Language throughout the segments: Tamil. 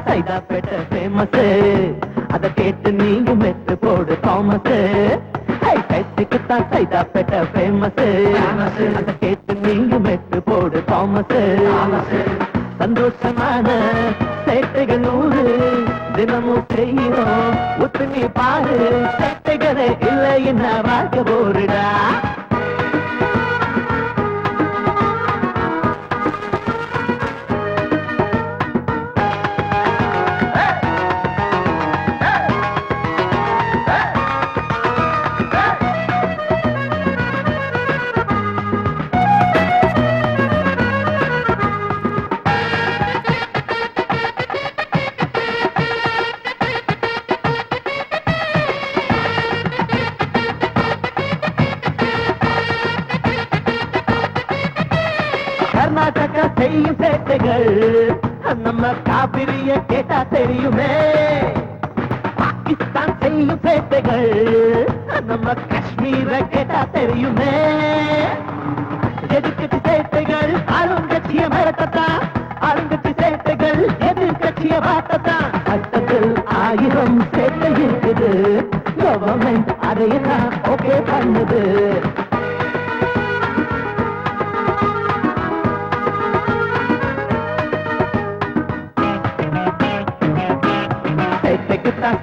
சைதாப்பேட்டை ஃபேமஸ், அத கேட்டு நீங்க மெட்டு போடு தாமஸ். பேச்சுக்குத்தான் சைதாப்பேட்டை ஃபேமஸ், அத கேட்டு நீங்க மெட்டு போடு தாமஸ். சந்தோஷமான சேட்டைகள் 100 தினமும் செய்யணும், ஒத்து நீ பாரு. சேட்டைகளே இல்லை என்ன வாழ்க்கை போருடா. கர்நாடகா செய்யும் சேட்டைகள் நம்ம காவிரிய கேட்டா தெரியுமே. பாகிஸ்தான் செய்யும் சேட்டைகள் நம்ம காஷ்மீர கேட்டா தெரியுமே. எதிர்கட்சி சேட்டைகள் ஆளுங்கட்சிய மிரட்டத்தான், ஆளுங்கட்சி சேட்டைகள் எதிர்கட்சிய மாட்டத்தான். சட்டத்தில் 1000 சேட்டை இருக்குது, கவர்மெண்ட் அதையெல்லாம் ஓகே பண்ணுது.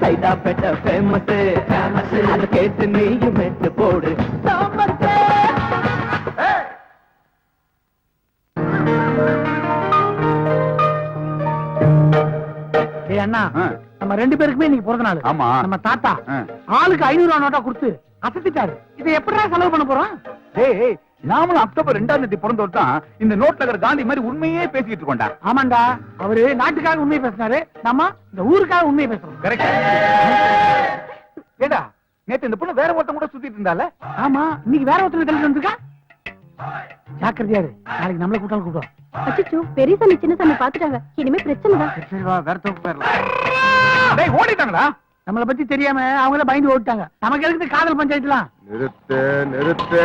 சைதாப்பேட்டை ஃபேமஸ், அத கேட்டு நீயும் மெட்டு போடு தாமஸ். அண்ணா, நம்ம 2 பேருக்குமே இன்னைக்கு பிறந்த நாள். ஆமா, நம்ம தாத்தா ஆளுக்கு 500 ரூபா நோட்டா கொடுத்து அசத்திட்டாரு. இதை எப்படா செலவு பண்ண போறோம்? நாமளும் அக்டோபர் 2ஆம் தேதி பிறந்தவர் தான் இந்த நோட் நகர் காந்தி மாதிரி உண்மையே பேசிக்கிட்டு இருக்கோம்டா. ஆமாண்டா, அவரு நாட்டுக்காக உண்மையை பேசினாரு, நம்ம இந்த ஊருக்காக உண்மையை பேசுறோம். கரெக்ட். ஏடா, நேத்து இந்த பொண்ணு வேற ஒருத்தன் கூட சுத்திட்டு இருந்தால? ஆமா, இன்னைக்கு வேற ஒருத்தர் தள்ளிட்டு வந்திருக்கா. ஜாக்கிரதையாரு, நாளைக்கு நம்மள கூட்டாலும் கூப்பிடும். அச்சச்சோ, பெரிய சாமி சின்ன சாமி பாத்துட்டாங்க, இனிமே பிரச்சனை தான். சரி வா, வேற தோப்பு போயிடலாம். டேய், ஓடிட்டாங்கடா. நம்மள பத்தி தெரியாம அவங்கள பயந்து ஓடிட்டாங்க. நமக்கு எதுக்கு காதல் பஞ்சாயத்துலாம்? நிறுத்து நிறுத்து.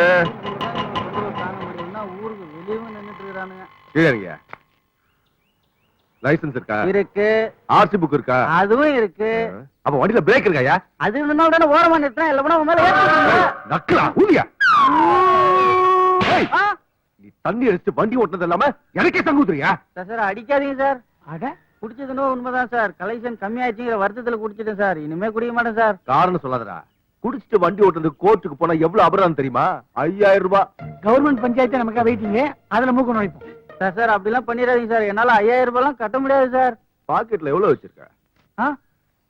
ஊருக்கு வெளியே நின்னுட்டு இருக்கானுங்க. கீழே லைசன்ஸ் இருக்கா? இருக்கு. ஆர்சி புக் இருக்கா? அதுவும் இருக்கு. அப்ப வண்டியில பிரேக் இருக்காயா? அது முன்னால உடனே ஓரமா நிறுத்தினா இல்ல உன் மேல ஏறிடுங்க. நக்கலா ஊதியா? நீ தண்ணி அடிச்சு வண்டி ஓட்டுனது இல்லாம எனக்கே சங்கூத்துறியா? சார் அடிக்காதீங்க சார். அட, குடிச்சதுன்னு உண்மைதான் சார். கலெக்ஷன் கம்மியாச்சுங்கிற வருத்தத்துல குடிச்சிட்டேன் சார். இனிமே குடிக்க மாட்டேன் சார். காரணம் சொல்லாதடா. குடிச்சிட்டு வண்டி ஓட்டுறதுக்கு கோர்ட்டுக்கு போனா எவ்வளவு அபராதம் தெரியுமா? 5000 ரூபாய். கவர்மெண்ட் பஞ்சாயத்து நமக்கு வெயிட்டிங்க, அதுல மூக்க நுழைப்போம். சார் அப்படிலாம் பண்ணிடாதீங்க சார். என்னால 5000 ரூபாய்லாம் கட்ட முடியாது சார். பாக்கெட்ல எவ்வளவு வச்சிருக்க?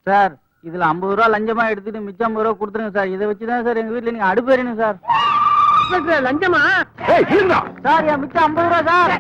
சார் இதுல 50 ரூபா லஞ்சமா எடுத்துட்டு மிச்சம் 50 ரூபா கொடுத்துருங்க சார். இதை வச்சுதான் சார் எங்க வீட்டுல நீங்க அடுப்பு எறியணும் சார். லஞ்சமா? சார் என் மிச்சம் 50 ரூபா சார்.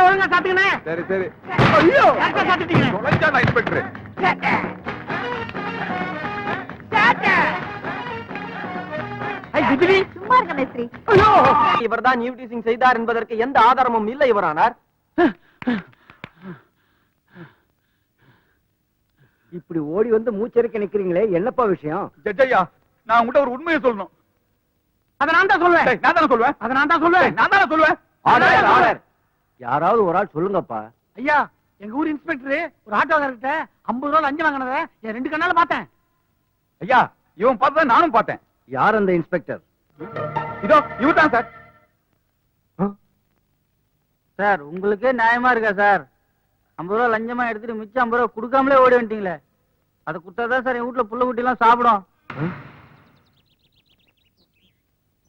ஒழுங்கா சாப்பிட்டுங்க. சரி சரி. ஐயோ, சாப்பிட்டீங்க. இன்ஸ்பெக்டர் சும்மா இருக்க மேஸ்திரி. இவர்தான் நியூட்டிசிங் செய்தார் என்பதற்கு எந்த ஆதாரமும் இல்லை இவரானார். இப்படி ஓடி வந்து மூச்சரிக்க நிக்கிறீங்களே, என்னப்பா விஷயம்? ஜட்ஜையா, நான் உங்கள்கிட்ட ஒரு உண்மையை சொல்லணும். அதை நான் தான் சொல்லுவேன். நான் தானே சொல்லுவேன். அதை நான் தான் சொல்லுவேன். நான் தானே சொல்லுவேன். யாராவது ஒரு ஆள் சொல்லுங்கப்பா. ஐயா, எங்க ஊர் இன்ஸ்பெக்டர் ஒரு ஆட்டோக்காரர்கிட்ட 50 ரூபா லஞ்சம் வாங்கினத என் 2 கண்ணால பார்த்தேன். ஐயா, இவன் பார்த்தா நானும் பார்த்தேன். யார் அந்த இன்ஸ்பெக்டர்? இதோ இவர்தான் சார். சார் உங்களுக்கே நியாயமா இருக்கா சார்? 50 ரூபா லஞ்சமா எடுத்துட்டு மிச்சம் 50 ரூபா கொடுக்காமலே ஓடி வந்துட்டீங்களே. அதை கொடுத்தாதான் சார் என் வீட்டுல புள்ள குட்டி எல்லாம் சாப்பிடும்.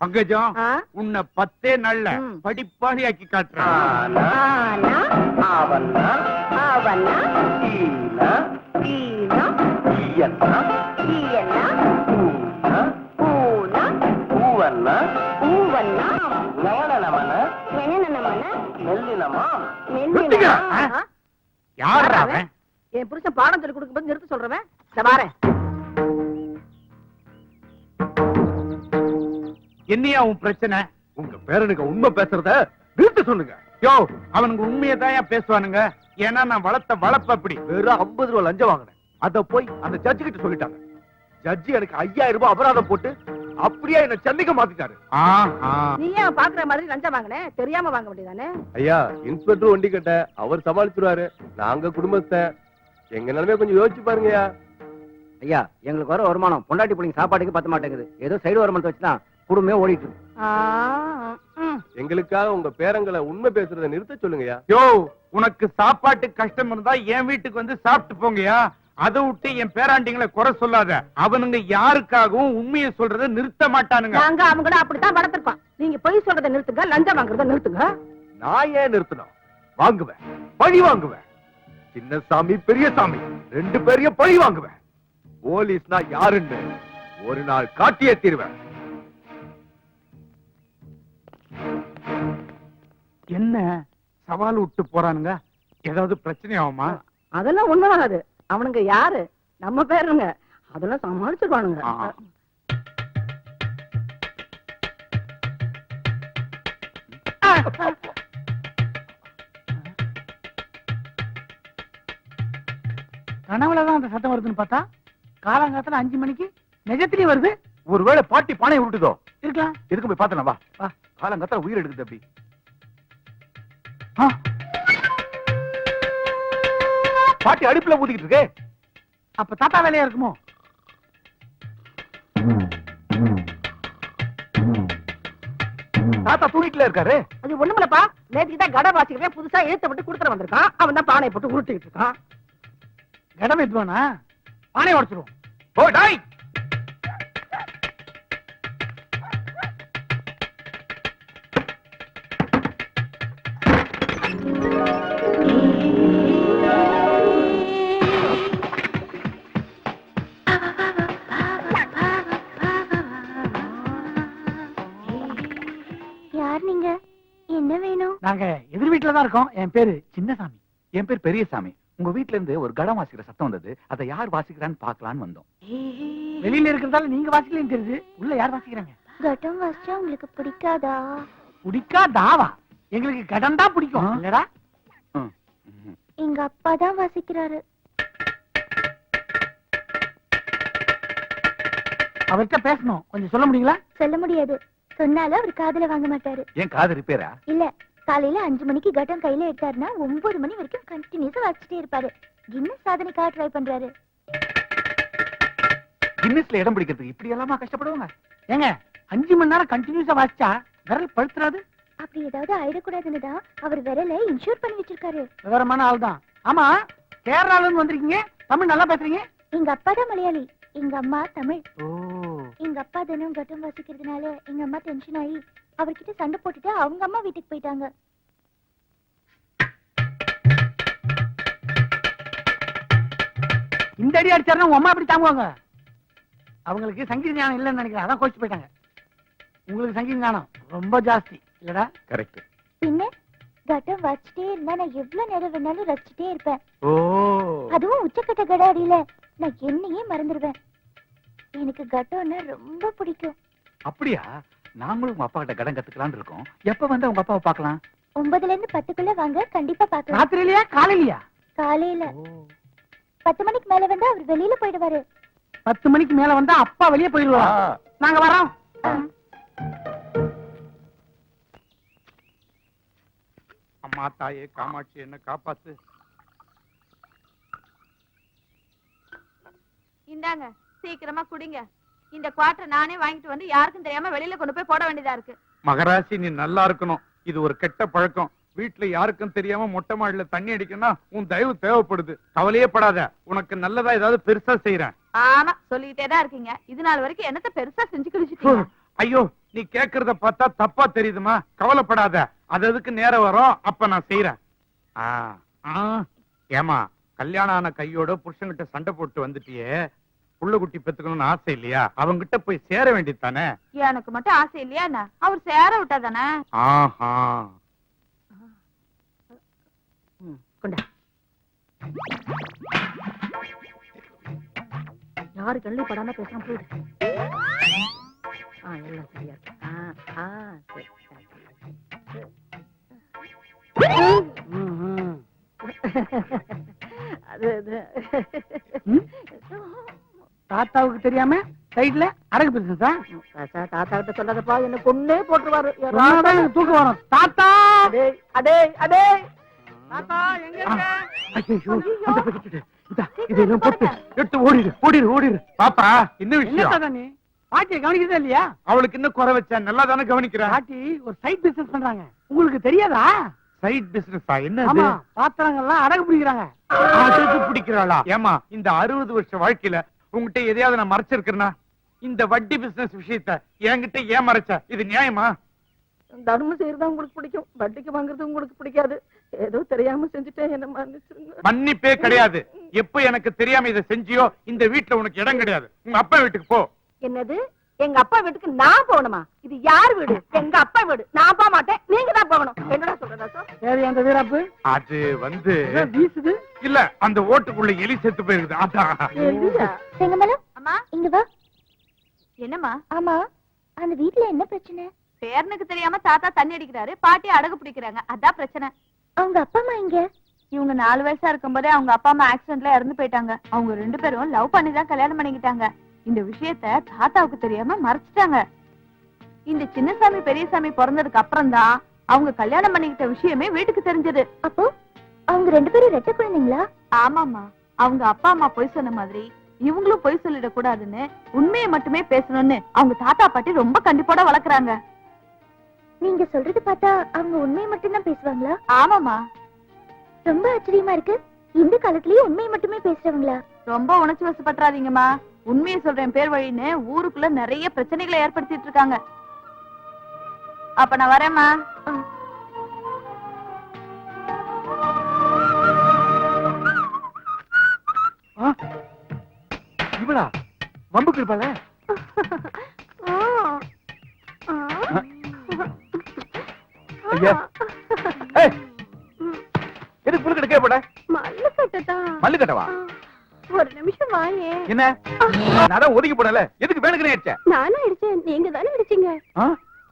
பங்கஜம், உன்னை 10 நாள்ல படிப்பாளி ஆக்கி காட்டுறேன். என் புருஷன் பாடம் சொல்லி கொடுக்கும் போது நிறுத்த சொல்றவன் வாரேன். என்னையா உன் பிரச்சனை? உங்க பேரனுக்கு உண்மை பேசுறத நிறுத்த சொல்லுங்க. யோ, அவனுக்கு உண்மையதான் பேசுவானுங்க. ஏன்னா நான் வளர்த்த வளர்ப்பு அப்படி. வெறும் 50 ரூபா லஞ்சம் வாங்கினேன். அத போய் அந்த ஜட்ஜி கிட்ட சொல்லிட்டாங்க. ஜட்ஜி எனக்கு 5000 ரூபாய் அபராதம் போட்டு அப்படியே என்ன சென்னைக்கு மாத்திட்டாரு. நீ ஏன் பாக்குற மாதிரி லஞ்சம் வாங்கினேன்? தெரியாம வாங்க வேண்டியதானே? ஐயா, இன்ஸ்பெக்டர் வண்டி கட்ட அவர் சமாளிச்சுருவாரு. நாங்க குடும்பத்தை எங்க நிலைமைய கொஞ்சம் யோசிச்சு பாருங்கய்யா. ஐயா, எங்களுக்கு வர வருமானம் பொண்டாட்டி பிள்ளைங்க சாப்பாட்டுக்கு பத்த மாட்டேங்குது. ஏதோ சைடு வருமானத்தை வச்சுதான் குடும்பமே ஓடிட்டு இருக்கு. எங்களுக்காக உங்க பேரங்களை உண்மை பேசுறத நிறுத்த சொல்லுங்கய்யா. யோ, உனக்கு சாப்பாட்டு கஷ்டம் இருந்தா என் வீட்டுக்கு வந்து சாப்பிட்டு போங்கயா. அதை விட்டு என் பேராண்டிங்களை குறை சொல்லாத. அவனுங்க யாருக்காகவும் உண்மையை சொல்றதை நிறுத்த மாட்டானுங்க. நாங்க அவங்கள அப்படித்தான் வளர்த்திருக்கோம். நீங்க பொய் சொல்றதை நிறுத்துங்க, லஞ்சம் வாங்குறத நிறுத்துங்க. நான் ஏன் நிறுத்தணும்? வாங்குவேன், பழி வாங்குவேன். சின்னசாமி பெரியசாமி 2 பேரையும் பழி வாங்குவேன். போலீஸ்னா யாருன்னு ஒரு நாள் காட்டியே தீருவேன். என்ன சவால் விட்டு போறானுங்க? ஏதாவது பிரச்சனை ஆகுமா? அதெல்லாம் உண்மையாகாது. அவனுங்க யாரு? நம்ம பேருங்க. அதெல்லாம் சமாளிச்சிருவானுங்க. கனவுலதான் அந்த சத்தம் வருதுன்னு பார்த்தா காலங்காலத்துல 5 மணிக்கு நிஜத்திலேயே வருது. ஒருவேளை பாட்டி பானை விட்டுதோ இருக்கலாம். எதுக்கு போய் பார்த்தலாம். வா, காலங்கத்தால உயிர் எடுக்குது. அப்படி பாட்டி அடுப்புல ஊத்திக்கிட்டு இருக்கே. அப்ப தாத்தா வேலையா இருக்குமோ? தாத்தா தூங்கிட்டுல இருக்காரு. அது ஒண்ணுமில்லப்பா, நேற்றுக்கு தான் கடை வாசிக்கிறேன். புதுசா எழுத்தப்பட்டு கொடுத்துட்டு வந்திருக்கான். அவன் தான் பானை போட்டு உருட்டிட்டு இருக்கான். கடம் எதுவானா பானை உடச்சிருவோம். ஓ டாய், யார் நீங்க? என்ன வேணும்? நாங்க எதிர் வீட்டுலதான் இருக்கோம். என் பேரு சின்னசாமி. என் பேர் பெரியசாமி. உங்க வீட்ல இருந்து ஒரு கடம் வாசிக்கிற சத்தம் வந்தது. அதை யார் வாசிக்கிறான்னு பாக்கலான்னு வந்தோம். வெளியில இருக்கிறதால நீங்க வாசிக்கலன்னு தெரியுது. உள்ள யார் வாசிக்கிறாங்க? கட்டம் வாசிச்சா உங்களுக்கு பிடிக்காதா? பிடிக்காதாவா? எங்களுக்கு கடம் தான் பிடிக்கும். இல்லடா, எங்க அப்பா தான் வாசிக்கிறாரு. அவர்கிட்ட பேசணும். கொஞ்சம் சொல்ல முடியுங்களா? சொல்ல முடியாது. சொன்னாலும் அவர் காதுல வாங்க மாட்டாரு. ஏன் காது ரிப்பேரா? இல்ல, காலையில 5 மணிக்கு கட்டம் கையில எடுத்தாருன்னா 9 மணி வரைக்கும் கண்டினியூஸா வாசிச்சுட்டே இருப்பாரு. கின்னஸ் சாதனைக்காக ட்ரை பண்றாரு. கின்னஸ்ல இடம் பிடிக்கிறதுக்கு இப்படி எல்லாமா கஷ்டப்படுவாங்க? ஏங்க 5 மணி நேரம் கண்டினியூஸா வாசிச்சா விரல் பழுத்துறாது? அப்படி ஏதாவது ஆயிடக்கூடாதுன்னு தான் அவர் விரலை இன்சூர் பண்ணி வச்சிருக்காரு. விவரமான ஆள் தான். ஆமா, கேரளால இருந்து வந்திருக்கீங்க, தமிழ் நல்லா பேசுறீங்க. எங்க அப்பா தான் மலையாளி, எங்க அம்மா தமிழ். எங்க அப்பா தினம் கட்டம் வாசிக்கிறதுனால எங்க அம்மா டென்ஷன் ஆகி அவர்கிட்ட சண்டை போட்டுட்டு அவங்க அம்மா வீட்டுக்கு போயிட்டாங்க. இந்த அடி அடிச்சாருன்னா உங்க அம்மா எப்படி தாங்குவாங்க? அவங்களுக்கு சங்கீத ஞானம் இல்லைன்னு நினைக்கிறேன், அதான் கோச்சு போயிட்டாங்க. உங்களுக்கு சங்கீத ஞானம் ரொம்ப ஜாஸ்தி இல்லடா? கரெக்ட். பின்ன கட்டம் வச்சுட்டே இருந்தா நான் எவ்வளவு நேரம் வேணாலும் ரசிச்சுட்டே இருப்பேன். ஓ, அதுவும் உச்சக்கட்ட கடாடியில நான் என்னையே மறந்துடுவேன். எனக்கு கட்டம்னா ரொம்ப பிடிக்கும். அப்படியா? நாங்களும் உங்க அப்பா கிட்ட கடன் கத்துக்கலாம்னு இருக்கோம். எப்ப வந்து உங்க அப்பாவை பார்க்கலாம்? 9ல இருந்து 10க்குள்ள வாங்க, கண்டிப்பா பார்க்கலாம். ராத்திரியிலயா காலையிலயா? காலையில 10 மணிக்கு மேல வந்தா அவர் வெளியில போயிடுவாரு. 10 மணிக்கு மேல வந்தா அப்பா வெளியே போயிடுவாரா? நாங்க வரோம். அம்மா தாயே காமாட்சி, என்ன காப்பாத்து. இந்தாங்க, சீக்கிரமா குடிங்க. இந்த குவார்டர் நானே வாங்கிட்டு வந்து யாருக்கும் தெரியாம வெளியில கொண்டு போய் போட வேண்டியதா இருக்கு. மகராசி, நீ நல்லா இருக்கணும். இது ஒரு கெட்ட பழக்கம். வீட்டுல யாருக்கும் தெரியாம மொட்டை மாடியில தண்ணி அடிக்கணும்னா உன் தயவு தேவைப்படுது. கவலையே படாத, உனக்கு நல்லதா ஏதாவது பெருசா செய்யறேன். ஆமா சொல்லிட்டே தான் இருக்கீங்க. இது நாள் வரைக்கும் என்னத்த பெருசா செஞ்சு கழிச்சிட்டீங்க. ஐயோ, நீ கேக்குறத பார்த்தா தப்பா தெரியுதுமா. கவலைப்படாத, அது அதுக்கு நேரம் வரும், அப்ப நான் செய்யறேன். ஏமா, கல்யாணம் ஆன கையோட புருஷன்கிட்ட சண்டை போட்டு வந்துட்டியே, புள்ள குட்டி பெத்துக்கணும்னு ஆசை இல்லையா? அவங்கிட்ட போய் சேர வேண்டியது தானே? எனக்கு மட்டும் ஆசை இல்லையா என்ன? அவர் சேர விட்டா தானே? ஆஹா, கொண்டா. யாரு கண்ணு படாம பேசாம போயிடு. எல்லாம் சரியா இருக்கு. தாத்தாவுக்கு தெரியாம சைடுல அடகு பிசினஸா? தாத்தா கிட்ட சொல்லாதப்பா, என்ன கொன்னே போட்டுருவாரு. தூக்கு வரும். தாத்தா அடே அடே தாத்தா எங்க இருக்க? இதெல்லாம் போட்டு எடுத்து ஓடிடு ஓடிடு ஓடிடு. பாப்பா, என்ன என்ன விஷயம்? தாத்தா நீ பாட்டியை கவனிக்கிறதே இல்லையா? அவளுக்கு இன்னும் குறை வச்சா நல்லா தானே கவனிக்கிறேன். பாட்டி ஒரு சைட் பிசினஸ் பண்றாங்க, உங்களுக்கு தெரியாதா? சைட் பிசினஸா? என்ன ஆமா, பாத்திரங்கள்லாம் அடகு பிடிக்கிறாங்க. பிடிக்கிறாளா? ஏமா, இந்த 60 வருஷ வாழ்க்கையில உங்ககிட்ட எதையாவது நான் மறைச்சிருக்கிறேனா? இந்த வட்டி பிசினஸ் விஷயத்த என்கிட்ட ஏன் மறைச்ச? இது நியாயமா? தர்மம் செய்யறதா உங்களுக்கு பிடிக்கும், வட்டிக்கு வாங்குறது உங்களுக்கு பிடிக்காது. ஏதோ தெரியாம செஞ்சுட்டேன், என்ன மன்னிச்சிருங்க. மன்னிப்பே கிடையாது. எப்ப எனக்கு தெரியாம இதை செஞ்சியோ, இந்த வீட்டுல உனக்கு இடம் கிடையாது. உங்க அப்பா வீட்டுக்கு போ. என்னது? எங்க அப்பா வீட்டுக்கு நான் போகணுமா? இது யார் வீடு? எங்க அப்பா வீடு. நான் போக மாட்டேன், நீங்க தான் போகணும். என்னடா சொல்றதா சார்? சரி, அந்த வீராப்பு அது வந்து வீசுது இல்ல, அந்த ஓட்டுக்குள்ள எலி செத்து போயிருக்குது. அதான். செங்கமலம், அம்மா இங்க வா. என்னம்மா? ஆமா, அந்த வீட்ல என்ன பிரச்சனை? பேரனுக்கு தெரியாம தாத்தா தண்ணி அடிக்கிறாரு, பாட்டி அடகு பிடிக்கிறாங்க, அதான் பிரச்சனை. அவங்க அப்பா அம்மா இங்க? இவங்க 4 வயசா இருக்கும்போதே அவங்க அப்பா அம்மா ஆக்சிடென்ட்ல இறந்து போயிட்டாங்க. அவங்க 2 பேரும் லவ் பண்ணி தான் கல்யாணம் பண்ணிக்கிட்டாங்க. இந்த விஷயத்த தாத்தாவுக்கு தெரியாம மறைச்சிட்டாங்க. இந்த சின்னசாமி பெரியசாமி பிறந்ததுக்கு அப்புறம் தான் அவங்க கல்யாணம் பண்ணிக்கிட்ட விஷயமே வீட்டுக்கு தெரிஞ்சது. அப்போ அவங்க 2 பேரும் ரெட்டை குழந்தைங்களா? ஆமாமா, அவங்க அப்பா அம்மா பொய் சொன்ன மாதிரி இவங்களும் பொய் சொல்லிடக் கூடாதுன்னு உண்மையை மட்டுமே பேசணும்னு அவங்க தாத்தா பாட்டி ரொம்ப கண்டிப்போட வளர்க்கறாங்க. நீங்க சொல்றது பார்த்தா அவங்க உண்மையை மட்டும்தான் பேசுவாங்களா? ஆமாமா, ரொம்ப ஆச்சரியமா இருக்கு. இந்த காலத்திலயும் உண்மையை மட்டுமே பேசுறவங்களா? ரொம்ப உணர்ச்சி வசப்பட்டுறாதீங்கம்மா. உண்மையை சொல்றேன் பேர் வழின்னு ஊருக்குள்ள நிறைய பிரச்சனைகளை ஏற்படுத்திட்டு இருக்காங்க. அப்ப நான் வரேம்மா. இவளா வம்புக்கு இருப்பாள? ஐயா, எதுக்கு புல் கட்ட போட? மல்லு கட்டதான். மல்லு கட்டவா? ஒரு நிமிஷம் வாயே. என்ன, நான் ஒதுக்கி போடல, எதுக்கு வேணுக்குனே அடிச்ச? நானும் அடிச்சேன், நீங்க தானே அடிச்சீங்க.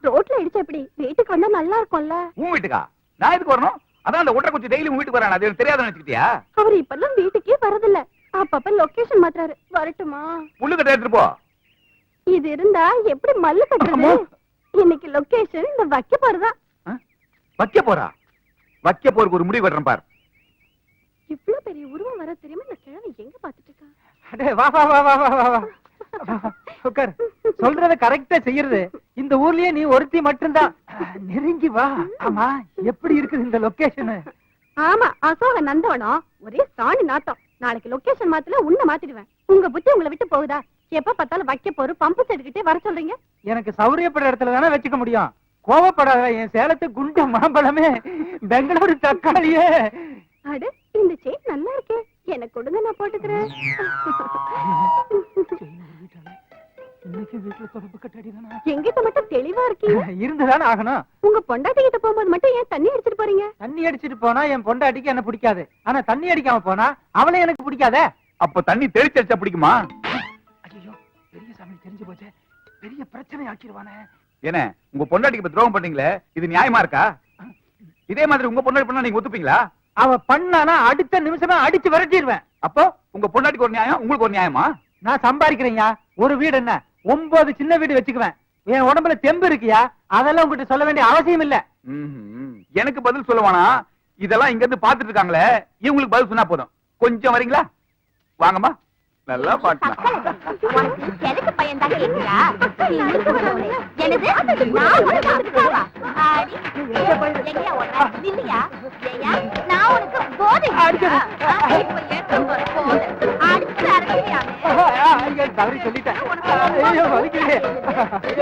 ரோட்ல அடிச்ச எப்படி? வீட்டுக்கு வந்தா நல்லா இருக்கும்ல. உன் வீட்டுக்கா? நான் எதுக்கு வரணும்? அதான் அந்த ஒட்டரை குச்சி டெய்லி உன் வீட்டுக்கு வரான், அது எனக்கு தெரியாதுன்னு நினைச்சுக்கிட்டியா? அவர் இப்பெல்லாம் வீட்டுக்கே வரதில்ல, அப்பப்ப லொகேஷன் மாத்துறாரு. வரட்டுமா? புல்லு கட்ட எடுத்துட்டு போ. இது இருந்தா எப்படி மல்லு கட்டுறது? இன்னைக்கு லொகேஷன் இந்த வைக்க போறதா. வைக்க போறா? வைக்க போறதுக்கு ஒரு முடிவு கட்டுறேன் பார். இவ்வளவு பெரிய உருவம் வர தெரியுமா? இந்த கிழமை எங்க பாத்துட்டு இருக்கா? அடே வா வா வா வா வா வா. உட்கார். சொல்றத கரெக்டா செய்யறது இந்த ஊர்லயே நீ ஒருத்தி மட்டும்தான். நெருங்கி வா. ஆமா, எப்படி இருக்குது இந்த லொகேஷன்? ஆமா, அசோக நந்தவனம் ஒரே சாணி நாட்டம். நாளைக்கு லொகேஷன் மாத்தல உன்னை மாத்திடுவேன். உங்க புத்தி உங்களை விட்டு போகுதா? எப்ப பார்த்தாலும் வைக்க போற பம்பு செட்டுக்கிட்டே வர சொல்றீங்க. எனக்கு சௌரியப்படுற இடத்துல தானே வச்சுக்க முடியும். கோவப்படாத, என் சேலத்து குண்டு மாம்பழமே, பெங்களூரு தக்காளியே. அட, இந்த செயின் நல்லா இருக்கே, எனக்கு கொடுங்க, நான் போட்டுக்கிறேன். எங்கிட்ட மட்டும் தெளிவா இருக்கீங்க. இருந்துதானே ஆகணும். உங்க பொண்டாட்டி கிட்ட போகும்போது மட்டும் ஏன் தண்ணி அடிச்சிட்டு போறீங்க? தண்ணி அடிச்சிட்டு போனா என் பொண்டாட்டிக்கு என்ன பிடிக்காது. ஆனா தண்ணி அடிக்காம போனா அவளே எனக்கு பிடிக்காதே. அப்ப தண்ணி தெளிச்சு அடிச்சா பிடிக்குமா? ஐயோ, பெரிய சாமி தெரிஞ்சு போச்சே, பெரிய பிரச்சனை ஆக்கிடுவானே. என்ன, உங்க பொண்டாட்டிக்கு இப்ப துரோகம் பண்ணீங்களே, இது நியாயமா இருக்கா? இதே மாதிரி உங்க பொண்டாட்டி பண்ணா நீங்க ஒத்துப்பீங்களா? அவ பண்ணானா அடுத்த நிமிஷமே அடிச்சு விரட்டிடுவேன். அப்போ உங்க பொண்டாட்டிக்கு ஒரு நியாயம், உங்களுக்கு ஒரு நியாயமா? நான் சம்பாதிக்கிறேன்யா. ஒரு வீடு என்ன, 9 சின்ன வீடு வச்சுக்குவேன். என் உடம்புல தெம்பு இருக்கியா, அதெல்லாம் உங்ககிட்ட சொல்ல வேண்டிய அவசியம் இல்ல. எனக்கு பதில் சொல்லுவானா? இதெல்லாம் இங்க இருந்து பாத்துட்டு இருக்காங்களே, இவங்களுக்கு பதில் சொன்னா போதும். கொஞ்சம் வரீங்களா? வாங்கம்மா, நல்லா பாட்டுனா உனக்கு கிழக்கு பையன் தான் கேக்குறா எனது நான் உனக்கு அக்காவா? ஆடி, எங்கயா ஓடுற? நில்லையா? ஏய்யா, நான் உனக்கு போதை கொடுத்தா? இப்ப ஏற்ற போற போதை. அடிச்சு அரசியாமே. தவறி சொல்லிட்டேன். உனக்கு ஐயோ, வலிக்குது.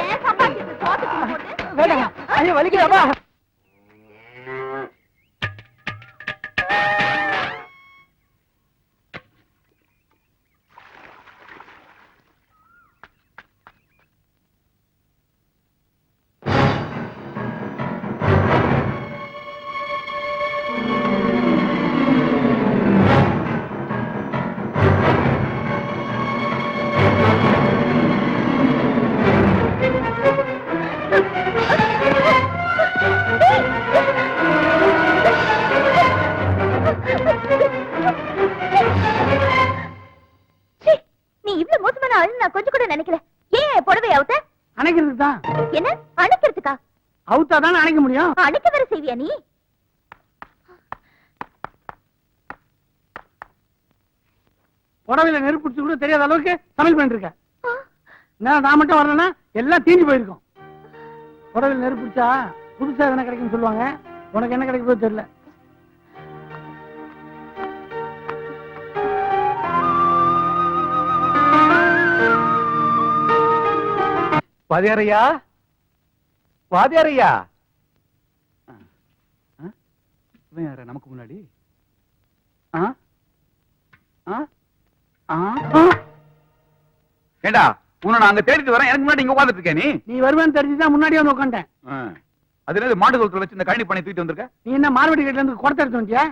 ஏன் சம்பாதிச்சு சோத்துக்கு போட்டு? வேண்டாம். ஐயோ, வலிக்குதாப்பா. சீ, நீ இவ்வளவு மோசமான ஆளு நான் கொஞ்சம் கூட நினைக்கல. ஏன் புடவை அவுத்த? அணைக்கிறதுக்கு தான். என்ன அணைக்கிறதுக்கா? அவுத்தா தானே அணைக்க முடியும். அணைக்க வேற செய்வியா நீ? புடவையில நெருப்பு பிடிச்சு கூட தெரியாத அளவுக்கு சமையல் பண்ணிட்டு இருக்க. நான் மட்டும் வரலன்னா எல்லாம் தீஞ்சு போயிருக்கும். புடவையில நெருப்பு பிடிச்சா புதுசா என்ன கிடைக்கும்னு சொல்லுவாங்க. உனக்கு என்ன கிடைக்க போது தெரியல. வாதியாரையா வாதியாரையா நமக்கு முன்னாடி ஏண்டா உன்னை நான் அங்க தேடிட்டு வரேன், எனக்கு முன்னாடி இங்க உட்கார்ந்துட்டு இருக்கே நீ. நீ வருவேன்னு தெரிஞ்சுதான் முன்னாடியே வந்து உட்காந்துட்டேன். அது என்னது மாட்டு தொழுத்துல வச்சு இந்த கழனி பண்ணி தூக்கிட்டு வந்திருக்க? நீ என்ன மார்வடி கேட்ல இருந்து குடத்தை எடுத்து வந்தியா?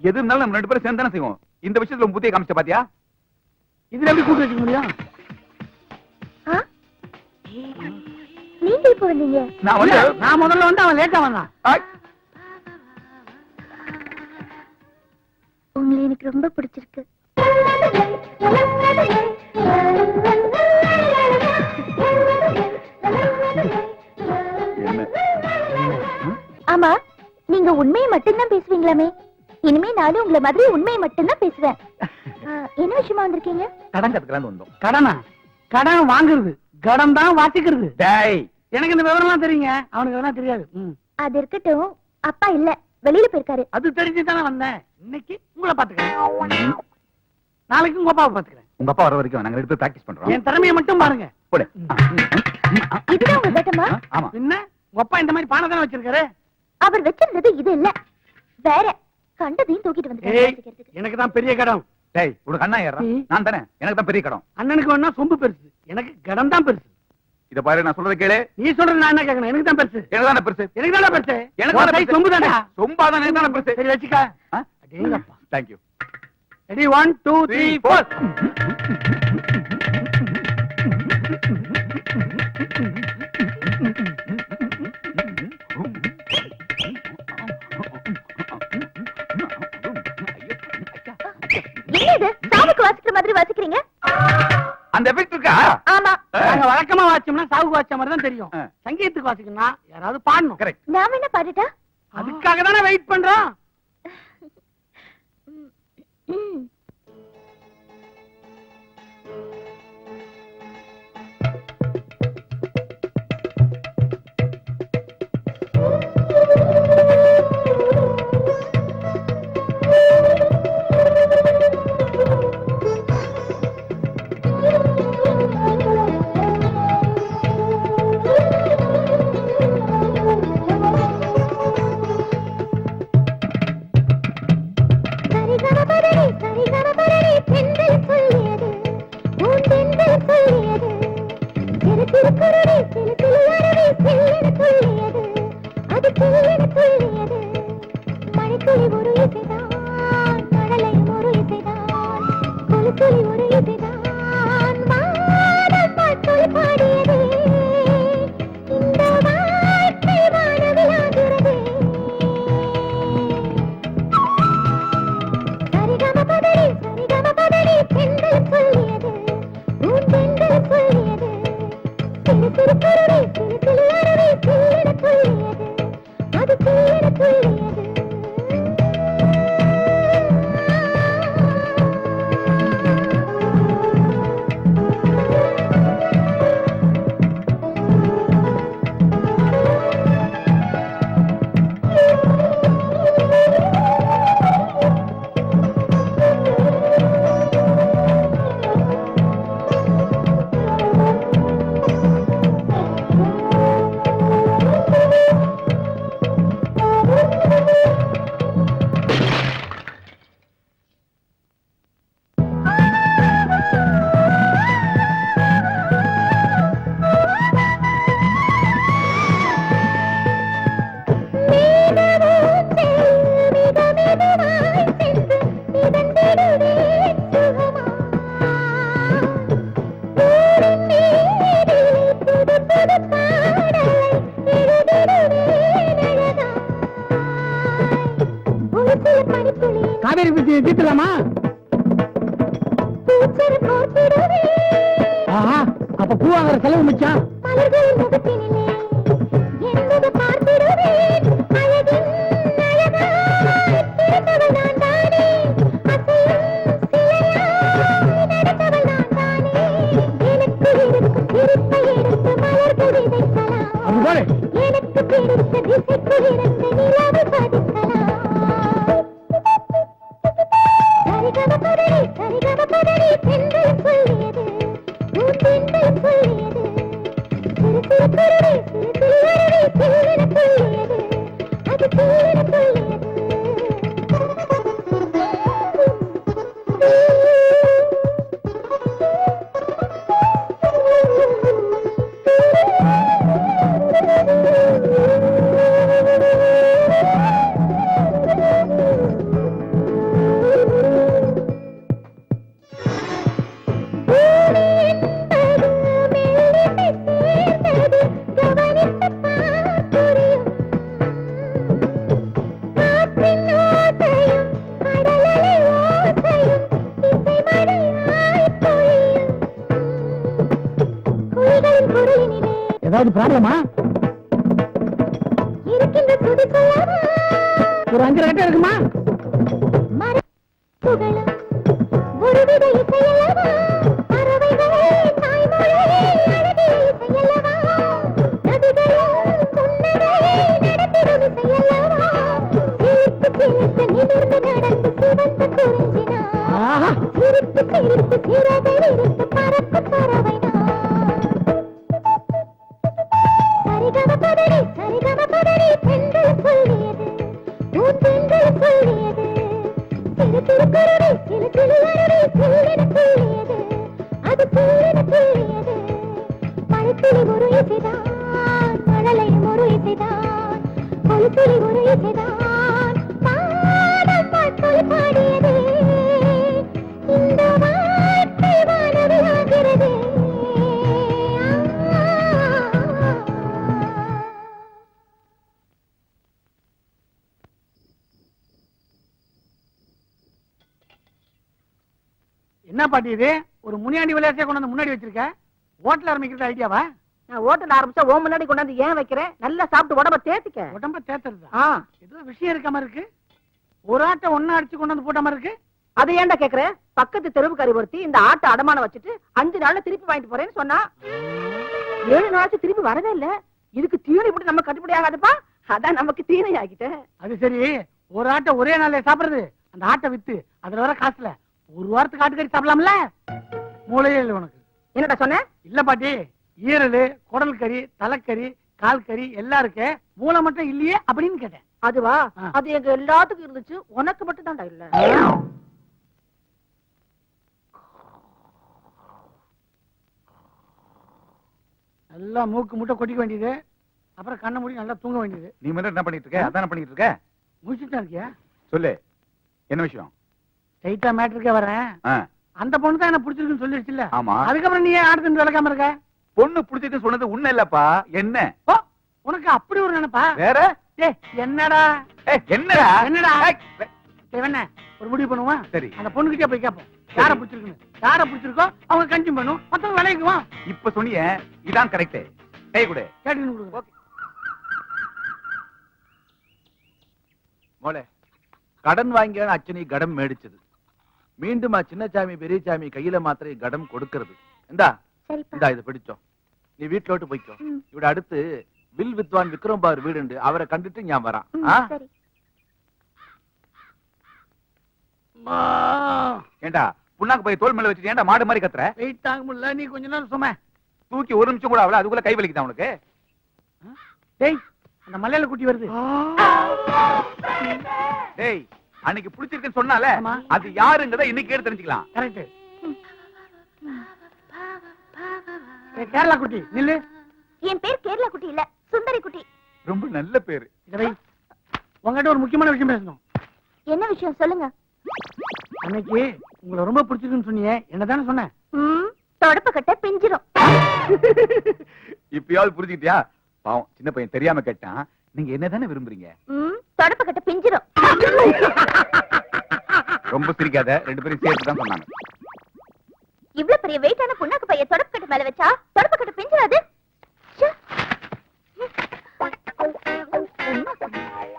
எது இருந்தாலும் நம்ம 2 பேரும் சேர்ந்து தானே செய்வோம். இந்த விஷயத்துல உன் புத்தியை காமிச்ச பாத்தியா? இதுல எப்படி கூட்டு வச்சுக்க முடியும்? ஆ? நீங்க இப்ப வந்தீங்க? நான் வந்து நான் முதல்ல வந்து அவன் லேட்டா வந்தான். ஆய். உங்களை எனக்கு ரொம்ப பிடிச்சிருக்கு. என்ன? ஆமா, நீங்க உண்மையை மட்டும்தான் பேசுவீங்களாமே. இனிமே நானும் உங்களை மாதிரி உண்மையை மட்டும்தான் பேசுவேன். என்ன விஷயமா வந்திருக்கீங்க? கடன் கத்துக்கலான்னு வந்தோம். கடனா? கடன் வாங்குறது, கடன் தான் வாசிக்கிறது. டேய், எனக்கு இந்த விவரம் எல்லாம் தெரியுங்க, அவனுக்கு அதெல்லாம் தெரியாது. அது இருக்கட்டும், அப்பா இல்ல, வெளியில போயிருக்காரு. அது தெரிஞ்சு தானே வந்தேன். இன்னைக்கு உங்களை பாத்துக்கிறேன், நாளைக்கு உங்க அப்பாவை பாத்துக்கிறேன். உங்க அப்பா வர வரைக்கும் நாங்க 2 பேரும் பிராக்டிஸ் பண்றோம். என் திறமையை மட்டும் பாருங்க. போடு. இதுதான் உங்க கட்டமா? ஆமா. என்ன உங்க அப்பா இந்த மாதிரி பானை தானே வச்சிருக்காரு? அவர் வச்சிருந்தது இது இல்ல, வேற கண்டதையும் தூக்கிட்டு ஏய், வந்து. எனக்கு தான் பெரிய கடன். டேய், உனக்கு அண்ணா ஏறா? நான் தானே, எனக்கு தான் பெரிய கடன். அண்ணனுக்கு வேணா சொம்பு பெருசு, எனக்கு கடன் தான் பெருசு. இத பாரு, நான் சொல்றத கேளு. நீ சொல்றது நான் என்ன கேட்கணும்? எனக்கு தான் பெருசு. எனக்கு தானே பெருசு. எனக்கு தானே பெருசு. எனக்கு உன் size சொம்பு தானே. சொம்பா தான், எனக்கு தானே பெருசு. சரி வச்சுக்க. அடேங்கப்பா. Thank you. ரெடி 1 2 3 4. என்னது சாவுக்கு வாசிக்கிற மாதிரி வாசிக்கிறீங்க? அந்த எஃபெக்ட் இருக்கா? ஆமா. நாங்க வழக்கமா வாசிச்சோம்னா சாவுக்கு வாசிச்ச மாதிரி தான் தெரியும். சங்கீதத்துக்கு வாசிக்கணும்னா யாராவது பாடணும். கரெக்ட். நாம என்ன பாடிட்டா? அதுக்காக தானே வெயிட் பண்றோம். காவேரி பத்தி தீர்த்துலாமா? ஆஹா, அப்ப பூ வாங்குற செலவு மிச்சம். ஏதாவது ப்ராப்ளமா? ஒரு 5 கட்டம் இருக்குமா? என்ன பாட்டி இது? ஒரு முனியாண்டி விளையாட்டை கொண்டாந்து முன்னாடி வச்சிருக்க. ஹோட்டல் ஆரம்பிக்கிறது ஐடியாவா? நான் ஹோட்டல் ஆரம்பிச்சா ஓ முன்னாடி கொண்டாந்து ஏன் வைக்கிறேன்? நல்லா சாப்பிட்டு உடம்ப தேத்திக்க. உடம்ப தேத்துறதா? ஏதோ விஷயம் இருக்காம இருக்கு. ஒரு ஆட்டை ஒன்னா அடிச்சு கொண்டாந்து போட்ட மாதிரி இருக்கு. அதை ஏன்டா கேக்குற? பக்கத்து தெருவுக்காரி ஒருத்தி இந்த ஆட்டை அடமான வச்சுட்டு 5 நாள்ல திருப்பி வாங்கிட்டு போறேன்னு சொன்னா. 7 நாளாச்சு திருப்பி வரவே இல்ல. இதுக்கு தீனி போட்டு நம்ம கட்டுப்படி ஆகாதுப்பா. அதான் நமக்கு தீனை ஆகிட்டேன். அது சரி, ஒரு ஆட்டை ஒரே நாள்ல சாப்பிடுறது. அந்த ஆட்டை வித்து அதுல வர காசுல ஒரு வாரத்துக்கு ஆட்டுக்கறி சாப்பிடலாம்ல? மூளையே இல்லை உனக்கு. என்னடா சொன்ன? இல்ல பாட்டி, ஈரல், குடல் கறி, தலைக்கறி, கால் கறி எல்லாம் இருக்கு, மூளை மட்டும் இல்லையே அப்படின்னு கேட்டேன். அதுவா? அது எங்க எல்லாத்துக்கும் இருந்துச்சு, உனக்கு மட்டும் தான்டா இல்ல. நல்லா மூக்கு முட்டை கொட்டிக்க வேண்டியது, அப்புறம் கண்ணை மூடி நல்லா தூங்க வேண்டியது. நீ மட்டும் என்ன பண்ணிட்டு இருக்க? அதான் பண்ணிட்டு இருக்க. முடிச்சுட்டா இருக்கியா? சொல்லு, என்ன விஷயம்? டைட்டா மேட்டருக்கே வரேன். அந்த பொண்ணு தான் என்ன பிடிச்சிருக்குன்னு சொல்லிடுச்சுல்ல? ஆமா. அதுக்கப்புறம் நீ ஏன் ஆடுதுன்னு விளக்காம இருக்க? பொண்ணு பிடிச்சிட்டு சொன்னது உண்மை இல்லப்பா. என்ன உனக்கு அப்படி ஒரு நினைப்பா? வேற என்னடா என்னடா என்னடா என்ன ஒரு முடிவு பண்ணுவான். சரி, அந்த பொண்ணுகிட்டே போய் கேட்போம் யார பிடிச்சிருக்குன்னு. யார பிடிச்சிருக்கோ அவங்க கன்சியூம் பண்ணும், மத்தவங்க விளைக்குவோம். இப்ப சொன்னியே இதான் கரெக்ட். கை கொடு. கேட்டு மோளே, கடன் வாங்கியான அச்சனி கடம் மேடிச்சது. மீண்டும் சின்னசாமி பெரியசாமி கையில மாத்திரை கடம் கொடுக்கிறது. இந்தா இதை பிடிச்சோம். நீ வீட்டுல விட்டு போய்க்கோ. இவட அடுத்து வில் வித்வான் விக்ரம் பார் வீடு, அவரை கண்டுட்டு ஞான் வரான். ஏண்டா புண்ணாக்கு போய் தோல் மேல வச்சுட்டு ஏன்டா மாடு மாதிரி கத்துற? வெயிட் தாங்க முடியல, நீ கொஞ்ச நேரம் சும்மா தூக்கி ஒரு நிமிஷம் கூட ஆகல, அதுக்குள்ள கை வலிக்குதா உனக்கு? டேய், அந்த மலையில குட்டி வருது. டேய், அன்னைக்கு பிடிச்சிருக்குன்னு சொன்னால அது யாருங்கறத இன்னைக்கு கேட்டு தெரிஞ்சுக்கலாம். கரெக்ட். கேரளா குட்டி நில்லு. என் பேர் கேரளா குட்டி இல்ல, சுந்தரி குட்டி. ரொம்ப நல்ல பேரு. உங்ககிட்ட ஒரு முக்கியமான விஷயம் பேசணும். என்ன விஷயம் சொல்லுங்க. அன்னைக்கு உங்களை ரொம்ப பிடிச்சிருக்குன்னு சொன்னீங்க, என்னதானே சொன்னேன்? தொடப்பு கட்ட பிஞ்சிரும். இப்பயாவது புரிஞ்சுக்கிட்டியா? பாவம் சின்ன பையன் தெரியாம கேட்டான். நீங்க என்னதானே விரும்புறீங்க? தொடப்பு கட்ட பிஞ்சிரும். பிரிக்காத, 2 பேரும் சேர்த்து தான் சொன்னாங்க. இவ்வளவு பெரிய வெயிட்டான புண்ணாக்கு பைய தொடப்பு கட்டு மேல வச்சா தொடப்பு கட்டு பிஞ்சிடாது.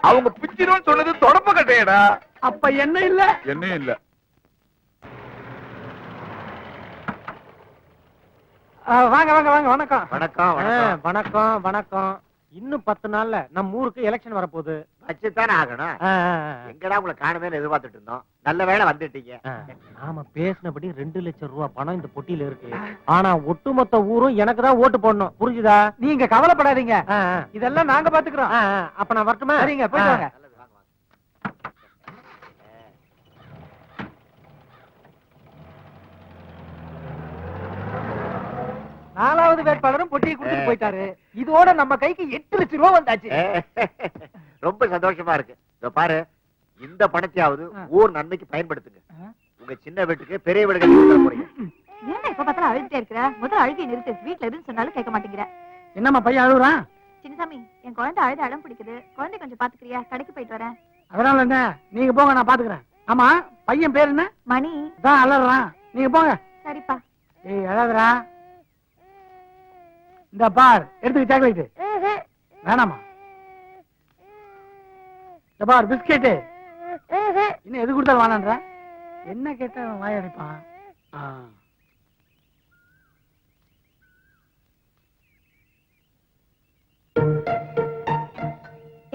அவங்க பிச்சிரும் சொன்னது தொடப்ப கட்டையடா. அப்ப என்ன இல்ல? என்ன இல்ல. வாங்க வாங்க வாங்க. வணக்கம். வணக்கம் வணக்கம் வணக்கம். இன்னும் 10 நாள்ல நம்ம ஊருக்கு எலெக்ஷன் வரப்போகுது. வச்சுத்தானே ஆகணும். எங்கடா உங்களை காணுமே எதிர்பார்த்துட்டு இருந்தோம். நல்ல வேளை வந்துட்டீங்க. நாம பேசினபடி 2 லட்சம் ரூபாய் பணம் இந்த பொட்டியில இருக்கு. ஆனா ஒட்டுமொத்த ஊரும் எனக்கு தான் ஓட்டு போடணும். புரிஞ்சுதா? நீங்க கவலைப்படாதீங்க, இதெல்லாம் நாங்க பாத்துக்கிறோம். அப்ப நான் வரட்டுமா? சரிங்க, போயிட்டு வாங்க. நாலாவது வேட்பாளரும் பொட்டியை கொடுத்துட்டு போயிட்டாரு. இதோட நம்ம கைக்கு 8 லட்சம் ரூபாய் வந்தாச்சு. ரொம்ப சந்தோஷமா இருக்கு. இதோ பாரு, இந்த பணத்தையாவது ஊர் நன்மைக்கு பயன்படுத்துங்க. உங்க சின்ன வீட்டுக்கு பெரிய வீடு கட்டி கொடுக்க போறீங்க. ஏன்னா இப்ப பார்த்தாலும் அழுதுட்டே இருக்கிற? முதல்ல அழுகை நிறுத்து. வீட்டுல இருந்து சொன்னாலும் கேட்க மாட்டேங்கிற. என்னம்மா பையன் அழுகுறான்? சின்னசாமி, என் குழந்தை அழுது அடம் பிடிக்குது. குழந்தை கொஞ்சம் பாத்துக்கிறியா? கடைக்கு போயிட்டு வரேன். அதனால என்ன, நீங்க போங்க, நான் பாத்துக்கிறேன். ஆமா, பையன் பேர் என்ன? மணி. தான் அலறான், நீங்க போங்க. சரிப்பா. ஏய் அழாதரா. இந்த பார், எடுத்துக்க சாக்லேட். வேணாமா? இந்த பார் பிஸ்கெட். இன்னும் எது கொடுத்தாலும் வேணான்ற. என்ன கேட்டா வாய் அடைப்பான்.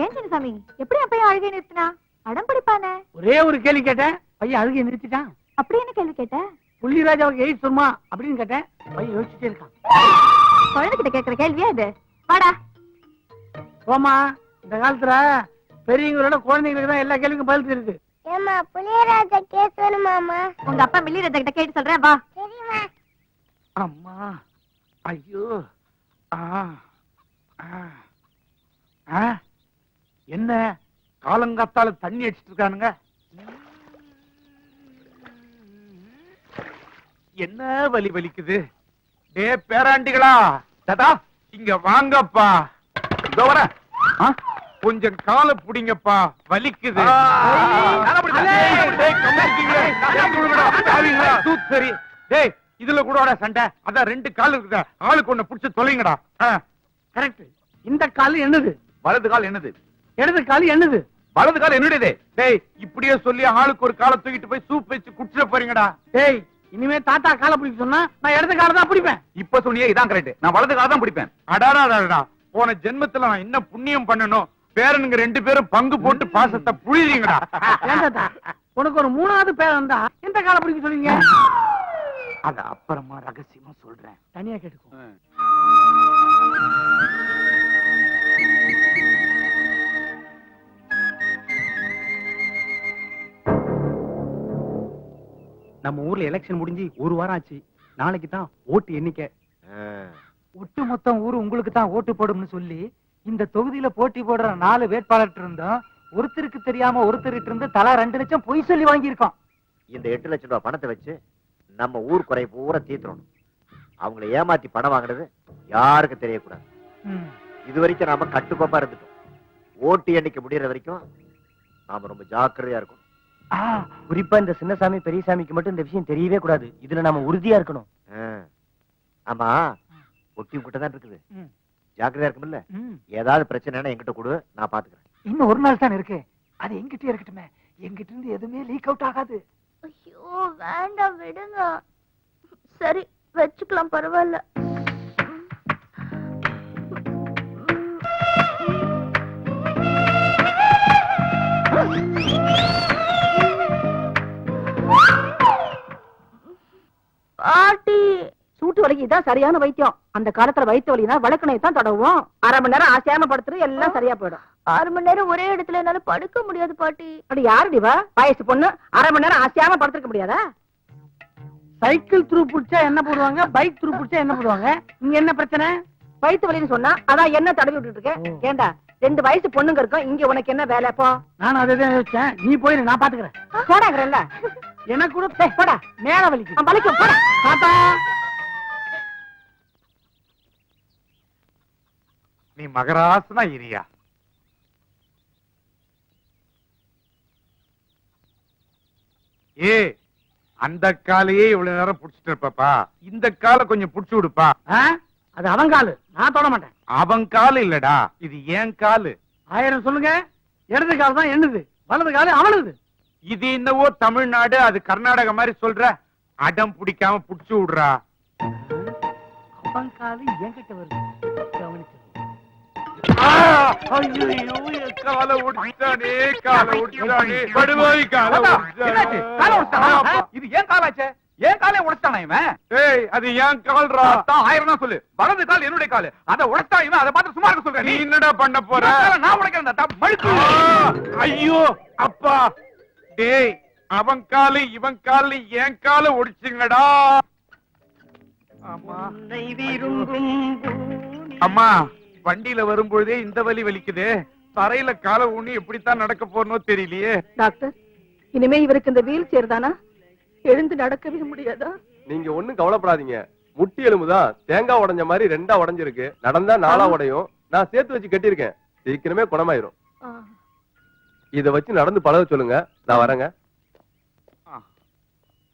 ஏன் சின்னசாமி, எப்படி என் பையன் அழுகை நிறுத்தினா? அடம் பிடிப்பானே. ஒரே ஒரு கேள்வி கேட்டேன், பையன் அழுகை நிறுத்திட்டான். அப்படி என்ன கேள்வி கேட்ட? புள்ளிராஜாவுக்கு எய்ட்ஸ் வருமா அப்படின்னு கேட்டேன். பையன் யோசிச்சுட்டே இருக்கான். குழந்தைகிட்ட கேட்கிற கேள்வியா இது? வாடா போமா. இந்த காலத்துல பெரியவங்களோட குழந்தைங்களுக்கு தான் எல்லா கேள்விக்கும் பதில் தெரியுது. ஏமா புளியராஜா கேஸ் வேணுமாமா? உங்க அப்பா மில்லிராஜா கிட்ட கேட்டு சொல்றேன், வா. சரிமா. அம்மா, ஐயோ. என்ன காலங்காத்தால தண்ணி அடிச்சிட்டு இருக்கானுங்க? என்ன வலி வலிக்குது? டே பேராண்டிகளா, தாத்தா இங்க வாங்கப்பா. இதோ வரேன். கொஞ்சம் காலை புடிங்கப்பா, வலிக்குது. சரி, டேய் இதுல கூட சண்டை. அதான் 2 கால் இருக்குதா, ஆளுக்கு ஒண்ணு புடிச்சு தொலைங்கடா. கரெக்ட். இந்த கால் என்னது? வலது கால் என்னது? இடது கால் என்னது? வலது கால் என்னுடையதே. டேய் இப்படியே சொல்லி ஆளுக்கு ஒரு காலை தூக்கிட்டு போய் சூப் வச்சு குடிச்சிட போறீங்கடா. டேய் இனிமே தாத்தா காலை பிடிக்க சொன்னா நான் இடது காலை தான் பிடிப்பேன். இப்ப சொன்னியே இதான் கரெக்ட். நான் வலது கால் தான் பிடிப்பேன். அடாடா, போன ஜென்மத்துல நான் என்ன புண்ணியம் பண்ணணும்? பேரனுங்க 2 பேரும் பங்கு போட்டு பாசத்தை புழிறீங்கடா. உனக்கு ஒரு 3வது பேர் வந்தா எந்த காலை பிடிக்க சொல்லுவீங்க? அத அப்புறமா ரகசியமா சொல்றேன். தனியா கேட்டுக்கோ. நம்ம ஊர்ல எலெக்ஷன் முடிஞ்சு 1 வாரம் ஆச்சு. நாளைக்கு தான் ஓட்டு எண்ணிக்கை. ஒட்டு மொத்தம் ஊரு உங்களுக்கு தான் ஓட்டு போடும்னு சொல்லி இந்த தொகுதியில போட்டி போடுற 4 வேட்பாளர் இருந்தோம். ஒருத்தருக்கு தெரியாம ஒருத்தருக்கு இருந்து தலா 2 லட்சம் பொய் சொல்லி வாங்கியிருக்கோம். இந்த 8 லட்சம் ரூபாய் பணத்தை வச்சு நம்ம ஊர் குறை பூரா தீர்த்தணும். அவங்களை ஏமாத்தி பணம் வாங்கினது யாருக்கும் தெரியக்கூடாது. இது வரைக்கும் நாம கட்டுக்கோப்பா இருந்துட்டோம். ஓட்டு எண்ணிக்கை முடியற வரைக்கும் நாம ரொம்ப ஜாக்கிரதையா இருக்கும். குறிப்பா இந்த சின்னசாமி பெரியசாமிக்கு மட்டும் இந்த விஷயம் தெரியவே கூடாது. இதுல நாம உறுதியா இருக்கணும். ஆமா, ஒட்டி கிட்ட தான் இருக்குது. ஜாக்கிரதையா இருக்கும்ல. ஏதாவது பிரச்சனைனா என்கிட்ட கொடு, நான் பாத்துக்கிறேன். இன்னும் 1 நாள் தான் இருக்கு. அது என்கிட்டயே இருக்கட்டுமே. என்கிட்ட இருந்து எதுவுமே லீக் அவுட் ஆகாது. ஐயோ வேண்டாம், விடுங்க. சரி வச்சுக்கலாம், பரவாயில்ல. பாட்டி, சூட்டு வலிக்கு இதான் சரியான வைத்தியம். அந்த காலத்துல வயிற்று வலினா வழக்கணையை தான் தடவுவோம். 1/2 மணி நேரம் ஆசையாம படுத்துரு, எல்லாம் சரியா போயிடும். 6 மணி நேரம் ஒரே இடத்துல என்னால படுக்க முடியாது பாட்டி. அப்படி யாருடி வா? வயசு பொண்ணு 1/2 மணி நேரம் ஆசையாம படுத்துக்க முடியாதா? சைக்கிள் த்ரூ புடிச்சா என்ன போடுவாங்க, பைக் த்ரூ புடிச்சா என்ன போடுவாங்க? இங்க என்ன பிரச்சனை? வயிற்று வலின்னு சொன்னா அதான் என்ன தடவி விட்டுட்டு இருக்கேன். ஏண்டா 2 வயசு பொண்ணுங்க இருக்கும், இங்க உனக்கு என்ன வேலை? போ. நானும் அதே யோசிச்சேன். நீ போயிரு, நான் பாத்துக்கிறேன். போடாங்கறல்ல. எனக்கு கூட போடா, மேல வலிக்கு. வலிக்கும், போடா. தாத்தா நீ மகராசனா இரியா. ஏ அந்த காலையே இவ்வளவு நேரம் புடிச்சிட்டு இருப்பப்பா, இந்த காலை கொஞ்சம் புடிச்சு விடுப்பா. அது அவன் காலு, நான் தொட மாட்டேன். அவன் காலு இல்லடா, இது ஏன் காலு. 1000 சொல்லுங்க. இடது கால் தான் என்னது, வலது காலு அவனது. இது என்னவோ தமிழ்நாடு, அது கர்நாடக மாதிரி சொல்ற. அடம் பிடிக்காம புடிச்சு விடுறா. அவன் காலு என்கிட்ட வருது, கவனிச்சு. ஐயோ, என் காலை ஒடிச்சானே, காலை ஒடிச்சானே, படுவாய் காலை ஒடிச்சானே. இது ஏன் காலாச்சே? ஏன் காலை உடைச்சானா இவன்? ஏய், அது ஏன் கால்ரா. 1000 தான் சொல்லு. வலது கால் என்னுடைய கால், அதை உடைச்சா இவன். அதை பார்த்து சும்மா இருக்க சொல்றேன். நீ என்னடா பண்ண போற? நான் உடைக்கிறேன். மழுக்கு. ஐயோ அப்பா, டேய் அவன் காலு இவன் காலு என் காலை ஒடிச்சுங்கடா. அம்மா, வண்டியில வரும்பொழுதே இந்த வலி வலிக்குது. தரையில காலை ஊனி எப்படித்தான் நடக்க போறனோ தெரியலையே. டாக்டர், இனிமே இவருக்கு இந்த வீல் சேர் தானா? எழுந்து நடக்கவே முடியாதா? நீங்க ஒண்ணும் கவலைப்படாதீங்க. முட்டி எலும்புதான் தேங்காய் உடைஞ்ச மாதிரி 2ஆ உடைஞ்சிருக்கு. நடந்தா 4ஆ உடையும். நான் சேர்த்து வச்சு கட்டியிருக்கேன். சீக்கிரமே குணமாயிரும். இத வச்சு நடந்து பழக சொல்லுங்க. நான் வரேங்க.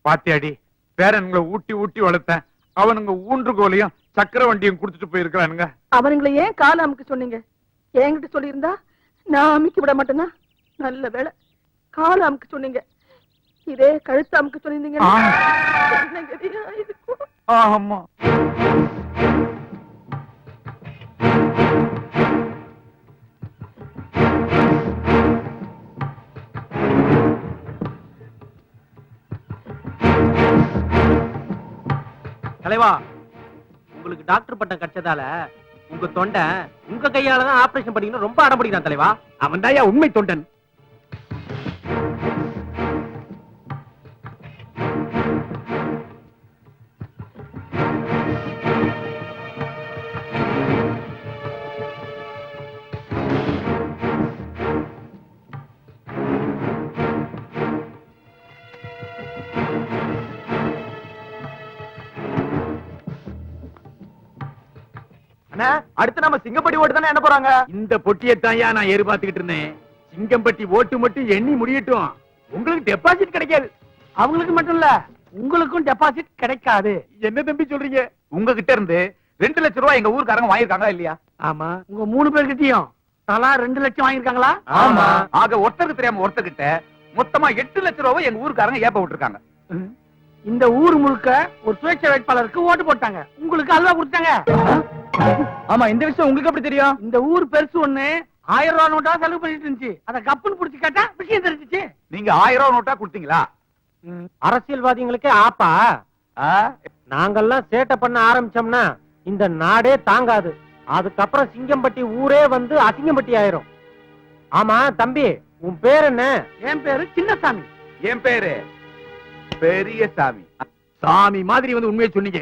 பாத்தியாடி, பேரன்களை ஊட்டி ஊட்டி வளர்த்தேன். அவனுங்க ஊன்றுகோலையும் சக்கர வண்டியும் குடுத்துட்டு போயிருக்கானுங்க. அவனுங்களை ஏன் கால அமுக்க சொன்னீங்க? என்கிட்ட சொல்லியிருந்தா நான் அமுக்கி விட மாட்டேனா? நல்ல வேளை கால அமுக்க சொன்னீங்க. இதே கழுத்து அமுக்க சொன்னீங்க. ஆமா, தலைவா, உங்களுக்கு டாக்டர் பட்டம் கிடைச்சதால உங்க தொண்டை உங்க கையாலதான் ஆபரேஷன் பண்ணிக்கணும் ரொம்ப அடம் பிடிக்கிறான் தலைவா. அவன் தாயா உண்மை தொண்டன். அடுத்து நம்ம சிங்கப்பட்டி ஓட்டு தானே என்ன போறாங்க? இந்த பொட்டியத்தாயா நான் எதிர்பார்த்துக்கிட்டு இருந்தேன். சிங்கம்பட்டி ஓட்டு மட்டும் எண்ணி முடியட்டும். உங்களுக்கு டெபாசிட் கிடைக்காது. அவங்களுக்கு மட்டும் இல்ல, உங்களுக்கும் டெபாசிட் கிடைக்காது. என்ன தம்பி சொல்றீங்க? உங்ககிட்ட இருந்து 2 லட்சம் ரூபாய் எங்க ஊர்க்காரங்க வாங்கிருக்காங்களா இல்லையா? ஆமா, உங்க 3 பேர்கிட்டயும் தலா 2 லட்சம் வாங்கிருக்காங்களா? ஆமா. ஆக ஒருத்தருக்கு தெரியாம ஒருத்தர்கிட்ட மொத்தமா 8 லட்சம் ரூபாய் எங்க ஊர்க்காரங்க ஏப்ப விட்டுருக்காங்க. இந்த ஊர் முழுக்க ஒரு சுயேட்சை வேட்பாளருக்கு ஓட்டு போட்டாங்க. உங்களுக்கு அல்வா கொடுத்தாங்க. ஆமா, இந்த விஷயம் உங்களுக்கு எப்படி தெரியும்? இந்த ஊர் பெருசு ஒண்ணு 1000 ரூபாய் நோட்டா செலவு பண்ணிட்டு இருந்துச்சு. அத கப்புன்னு புடிச்சு கேட்டா விஷயம் தெரிஞ்சிச்சு. நீங்க 1000 ரூபாய் நோட்டா கொடுத்தீங்களா? அரசியல்வாதிகளுக்கே ஆப்பா. நாங்கெல்லாம் சேட்டை பண்ண ஆரம்பிச்சோம்னா இந்த நாடே தாங்காது. அதுக்கப்புறம் சிங்கம்பட்டி ஊரே வந்து அசிங்கம்பட்டி ஆயிரும். ஆமா தம்பி, உன் பேர் என்ன? என் பேரு சின்னசாமி. என் பேரு பெரிய சாமி. சாமி மாதிரி வந்து உண்மையை சொன்னீங்க.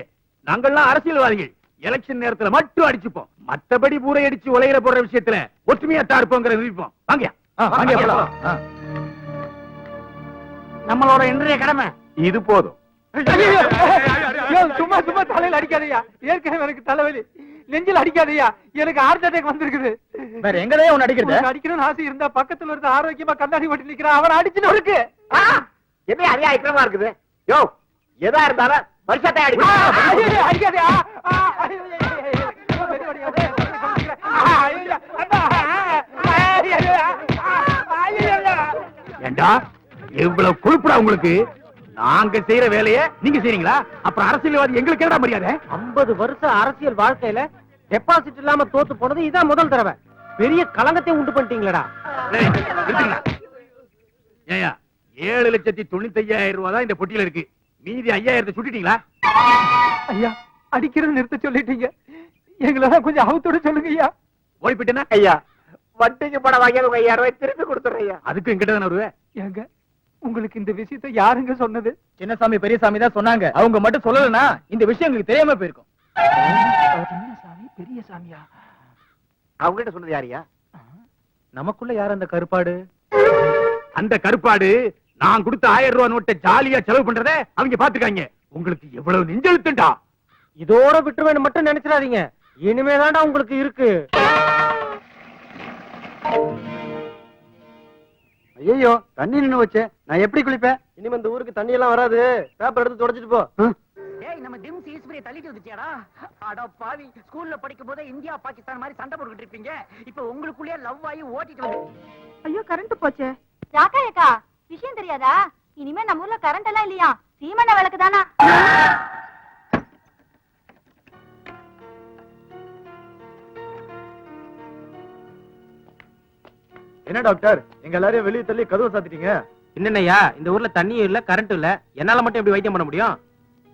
நாங்கெல்லாம் அரசியல்வாதிகள். எலெக்ஷன் நேரத்துல மட்டும் அடிச்சுப்போம். மத்தபடி ஊரை அடிச்சு உலகிற போற விஷயத்துல ஒற்றுமையா தான் இருப்போங்கிற நிரூபிப்போம். வாங்க நம்மளோட இன்றைய கடமை இது போதும். சும்மா சும்மா தலையில அடிக்காதயா. ஏற்கனவே எனக்கு தலைவலி. நெஞ்சில் அடிக்காதயா. எனக்கு ஹார்ட் அட்டாக் வந்திருக்குது. வேற எங்கதான் உன்னை அடிக்கிறது? அடிக்கணும்னு ஆசை இருந்தா பக்கத்துல இருந்து ஆரோக்கியமா கண்ணாடி ஓட்டி நிக்கிறான். அவன் அடிச்சுன்னு இருக்கு. என்ன அதிகா ஐக்கிரமா இருக்குது? யோ, எதா இருந்தாலும் வருஷத்தை அடிக்காதயா. ஏண்டா எவ்வளவு கொழுப்புடா உங்களுக்கு? நாங்க செய்யற வேலையை நீங்க செய்றீங்களா? அப்புறம் அரசியல்வாதி எங்களுக்கு என்னடா மரியாதை? 50 வருஷம் அரசியல் வாழ்க்கையில டெபாசிட் இல்லாம தோத்து போனது இதான் முதல் தடவை. பெரிய கலங்கத்தை உண்டு பண்ணிட்டீங்களடா. ஏயா 7,95,000 ரூபாய் தான் இந்த பொட்டியில இருக்கு. மீதி 5,000 சுட்டிட்டீங்களா? ஐயா, அடிக்கிறது நிறுத்த சொல்லிட்டீங்க. எங்களெல்லாம் கொஞ்சம் அவுத்தோட சொல்லுங்க ஐயா. ஓடி போயிட்டேன்னா ஐயா, வட்டிக்கு பணம் வாங்கி 5,000 ரூபாய் திருப்பி கொடுத்துறேன் ஐயா. அதுக்கு எங்கிட்ட தானே வருவேன். ஏங்க, உங்களுக்கு இந்த விஷயத்தை யாருங்க சொன்னது? சின்னசாமி பெரியசாமி தான் சொன்னாங்க. அவங்க மட்டும் சொல்லலன்னா இந்த விஷயம் எங்களுக்கு தெரியாம போயிருக்கும். சின்னசாமி பெரிய சாமியா? அவங்க கிட்ட சொன்னது யாரியா? நமக்குள்ள யார் அந்த கருப்பாடு? அந்த கருப்பாடு நான் கொடுத்த 1000 ரூபாய் நோட்டை ஜாலியா செலவு பண்றத அவங்க பாத்துக்காங்க. உங்களுக்கு எவ்வளவு நெஞ்செழுத்துண்டா. இதோட விட்டுருவேன்னு மட்டும் நினைச்சிடாதீங்க. இனிமேதான்டா உங்களுக்கு இருக்கு. ஐயோ தண்ணி நின்னு வச்சு நான் எப்படி குளிப்பேன்? இனிமே இந்த ஊருக்கு தண்ணி எல்லாம் வராது. பேப்பர் எடுத்து தொடச்சிட்டு போ. ஏய் நம்ம டிம்ஸ் ஈஸ்வரியை தள்ளிட்டு வந்துச்சியாடா? அட பாவி, ஸ்கூல்ல படிக்கும் போதே இந்தியா பாகிஸ்தான் மாதிரி சண்டை போட்டுக்கிட்டு இருப்பீங்க. இப்ப உங்களுக்குள்ளேயே லவ் ஆகி ஓட்டிட்டு வந்து. ஐயோ கரண்ட் போச்சே. ராக்கா ஏக்கா விஷயம் தெரியாதா? இனிமே நம்ம ஊர்ல கரண்ட் எல்லாம் இல்லையா, சீமண்ண விளக்கு தானா? என்ன டாக்டர், எங்க எல்லாரையும் வெளியே தள்ளி கதவை சாத்திட்டீங்க? என்னய்யா, இந்த ஊர்ல தண்ணியும் இல்ல கரண்ட் இல்ல, என்னால மட்டும் எப்படி வைத்தியம் பண்ண முடியும்?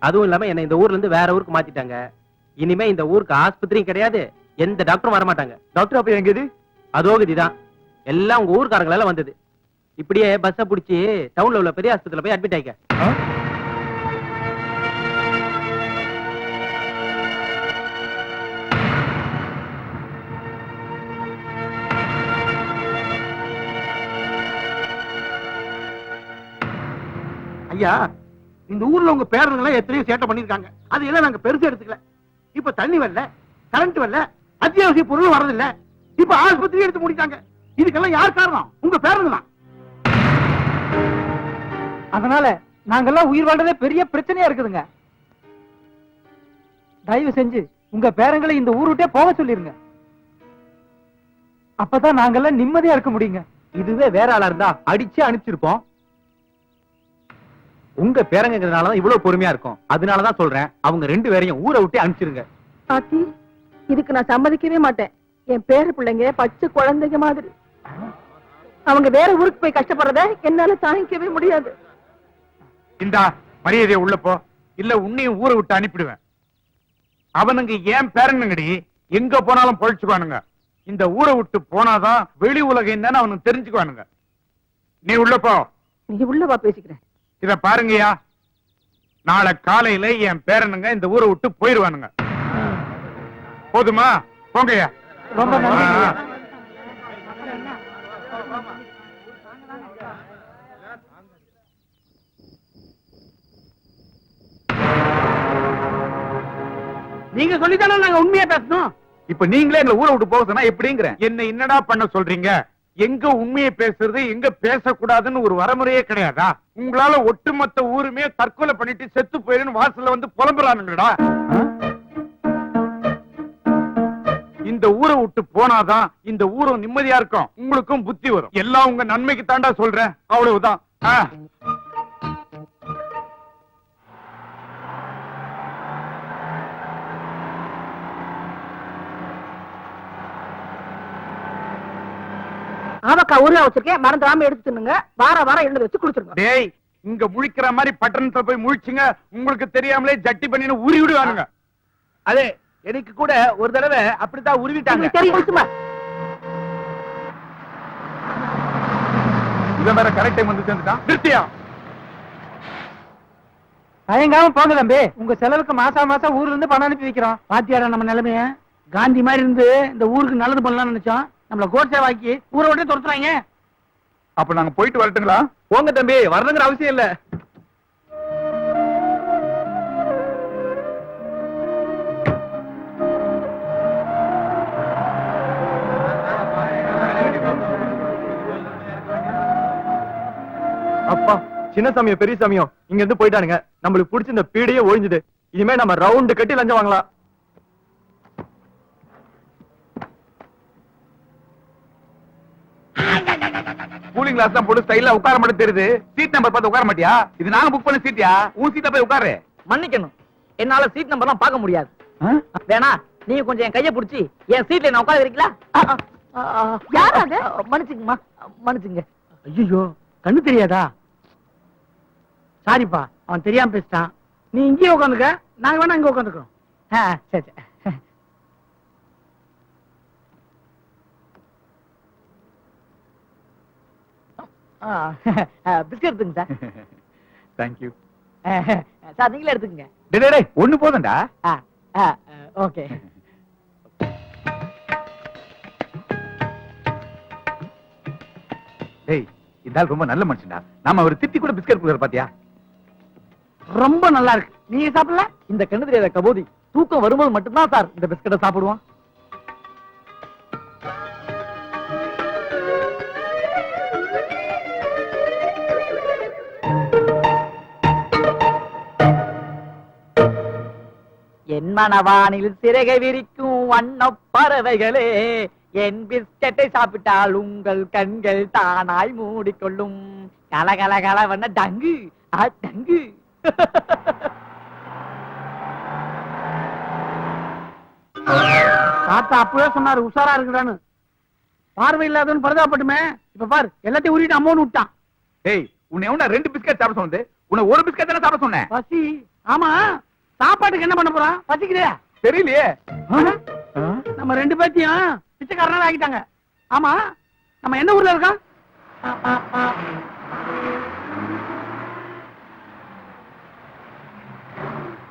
அதுவும் இல்லாம என்ன இந்த ஊர்ல இருந்து வேற ஊருக்கு மாத்திட்டாங்க. இனிமே இந்த ஊருக்கு ஆஸ்பத்திரியும் கிடையாது, எந்த டாக்டரும் வர மாட்டாங்க. டாக்டர் அப்ப எங்க இது? அதோகதிதான் எல்லாம் உங்க ஊர்க்காரங்களால வந்தது. இப்படியே பஸ்ஸ புடிச்சு டவுன்ல உள்ள பெரிய ஆஸ்பத்திரியில போய் அட்மிட் ஆயிக்க. ஐயா, இந்த ஊர்ல உங்க பேரனுங்க எத்தனையோ சேட்டை பண்ணிருக்காங்க. அது எல்லாம் நாங்க பெருசு எடுத்துக்கல. இப்ப தண்ணி வரல, கரண்ட் வரல, அத்தியாவசிய பொருள் வரதில்ல. இப்ப ஆஸ்பத்திரி எடுத்து முடிட்டாங்க. இதுக்கெல்லாம் யார் காரணம்? உங்க பேரனுங்க தான். அதனால நாங்கெல்லாம் உயிர் வாழ்றதே பெரிய பிரச்சனையா இருக்குதுங்க. தயவு செஞ்சு உங்க பேரங்களை இந்த ஊர் விட்டே போக சொல்லிருங்க. அப்பதான் நாங்கெல்லாம் நிம்மதியா இருக்க முடியுங்க. இதுவே வேற ஆளா இருந்தா அடிச்சு அனுப்பிச்சிருப்போம். உங்க பேரங்கிறதுனாலதான் இவ்வளவு பொறுமையா இருக்கும். அதனாலதான் சொல்றேன், அவங்க 2 பேரையும் ஊரை விட்டு அனுப்பிச்சிருங்க. பாத்தி, இதுக்கு நான் சம்மதிக்கவே மாட்டேன். என் பேர பிள்ளைங்க பச்சை குழந்தைங்க மாதிரி. அவங்க வேற ஊருக்கு போய் கஷ்டப்படுறத என்னால தாங்கிக்கவே முடியாது. இந்தா மரியாதையை உள்ள போ, இல்ல உன்னையும் ஊரை விட்டு அனுப்பிடுவேன். அவனுங்க ஏன் பேரனுங்கடி, எங்க போனாலும் பொழைச்சுக்குவானுங்க. இந்த ஊரை விட்டு போனாதான் வெளி உலகம் என்னன்னு அவனுக்கு தெரிஞ்சுக்குவானுங்க. நீ உள்ள போ. நீ உள்ளவா பேசிக்கிறேன். இத பாருங்கய்யா, நாளை காலையில என் பேரனுங்க இந்த ஊரை விட்டு போயிருவானுங்க. போதுமா? போங்கய்யா. ரொம்ப நன்றி. நீங்க சொல்லித்தானே நாங்க உண்மையா பேசணும். இப்ப நீங்களே எங்களை ஊரை விட்டு போக சொன்னா எப்படிங்கிற? என்ன என்னடா பண்ண சொல்றீங்க? எங்க உண்மையை பேசுறது, எங்க பேசக்கூடாதுன்னு ஒரு வரமுறையே கிடையாதா? உங்களால ஒட்டுமொத்த ஊருமே தற்கொலை பண்ணிட்டு செத்து போயிருன்னு வாசல்ல வந்து புலம்புறானுங்கடா. இந்த ஊரை விட்டு போனாதான் இந்த ஊரும் நிம்மதியா இருக்கும், உங்களுக்கும் புத்தி வரும். எல்லாம் உங்க நன்மைக்கு தாண்டா சொல்றேன், அவ்வளவுதான். ஆமாக்கா, ஊர்ல வச்சிருக்கேன், மறந்துடாம எடுத்து தின்னுங்க. வாரம் எழுந்து வச்சு குடிச்சிருங்க. டேய், இங்க முழிக்கிற மாதிரி பட்டணத்துல போய் முழிச்சுங்க, உங்களுக்கு தெரியாமலே ஜட்டி பண்ணின்னு உருவி விடுவானுங்க. அதே எனக்கு கூட ஒரு தடவை அப்படித்தான் உருவிட்டாங்க. இவன் வேற கரெக்ட் டைம் வந்து சேர்ந்துட்டான். நிறுத்தியா? தயங்காம போங்க தம்பி, உங்க செலவுக்கு மாசம் மாசம் ஊர்ல இருந்து பணம் அனுப்பி வைக்கிறோம். பாத்தியாரா நம்ம நிலைமைய? காந்தி மாதிரி இருந்து இந்த ஊருக்கு நல்லது பண்ணலாம்னு நினைச்சோம். நம்மள கோட்சே வாக்கி ஊரை விட்டு துரத்துறாங்க. அப்ப நாங்க போயிட்டு வரட்டுங்களா? போங்க தம்பி, வரணுங்கிற அவசியம் இல்ல. அப்பா, சின்ன சாமியோ பெரிய சாமியோ இங்க இருந்து போயிட்டானுங்க. நம்மளுக்கு பிடிச்ச இந்த பீடையே ஒழிஞ்சுது. இனிமே நம்ம ரவுண்டு கட்டி லஞ்சம் வாங்கலாம். கூலிங் கிளாஸ் தான் போட்டு ஸ்டைலா உட்கார மட்டும் தெரியுது. சீட் நம்பர் பார்த்து உட்கார மாட்டியா? இது நாங்க புக் பண்ண சீட்டியா? உன் சீட்ல போய் உட்காரு. மன்னிக்கணும், என்னால சீட் நம்பர்லாம் பார்க்க முடியாது. வேணா நீங்க கொஞ்சம் என் கைய பிடிச்சி என் சீட்ல என்ன உட்கார வைக்கிறீங்களா? யார் அது? மன்னிச்சுங்கம்மா, மன்னிச்சுங்க. ஐயோ, கண்ணு தெரியாதா? சாரிப்பா, அவன் தெரியாம பேசிட்டான். நீ இங்கேயே உட்காந்துக்க, நாங்க வேணா இங்க உட்காந்துக்கிறோம். சரி. பிஸ்கட் எடுத்துங்க சார். தேங்க்யூ சார், நீங்களே எடுத்துக்கங்க. டேய், ஒண்ணு போதும்டா. ஓகே. டேய், இந்த ஆள் ரொம்ப நல்ல மனுஷன்டா. நாம அவர் திட்டி கூட பிஸ்கட் கொடுக்குற பாத்தியா? ரொம்ப நல்லா இருக்கு. நீங்க சாப்பிடல? இந்த கண்ணு தெரியாத கபோதி தூக்கம் வரும்போது மட்டும்தான் சார் இந்த பிஸ்கட்டை சாப்பிடுவான். என் மனவானில் சிறகை விரிக்கும் வண்ணப் பறவைகளே, என் பிஸ்கட்டை சாப்பிட்டால் உங்கள் கண்கள் தானாய் மூடிக்கொள்ளும். கலகல கலவண்ண டங்கு டங்கு. தாத்தா அப்பவே சொன்னாரு உஷாரா இருக்குடான்னு. பார்வை இல்லாதவன் பரிதாபப்பட்டுமே. இப்ப பாரு எல்லாத்தையும் உருட்டு அம்மோன்னு விட்டான். டேய், உன்னை எவனா 2 பிஸ்கட் சாப்பிட சொன்னது? உன்னை ஒரு பிஸ்கட் தானே சாப்பிட சொன்னேன். பசி. ஆமா, சாப்பாட்டுக்கு என்ன பண்ண போறான்? பசிக்குதே. தெரியலையே. நம்ம 2 பேத்தையும் பிச்சைக்காரனா ஆக்கிட்டாங்க. ஆமா, நம்ம என்ன ஊர்ல இருக்கோம்?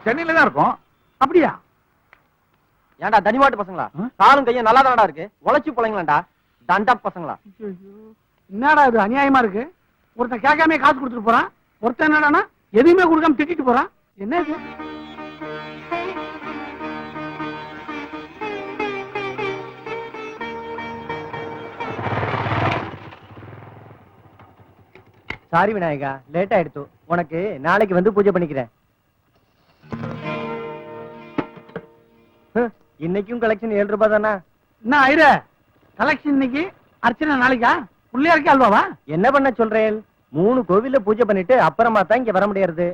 சென்னையில தான் இருக்கோம். அப்படியா? ஏன்டா தனிமாட்டு பசங்களா? காலும் கையும் நல்லா தானடா இருக்கு, உழைச்சி பிள்ளைங்களாண்டா. தண்டா பசங்களா? என்னடா இது அநியாயமா இருக்கு? ஒருத்தன் கேட்காம காசு கொடுத்துட்டு போறான், ஒருத்தன் என்னடானா எதுவுமே கொடுக்காம திட்டிட்டு போறான். என்ன இது? சாரி விநாயகா, லேட் ஆயிடுத்து. உனக்கு நாளைக்கு வந்து பூஜை பண்ணிக்கிறேன். இன்னைக்கும் கலெக்ஷன் 7 ரூபாய் தானா? என்ன ஐர கலெக்ஷன் இன்னைக்கு, அர்ச்சனை நாளைக்கா? பிள்ளையாருக்கு அல்வாவா? என்ன பண்ண சொல்றேன்? 3 கோவில்ல பூஜை பண்ணிட்டு அப்புறமா தான் இங்க வர முடியாது.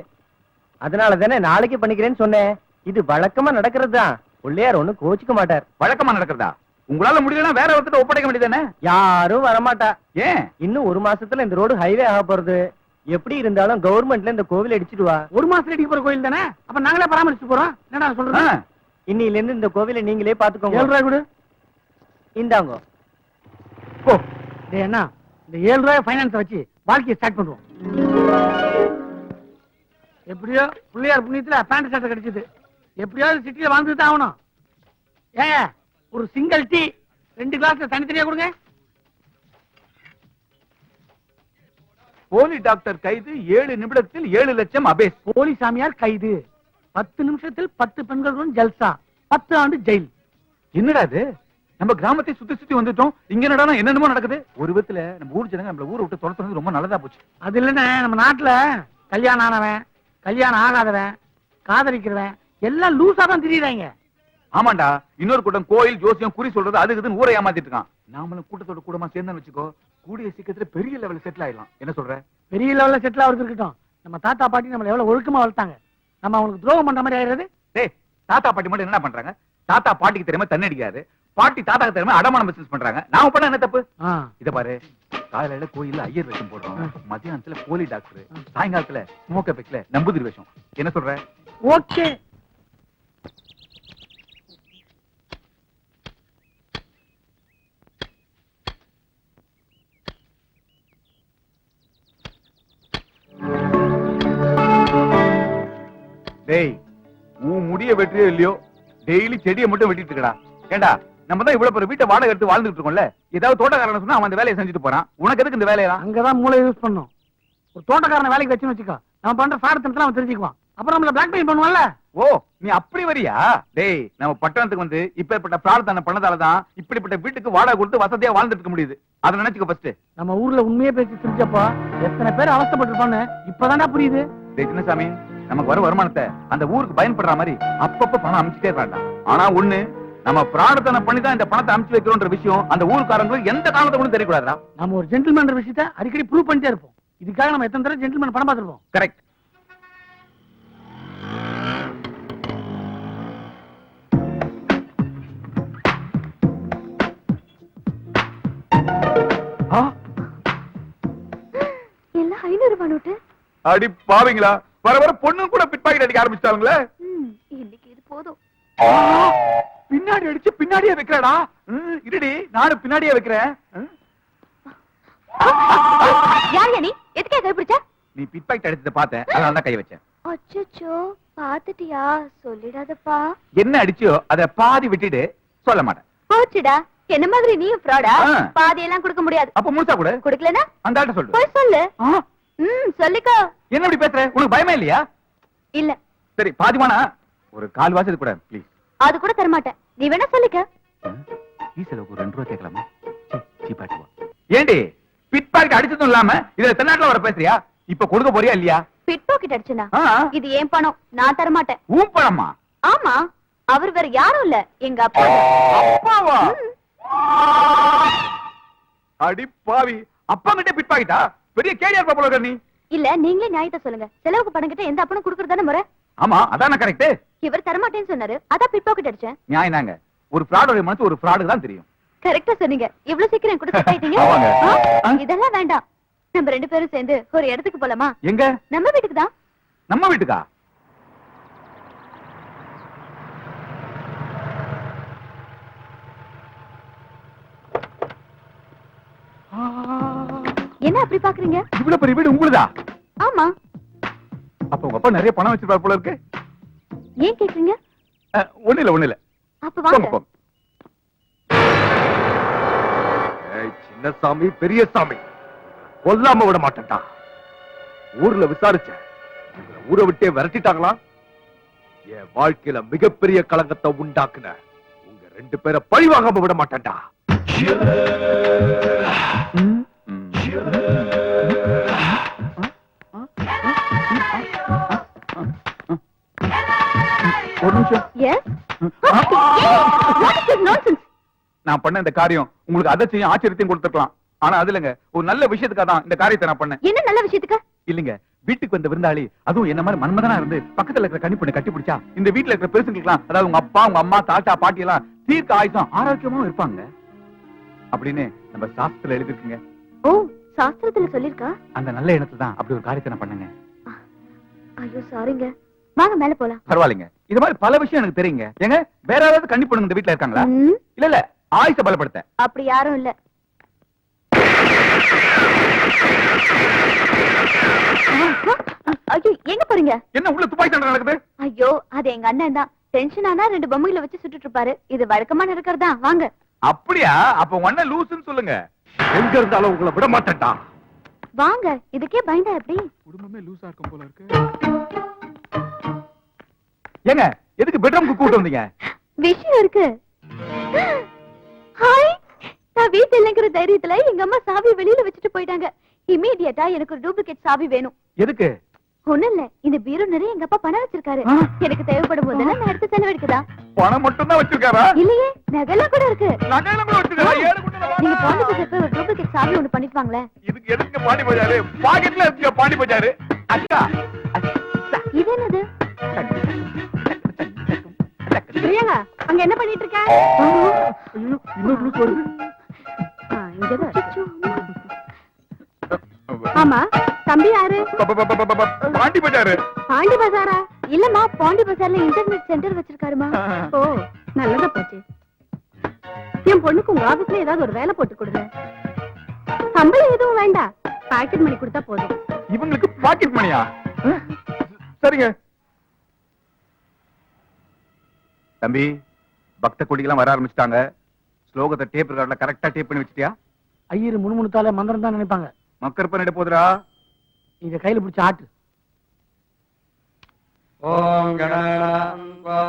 அதனால தானே நாளைக்கு பண்ணிக்கிறேன்னு சொன்னேன். இது வழக்கமா நடக்கிறது தான். பிள்ளையார் ஒண்ணு கோச்சிக்க மாட்டார். வழக்கமா நடக்கிறதா? உங்களால முடியலன்னா வேற ஒருத்தர் ஒப்படைக்க வேண்டியதானே? யாரும் வரமாட்டா. ஏன்? இன்னும் 1 மாசத்துல இந்த ரோடு ஹைவே ஆக போறது. எப்படி இருந்தாலும் கவர்மெண்ட்ல இந்த கோவில் அடிச்சிடுவா. 1 மாசத்துல அடிக்க போற கோயில் தானே, அப்ப நாங்களே பராமரிச்சு போறோம். என்னடா சொல்றது? இன்னில இருந்து இந்த கோவிலை நீங்களே பாத்துக்கோங்க. 7 ரூபாய் கொடு. இந்தாங்க. போ. டேய் அண்ணா, இந்த 7 ரூபாய் ஃபைனான்ஸ் வச்சு வாழ்க்கையை ஸ்டார்ட் பண்ணுவோம். எப்படியோ பிள்ளையார் புண்ணியத்துல பேண்ட் ஷர்ட் கிடைச்சது. எப்படியாவது சிட்டில வாழ்ந்துட்டு தான் ஆகணும். ஏங்க ஒரு சிங்கிள் டீ 2 கிளாஸ்ல தனித்தனியா கொடுங்க. போலி டாக்டர் கைது, 7 நிமிடத்தில் 7 லட்சம் அபேஸ். போலி சாமியார் கைது, 10 நிமிஷத்தில் 10 பெண்களுடன் ஜல்சா, 10 ஆண்டு ஜெயில். என்னடா இது? நம்ம கிராமத்தை சுத்தி சுத்தி வந்துட்டோம். இங்க என்னடா என்னென்னமோ நடக்குது. ஒரு விதத்துல நம்ம ஊர் ஜனங்க நம்மள ஊரை விட்டு துரத்துறது ரொம்ப நல்லதா போச்சு. அது இல்லைன்னு நம்ம நாட்டுல கல்யாணம் ஆனவன், கல்யாணம் ஆகாதவன், காதலிக்கிறவன் எல்லாம் லூசா தான் திரியுறாங்க. ஆமாண்டா, இன்னொரு கூட்டம் கோயில் ஜோசியம் குறி சொல்றது அது இதுன்னு ஊரை ஏமாத்திட்டு இருக்கான். நாமளும் கூட்டத்தோட கூடமா சேர்ந்து வச்சுக்கோ, கூடிய சீக்கிரத்துல பெரிய லெவல்ல செட்டில் ஆயிடலாம். என்ன சொல்ற? பெரிய லெவல்ல செட்டில் ஆகிறது இருக்கட்டும், நம்ம தாத்தா பாட்டி நம்மள எவ்வளவு ஒழுக்கமா வளர்த்தாங்க. நம்ம அவங்களுக்கு துரோகம் பண்ற மாதிரி ஆயிடுறது. டேய், தாத்தா பாட்டி மட்டும் என்ன பண்றாங்க? தாத்தா பாட்டிக்கு தெரியாம தண்ணி அடிக்காது, பாட்டி தாத்தாக்கு தெரியாம அடமான பிசினஸ் பண்றாங்க. நாம பண்ண என்ன தப்பு? இத பாரு, காலையில கோயில்ல ஐயர் வேஷம் போடுறோம், மத்தியானத்துல போலி டாக்டர், சாயங்காலத்துல ஸ்மோக் எஃபெக்ட்ல நம்பூதிரி வேஷம். என்ன சொல்ற? ஓகே. டேய், உன் முடிய வெற்றியோ இல்லையோ, டெய்லி செடியை மட்டும் வெட்டிட்டு இருக்கடா. ஏண்டா, நம்ம தான் இவ்வளவு பேர் வீட்டை வாடகை எடுத்து வாழ்ந்துட்டு இருக்கோம்ல, ஏதாவது தோட்டக்காரன் சொன்னா அவன் அந்த வேலையை செஞ்சுட்டு போறான். உனக்கு எதுக்கு இந்த வேலையெல்லாம்? அங்கதான் மூளை யூஸ் பண்ணும். ஒரு தோட்டக்காரனை வேலைக்கு வச்சுன்னு வச்சுக்கோ, நம்ம பண்ற சாடத்தனத்துல அவன் தெரிஞ்சுக்குவான். அப்புறம் நம்மள பிளாக்மெயில் பண்ணுவான்ல. ஓ, நீ அப்படி வரியா? டேய், நம்ம பட்டணத்துக்கு வந்து இப்பேற்பட்ட பிரார்த்தனை பண்ணதாலதான் இப்படிப்பட்ட வீட்டுக்கு வாடகை கொடுத்து வசதியா வாழ்ந்துட்டு இருக்க முடியுது. அதை நினைச்சுக்கோ ஃபர்ஸ்ட். நம்ம ஊர்ல உண்மையே பேசி தெரிஞ்சப்போ எத்தனை பேர் அவஸ்தைப்பட்டிருப்பான்னு இப்பதான்டா புரியுது. டேய் சின்னசாமி, நமக்கு வர வருமானத்தை அந்த ஊருக்கு பயன்படுற மாதிரி அப்பப்ப பணம் அமைச்சிட்டே வேண்டாம். ஆனா ஒண்ணு, நம்ம பிரார்த்தனை பண்ணி தான் இந்த பணத்தை அமைச்சு வைக்கிறோன்ற விஷயம் அந்த ஊருக்காரங்களுக்கு எந்த காலத்தை கூட தெரியக்கூடாதா? நம்ம ஒரு ஜென்டில்மேன் விஷயத்தை அடிக்கடி ப்ரூவ் பண்ணிட்டே இருப்போம். இதுக்காக நம்ம எத்தனை தடவை ஜென்டில்மேன் பணம் பார்த்துருப்போம். கரெக்ட். எல்லாம் 500 ரூபாய் நோட்டு. அடி பாவீங்களா, வர வர பொண்ணு கூட பிட் பாக்கெட் அடிக்க ஆரம்பிச்சிட்டாங்களே. இன்னைக்கு இது போதும். பின்னாடி அடிச்சு பின்னாடியே வைக்கிறடா. இருடி, நானும் பின்னாடியே வைக்கிறேன். யார் நீ? எதுக்கே கை பிடிச்ச? நீ பிட் பாக்கெட் அடிச்சத பார்த்தேன், அதனால தான் கை வச்சேன். அச்சச்சோ, பாத்துட்டியா? சொல்லிடாதப்பா. என்ன அடிச்சியோ அத பாதி விட்டுடு, சொல்ல மாட்டேன். போச்சுடா, என்ன மாதிரி நீயும் ஃப்ராடா? ஆ. பாதி எல்லாம் கொடுக்க முடியாது. அப்ப முழுசா கூட கொடுக்கலனா அந்த ஆள்கிட்ட சொல்லு. போய் சொல்லு. ஆ, சொல்லிக்கோ. என்ன இப்படி பேசுற? உனக்கு பயமே இல்லையா? இல்ல, சரி, பாதிமானா ஒரு கால் வாசது கூட ப்ளீஸ். அது கூட தர மாட்டேன். நீ வேணா சொல்லிக்க. ஈசலுக்கு 2 ரூபாய் கேட்கலாமா? சீப்பாட்டு வா. ஏண்டி, பிட் பாக்கெட் அடிச்சதும் இல்லாம இதுல தென்னாட்டுல வர பேசுறியா? இப்ப கொடுக்க போறியா இல்லையா? பிட் பாக்கெட் அடிச்சனா? ஆ. இது ஏன் பணம், நான் தர மாட்டேன். ஊம் பணமா? ஆமா, அவர் வேற யாரும் இல்ல, எங்க அப்பா. அப்பாவா? அடி பாவி, அப்பா கிட்ட பிட் பாக்கிட்டா? பெரிய கேடியார் பாப்பல இருக்க நீ. இல்ல, நீங்களே நியாயத்தை சொல்லுங்க. செலவுக்கு பணம் கிட்ட எந்த அப்பனும் குடுக்கறது தானே முறை. ஆமா, அதான கரெக்ட். இவர் தரமாட்டேன்னு சொன்னாரு, அதான் பிட் பாக்கெட் அடிச்சேன். நியாயம் தாங்க. ஒரு ஃப்ராடோட மனசு ஒரு ஃப்ராடுக்கு தான் தெரியும். கரெக்டா சொன்னீங்க. இவ்வளவு சீக்கிரம் கூட செட் ஆயிட்டீங்க. ஆமாங்க. இதெல்லாம் வேண்டாம். நம்ம 2 பேரும் சேர்ந்து ஒரு இடத்துக்கு போலாமா? எங்க? நம்ம வீட்டுக்கு தான். நம்ம வீட்டுக்கா? என்ன அப்படி பாக்குறீங்க? இவ்வளவு பெரிய வீடு உங்களுதா? ஆமா. அப்ப உங்க அப்பா நிறைய பணம் வச்சிருப்பாரு போல இருக்கு. ஏன் கேக்குறீங்க? ஒண்ணு இல்ல. அப்ப வாங்க. சின்னசாமி பெரியசாமி கொல்லாம விட மாட்டேன்டா. ஊர்ல விசாரிச்சேன், ஊரை விட்டே விரட்டிட்டாங்களா? என் வாழ்க்கையில மிகப்பெரிய களங்கத்தை உண்டாக்குன உங்க 2 பேரை பழி வாங்காம விட மாட்டேன்டா. ஒரு நிமிஷம். நான் பண்ண இந்த காரியம் உங்களுக்கு அதிர்ச்சியும் ஆச்சரியத்தையும் கொடுத்துருக்கலாம். ஆனா அது இல்லங்க, ஒரு நல்ல விஷயத்துக்காக தான் இந்த காரியத்தை நான் பண்ணேன். என்ன நல்ல விஷயத்துக்கு? இல்லங்க, வீட்டுக்கு வந்த விருந்தாளி அதுவும் என்ன மாதிரி மன்மதனா இருந்து பக்கத்துல இருக்கிற கன்னி பொண்ணு கட்டி பிடிச்சா இந்த வீட்டுல இருக்கிற பெருசுங்களுக்குலாம், அதாவது உங்க அப்பா, உங்க அம்மா, தாத்தா, பாட்டி எல்லாம் தீர்க்க ஆயுசம் ஆரோக்கியமாவும் இருப்பாங்க அப்படின்னு நம்ம சாஸ்திரத்துல எழுதிருக்குங்க. ஓ, சாஸ்திரத்துல சொல்லிருக்கா? அந்த நல்ல எண்ணத்துல தான் அப்படி ஒரு காரியத்தை நான் பண்ணுங்க. ஐயோ சாரிங்க, வாங்க மேல போலாம். பரவாயில்லைங்க, இது மாதிரி பல விஷயம் எனக்கு தெரியுங்க. ஏங்க, வேற யாராவது கன்னி பொண்ணுங்க இந்த வீட்டுல இருக்காங்களா? இல்ல ஆயுச பலப்படுத்த அப்படி யாரும் இல்ல. ஐயோ, எங்க போறீங்க? என்ன உள்ள துப்பாக்கி சண்டை நடக்குது? ஐயோ, அது எங்க அண்ணன் தான். டென்ஷன் ஆனா 2 பொம்மைகளை வச்சு சுட்டுட்டு இருப்பாரு. இது வழக்கமா நடக்கிறதா. வாங்க. அப்படியா? அப்ப உங்க அண்ணன் லூசுன்னு சொல்லுங்க. எங்க இருந்தாலும் உங்களை விட மாட்டேன்டா. வாங்க, இதுக்கே பயந்தா எப்படி? குடும்பமே லூசா இருக்கும் போல இருக்கு. ஏங்க, எதுக்கு பெட்ரூம்க்கு கூட்டி வந்தீங்க? விஷயம் இருக்கு. ஹாய், நான் வீட்டுல இல்லங்கிற தைரியத்துல எங்க அம்மா சாவி வெளியில வச்சுட்டு போயிட்டாங்க. இமீடியட்டா எனக்கு ஒரு டூப்ளிகேட் சாவி வேணும். எதுக்கு? ஒண்ணும் இல்ல, இந்த பீரோ நிறைய எங்க அப்பா பணம் வச்சிருக்காரு. எனக்கு தேவைப்படும் போதெல்லாம் நான் எடுத்து செலவழிக்கதா. பணம் மட்டும் தான் வச்சிருக்காரா? இல்லையே, நகைலாம் கூட இருக்கு. நகைலாம் கூட வச்சிருக்காரா? ஏழு குண்டல நீங்க பாண்டிபஜாருக்கு ஒரு டூப்ளிகேட் சாவி ஒண்ணு பண்ணிட்டு வாங்களே. இதுக்கு எதுக்கு பாண்டி பஜாரு? பாக்கெட்ல இருக்கு பாண்டி பஜாரு. அக்கா, இது என்னது? பிரியங்கா, அங்க என்ன பண்ணிட்டு இருக்க? ஐயோ, இன்னொரு லூஸ் வருது. இங்கதான். ஆமா, தம்பி யாரு? பாண்டி பஜாரு. பாண்டி பஜாரா? இல்லம்மா, பாண்டி பஜார்ல இன்டர்நெட் சென்டர் வச்சிருக்காருமா. ஓ, நல்லதா போச்சு. என் பொண்ணுக்கு உங்க ஆபீஸ்ல ஏதாவது ஒரு வேலை போட்டு கொடுங்க. சம்பளம் எதுவும் வேண்டாம், பாக்கெட் மணி கொடுத்தா போதும். இவங்களுக்கு பாக்கெட் மணியா? சரிங்க தம்பி. பக்த கொடிகள்லாம் வர ஆரம்பிச்சிட்டாங்க. ஸ்லோகத்தை டேப் ரெக்கார்ட்ல கரெக்டா டேப் பண்ணி வச்சிட்டியா? ஐயரு முணுமுணுத்தால மந்திரம் தான் நினைப்பாங்க. மக்கர் பண்ணிட போதுரா. இத கையில பிடிச்ச ஆட்டு. ஓம்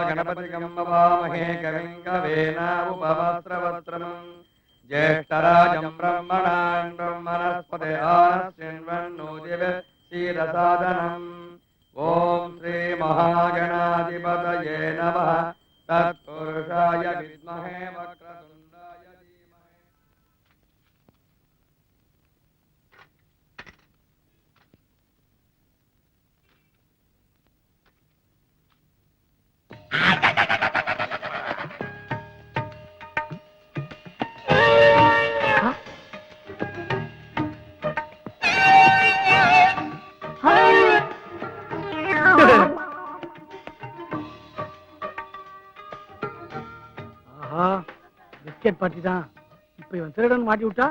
கணபதிகம் பவாமஹே கவிம் கவேனா உபவஸ்திரவஸ்திரமம் ஜேஷ்டராஜம் பிரம்மணான் பிரம்மணஸ்பதே ஆனஸ்யன்வன்னோதிவ சீரசாதனம். ஓம் ஸ்ரீ மகாகணாதிபதயே நமः. தத்புருஷாய வித்மஹே வக்ரதுண்டாய தீமஹி. ஆஹா, பிஸ்கெட் பார்ட்டி தான். இப்ப இவன் திருடன் மாட்டி விட்டா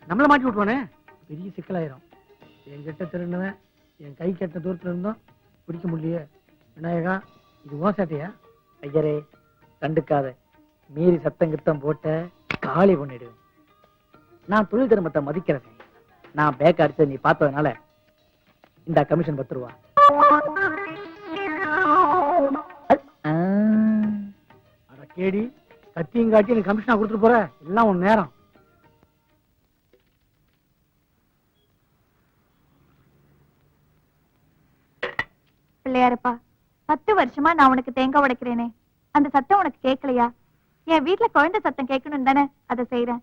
நம்மள மாட்டி விட்டுவானே, பெரிய சிக்கலாயிரும். என்கிட்ட திருடுனவன் என் கை கெட்ட தூரத்துல இருந்தோம், பிடிக்க முடியலையே. விநாயகா, இது உன் சேட்டையா? ஐயரே, கண்டுக்காத. மீறி சத்தம் கித்தம் போட்ட காலி பண்ணிடுவேன். நான் தொழில் தர்மத்தை மதிக்கிறேன். நான் பேக் அடிச்ச நீ பார்த்ததுனால இந்த கமிஷன் 10 ரூபா. அட கேடி, கத்தியும் காட்டி நீ கமிஷனா கொடுத்துட்டு போற. எல்லாம் உன் நேரம். பிள்ளையாரப்பா, 10 வருஷமா நான் உனக்கு தேங்காய் உடைக்கிறேனே, அந்த சத்தம் உனக்கு கேட்கலையா? என் வீட்டுல குழந்தை சத்தம் கேட்கணும் தானே அதை செய்யறேன்.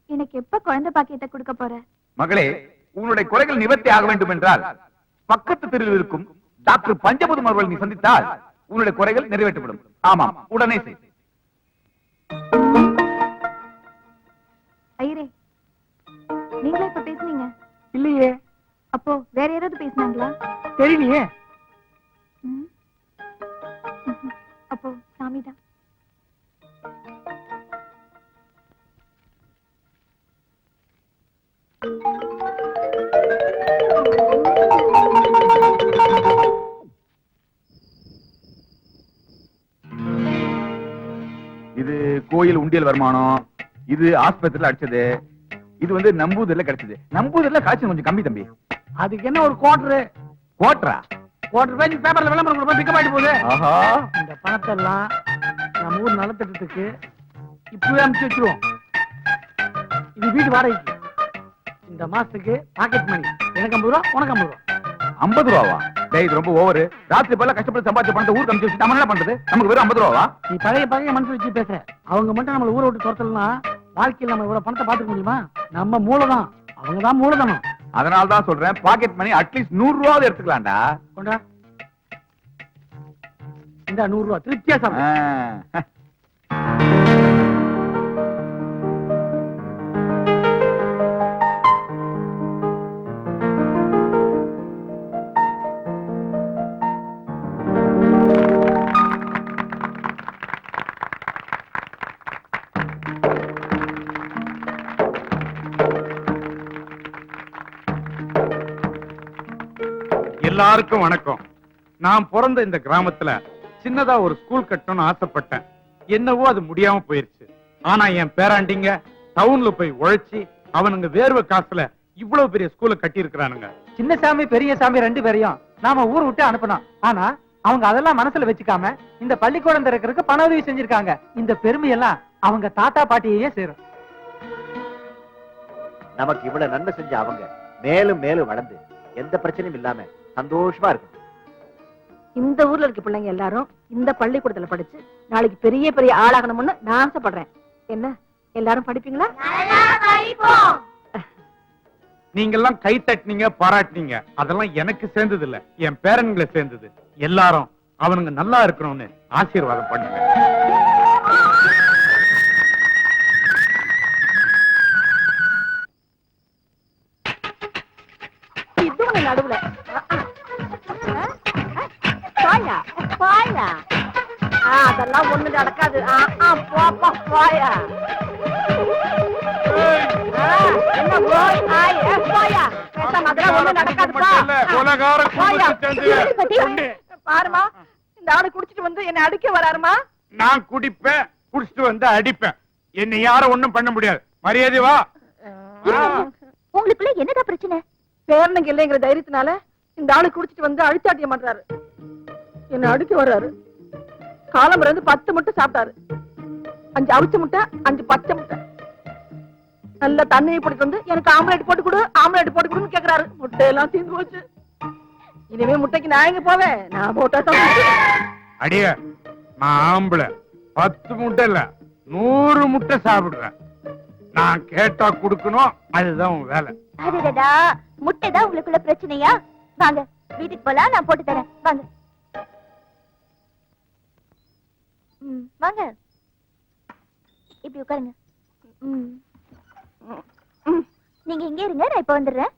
எனக்கு எப்ப குழந்தை பாக்கியத்தை கொடுக்க போற? மகளே, உன்னுடைய குறைகள் நிவர்த்தி ஆக வேண்டும் என்றால் பக்கத்து தெருவில் இருக்கும் டாக்டர் பஞ்சமுதம் அவர்கள் நீ சந்தித்தால் உன்னுடைய குறைகள் நிறைவேற்றப்படும். ஆமாம், உடனே செய். ஐயரே, நீங்களா இப்ப பேசுனீங்க? இல்லையே. அப்போ வேற யாராவது பேசுனாங்களா? தெரியலையே. ம். அப்போ சாமிதான். இது கோயில் உண்டியல் வருமானம், இது ஆஸ்பத்திரியில அடிச்சது, இது வந்து நம்பூதர்ல கிடைச்சது. நம்பூதர்ல காய்ச்சல் கொஞ்சம் கம்மி தம்பி. அதுக்கு என்ன ஒரு கோட்டரு கோட்டரா? பேஜ் பேப்பர்ல விளம்பரம் கொடுப்பா, பிக்கப் ஆயிட்டு போகுது. ஆஹா, இந்த பணத்தை எல்லாம் நம்ம ஊர் நலத்திட்டத்துக்கு இப்பவே அனுப்பிச்சு வச்சிருவோம். இது வீட்டு வாடகைக்கு. இந்த மாசத்துக்கு பாக்கெட் மணி எனக்கு 50 ரூபா, உனக்கு 50 ரூபா. 50 ரூபாவா? டேய், இது ரொம்ப ஓவர். ராத்திரி பல்ல கஷ்டப்பட்டு சம்பாதிச்ச பணத்தை ஊருக்கு அனுப்பிச்சு வச்சு நம்ம என்ன பண்றது? நமக்கு வெறும் 50 ரூபாவா? நீ பழைய மனசு வச்சு பேசுற. அவங்க மட்டும் நம்மள ஊரை விட்டு துரத்தலன்னா வாழ்க்கையில் நம்ம இவ்வளவு பணத்தை பாத்துக்க முடியுமா? நம்ம மூலதான், அவங்கதான் மூலதனம். அதனால தான் சொல்றேன், பாக்கெட் மணி அட்லீஸ்ட் 100 ரூபாவது எடுத்துக்கலாம்டா. கொண்டா இந்த 100 ரூபா திருப்தியா சாப்பிடு. எல்லாருக்கும் வணக்கம். நான் பிறந்த இந்த கிராமத்துல சின்னதா ஒரு ஸ்கூல் கட்டணும்னு ஆசைப்பட்டேன். என்னவோ அது முடியாம போயிருச்சு. ஆனா என் பேராண்டிங்க டவுன்ல போய் உழைச்சி அவனுங்க வேர்வை காசுல இவ்வளவு பெரிய ஸ்கூலை கட்டி இருக்கிறானுங்க. சின்னசாமி பெரியசாமி 2 பேரையும் நாம ஊர் விட்டு அனுப்பணும். ஆனா அவங்க அதெல்லாம் மனசுல வச்சுக்காம இந்த பள்ளிக்கூடம் திறக்கிறதுக்கு பண உதவி செஞ்சிருக்காங்க. இந்த பெருமையெல்லாம் அவங்க தாத்தா பாட்டியே சேரும். நமக்கு இவ்வளவு நன்மை செஞ்ச அவங்க மேலும் மேலும் வளர்ந்து எந்த பிரச்சனையும் இல்லாம சந்தோஷமா இருக்கும். இந்த ஊர்ல இருக்க பிள்ளைங்க எல்லாரும் இந்த பள்ளிக்கூடத்துல படிச்சு நாளைக்கு பெரிய பெரிய ஆளாகணும்னு நான் ஆசைப்படுறேன். என்ன எல்லாரும் படிப்பீங்களா? நீங்க எல்லாம் கை தட்டினீங்க, பாராட்டினீங்க. அதெல்லாம் எனக்கு சேர்ந்தது இல்ல, என் பேரன்களை சேர்ந்தது. எல்லாரும் அவனுங்க நல்லா இருக்கணும்னு ஆசீர்வாதம் பண்ணுங்க. இதுவும் நடுவுல போயா போயா. அதெல்லாம் ஒண்ணு நடக்காது. போப்பா போயா. என்ன போய் போயா. அதெல்லாம் ஒண்ணு நடக்காதுப்பா. பாருமா, இந்த ஆளு குடிச்சிட்டு வந்து என்ன அடிக்க வராருமா. நான் குடிப்பேன், குடிச்சிட்டு வந்து அடிப்பேன். என்ன யாரும் ஒண்ணும் பண்ண முடியாது. மரியாதை வா. உங்களுக்குள்ள என்னடா பிரச்சனை? பேரனுக்கு இல்லைங்கிற தைரியத்தினால இந்த ஆளு குடிச்சிட்டு வந்து அழிச்சாட்டிய மாட்டாரு. என்ன அடிக்க வர்றாரு. காலம்பரம் வந்து 10 முட்டை சாப்பிட்டாரு. 5 அவிச்ச முட்டை, 5 பச்சை முட்டை. நல்ல தண்ணியை போட்டு வந்து எனக்கு ஆம்லேட் போட்டு கொடு, ஆம்லேட் போட்டு கொடுன்னு கேக்குறாரு. முட்டை எல்லாம் தீர்ந்து போச்சு. இனிமே முட்டைக்கு நான் எங்க போவேன்? நான் போட்டா அடிய, நான் ஆம்பளை. 10 முட்டை இல்ல 100 முட்டை சாப்பிடுறேன். நான் கேட்டா குடுக்கணும், அதுதான் உன் வேலை. அதுடா முட்டை தான் உங்களுக்குள்ள பிரச்சனையா? வாங்க வீட்டுக்கு போலாம், நான் போட்டு தரேன். வாங்க வாங்க, இப்படி உட்காருங்க. நீங்க இங்க இருங்க, நான் இப்ப வந்துடுறேன்.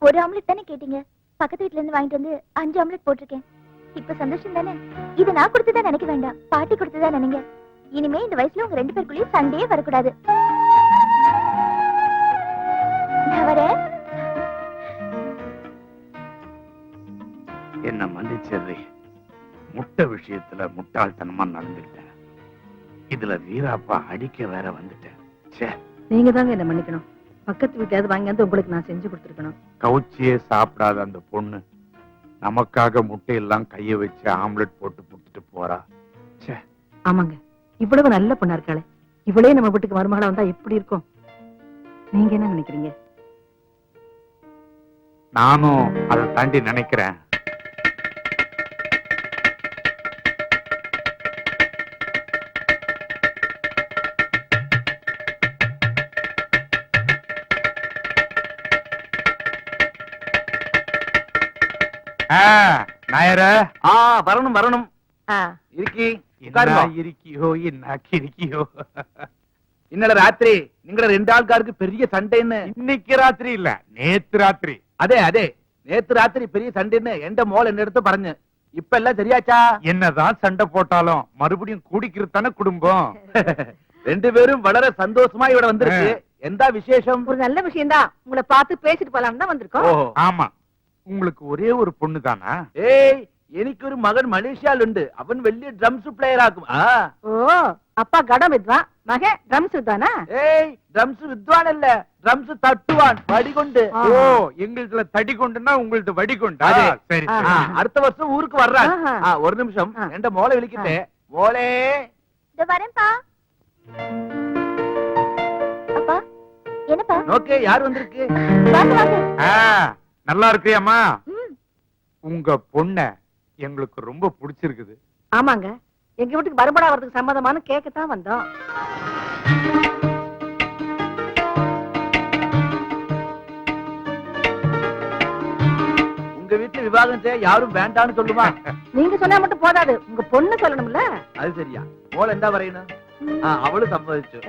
ஒரு ஆம்லெட் தானே கேட்டீங்க? பக்கத்து வீட்டுல இருந்து வாங்கிட்டு வந்து 5 ஆம்லெட் போட்டிருக்கேன். இப்ப சந்தோஷம் தானே? இது நான் கொடுத்ததா நினைக்க வேண்டாம், பாட்டி கொடுத்ததா நினைங்க. இனிமே இந்த வயசுல உங்க 2 பேருக்குள்ளேயும் சண்டையே வரக்கூடாது. நான் வரேன். என்ன மன்னிச்சிடுறே. முட்டை விஷயத்துல முட்டாள்தனமா நடந்துட்டேன். இதுல வீராப்பா அடிக்க வேற வந்துட்டேன். நீங்க தாங்க என்ன மன்னிக்கணும். பக்கத்து வீட்டையாவது வாங்கி வந்து உங்களுக்கு நான் செஞ்சு கொடுத்துருக்கணும். கவுச்சியே சாப்பிடாத அந்த பொண்ணு நமக்காக முட்டையெல்லாம் கைய வச்சு ஆம்லெட் போட்டு கொடுத்துட்டு போறா. ஆமாங்க, இவ்வளவு நல்ல பொண்ணா இருக்காளே. இவளே நம்ம வீட்டுக்கு மருமகளா வந்தா எப்படி இருக்கும்? நீங்க என்ன நினைக்கிறீங்க? நானும் அதை தாண்டி நினைக்கிறேன். நாயர வரணும் வரணும். இருக்கி இருக்கியோ என்ன இருக்கியோ. இன்னல ராத்திரி நீங்க ரெண்டு ஆள்காருக்கு பெரிய சண்டைன்னு. இன்னைக்கு ராத்திரி இல்ல, நேத்து ராத்திரி. அதே அதே நேத்து ராத்திரி பெரிய சண்டைன்னு எந்த மோல் என்ன எடுத்து பறஞ்சு. இப்ப எல்லாம் சரியாச்சா? என்னதான் சண்டை போட்டாலும் மறுபடியும் கூடிக்கிறது தானே குடும்பம். ரெண்டு பேரும் வளர சந்தோஷமா இவட வந்திருக்கு. எந்த விசேஷம்? ஒரு நல்ல விஷயம் தான். உங்களை பார்த்து பேசிட்டு போலாம் தான் வந்திருக்கோம். ஆமா, உங்களுக்கு ஒரே ஒரு பொண்ணு தானா? ஏய், எனக்கு ஒரு மகன் மலேசியால உண்டு. அவன் வெளிய ட்ரம்ஸ் பிளேயர் ஆகும். ஓ, அப்பா கடம் வித்வான், மகன் ட்ரம்ஸ் வித்வானா? ஏய், ட்ரம்ஸ் வித்வான் இல்ல, ட்ரம்ஸ் தட்டுவான் வடிகொண்டு. ஓ, எங்களுதுல தடி கொண்டுன்னா உங்களுது வடி கொண்டா? சரி. அடுத்த வருஷம் ஊருக்கு வர்றான். ஒரு நிமிஷம் என்ற மோளை விழிக்கிட்டே. மோளே இந்த வரேன்ப்பா. அப்பா என்னப்பா? ஓகே, யார் வந்திருக்கு? வாங்க வாங்க. நல்லா இருக்கியாமா? உங்க பொண்ண எங்களுக்கு ரொம்ப பிடிச்சிருக்குது. ஆமாங்க, எங்க வீட்டுக்கு மறுபடா வரதுக்கு சம்மதமான கேட்கத்தான் வந்தோம். உங்க வீட்டுல விவாகம் செய்ய யாரும் வேண்டான்னு சொல்லுமா? நீங்க சொன்னா மட்டும் போதாது, உங்க பொண்ணு சொல்லணும்ல. அது சரியா? மோள என்ன வரையணும்? அவளும் சம்மதிச்சு.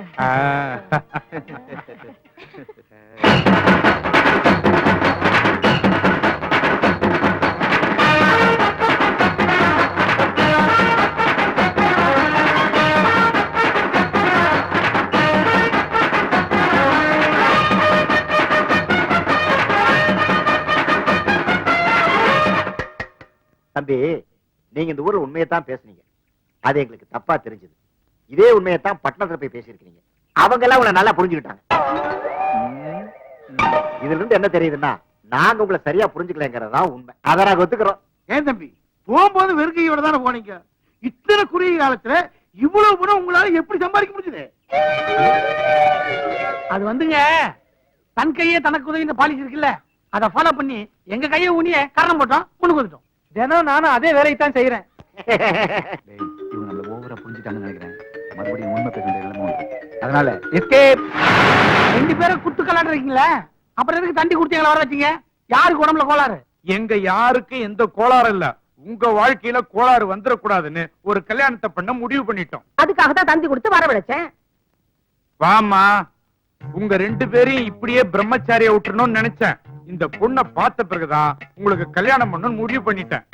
தம்பி, நீங்க இந்த ஊர்ல உண்மையத்தான் பேசுனீங்க. அது எங்களுக்கு தப்பா தெரிஞ்சது. இதே உண்மையத்தான் பட்டணத்துல போய் பேசியிருக்கீங்க. அவங்க எல்லாம் உங்களை நல்லா புரிஞ்சுக்கிட்டாங்க. இதுல இருந்து என்ன தெரியுதுன்னா, நாங்க உங்களை சரியா புரிஞ்சுக்கலங்கிறதா உண்மை. அதை நாங்க ஒத்துக்கிறோம். ஏன் தம்பி, போகும்போது வெறுக்கையோட தானே போனீங்க. இத்தனை குறுகிய காலத்துல இவ்வளவு பணம் உங்களால எப்படி சம்பாதிக்க முடிஞ்சது? அது வந்துங்க, தன் கையே தனக்கு உதவி பாலிசி இருக்குல்ல, அதை ஃபாலோ பண்ணி எங்க கையை ஊனிய காரணம் போட்டோம், முன்னுக்கு வந்துட்டோம். தினம் நானும் அதே வேலையை தான் செய்யறேன். இவங்க நம்மள ஓவரா புரிஞ்சுட்டாங்கன்னு நினைக்கிறேன். மறுபடியும் உண்மை பேச வேண்டிய நிலைமை உண்டு. அதனால எஸ்கேப். ரெண்டு பேரும் குத்து கலாடுறீங்களா? அப்புறம் எதுக்கு தண்டி குடுத்து எங்களை வர வச்சீங்க? யாருக்கு உடம்புல கோளாறு? எங்க யாருக்கு எந்த கோளாறு இல்ல. உங்க வாழ்க்கையில கோளாறு வந்துடக்கூடாதுன்னு ஒரு கல்யாணத்தை பண்ண முடிவு பண்ணிட்டோம். அதுக்காக தான் தந்தி கொடுத்து வரவழைச்சேன். வாமா, உங்க ரெண்டு பேரையும் இப்படியே பிரம்மச்சாரியா விட்டுறணும்னு நினைச்சேன். இந்த பொண்ணை பார்த்த பிறகுதான் உங்களுக்கு கல்யாணம் பண்ணணும்னு முடிவு பண்ணிட்டேன்.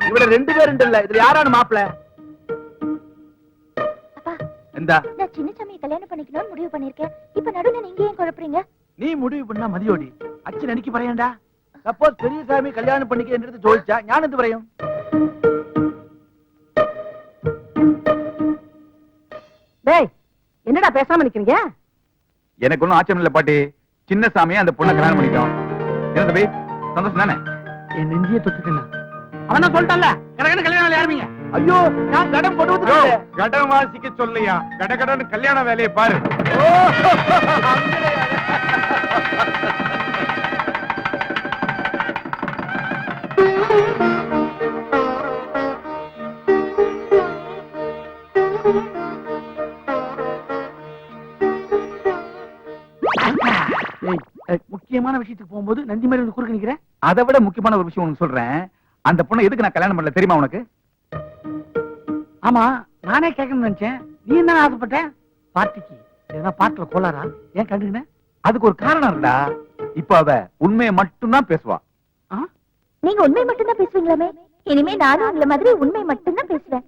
இவட ரெண்டு பேரும் இல்ல, இதுல யாரான மாப்பிள்ள? அப்பா, எந்தா நான் சின்னசாமியை கல்யாணம் பண்ணிக்கணும்னு முடிவு பண்ணிருக்கேன். இப்ப நடுவுல நீங்க ஏன் குழப்பறீங்க? நீ முடிவு பண்ணா மதியோடி அச்சு நினைக்க பறையண்டா. சப்போஸ் பெரிய சாமி கல்யாணம் பண்ணிக்க ஜோதிச்சா ஞானத்து பறையும். டேய், என்னடா பேசாம நிக்கிறீங்க? எனக்கு ஒண்ணும் ஆச்சரியம் இல்ல பாட்டி. சின்ன சாமியை அந்த பொண்ணை கல்யாணம் பண்ணிட்டோம். என்ன தம்பி, சந்தோஷம் தானே? என் நெஞ்சிய தொட்டுட்டேன். அவன் சொல்லிட்டான்ல, எனக்கு கல்யாணம் ஆரம்பிங்க. ஐயோ, நான் கடன் கொண்டு வந்து கடன் வாசிக்க சொல்லையா? கடகடன்னு கல்யாண வேலையை பாரு. முக்கியமான விஷயத்துக்கு போகும்போது நந்தி மாதிரி வந்து குறுக்க நிக்கிறேன். அதை விட முக்கியமான ஒரு விஷயம் உனக்கு சொல்றேன். அந்த பொண்ணை எதுக்கு நான் கல்யாணம் பண்ணல தெரியுமா உனக்கு? ஆமா, நானே கேட்கணும்னு நினைச்சேன். நீ என்ன ஆசைப்பட்ட? பார்ட்டிக்கு எதனா பாட்டுல கோளாரா? ஏன் கண்டுக்கின? அதுக்கு ஒரு காரணம் இருக்குடா. இப்ப அவ உண்மையை மட்டும்தான் பேசுவா. நீங்க உண்மை மட்டும் தான் பேசுவீங்களாமே? இனிமே நானும் உங்களை மாதிரி உண்மை மட்டும் தான் பேசுவேன்.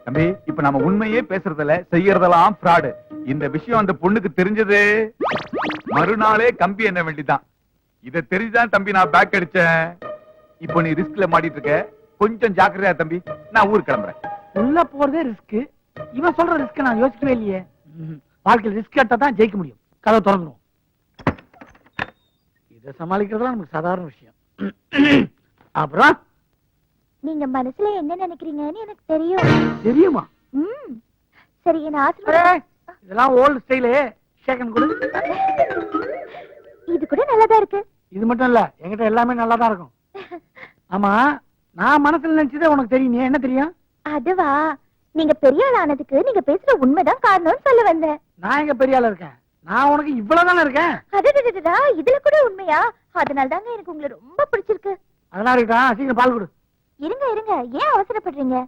தம்பி, இப்ப நம்ம உண்மையே பேசுறதுல செய்யறதெல்லாம் ஃப்ராடு. இந்த விஷயம் அந்த பொண்ணுக்கு தெரிஞ்சது மறுநாளே கம்பி என்ன வேண்டிதான். இத தெரிஞ்சுதான் தம்பி நான் பேக் அடிச்சேன். இப்போ நீ ரிஸ்க்ல மாட்டிட்டு இருக்க. கொஞ்சம் ஜாக்கிரதையா தம்பி. நான் ஊருக்கு கிளம்புறேன். உள்ள போறதே ரிஸ்க். இவன் சொல்ற ரிஸ்க் நான் யோசிக்கவே இல்லையே. வாழ்க்கையில் ரிஸ்க் எடுத்தா தான் ஜெயிக்க முடியும். கதவை திறந்துடும். இதை சமாளிக்கிறதுலாம் நமக்கு சாதாரண விஷயம். அப்புறம் நீங்க மனசுல என்ன நினைக்கிறீங்கன்னு எனக்கு தெரியும். தெரியுமா? சரி, என்ன ஆசீர்வாதம். இதெல்லாம் ஓல்ட் ஸ்டைலு. ஷேக்கன் கொடு. இது கூட நல்லாதான் இருக்கு. இது மட்டும் இல்ல, என்கிட்ட எல்லாமே நல்லா தான் இருக்கும். ஆமா, நான் மனசுல நினைச்சதே உனக்கு தெரியும். நீ என்ன தெரியும்? அதுவா, நீங்க பெரிய ஆள் ஆனதுக்கு நீங்க பேசுற உண்மைதான் காரணம்னு சொல்ல வந்தேன். நான் எங்க பெரிய ஆளா இருக்கேன்? நான் உனக்கு இவ்வளவுதானே இருக்கேன். அடடடடா, இதுல கூட உண்மையா? அதனால தாங்க எனக்கு உங்களை ரொம்ப பிடிச்சிருக்கு. அதெல்லாம் இருக்கா? சீக்கிரம் பால் கொடு. இருங்க இருங்க, ஏன் அவசரப்படுறீங்க?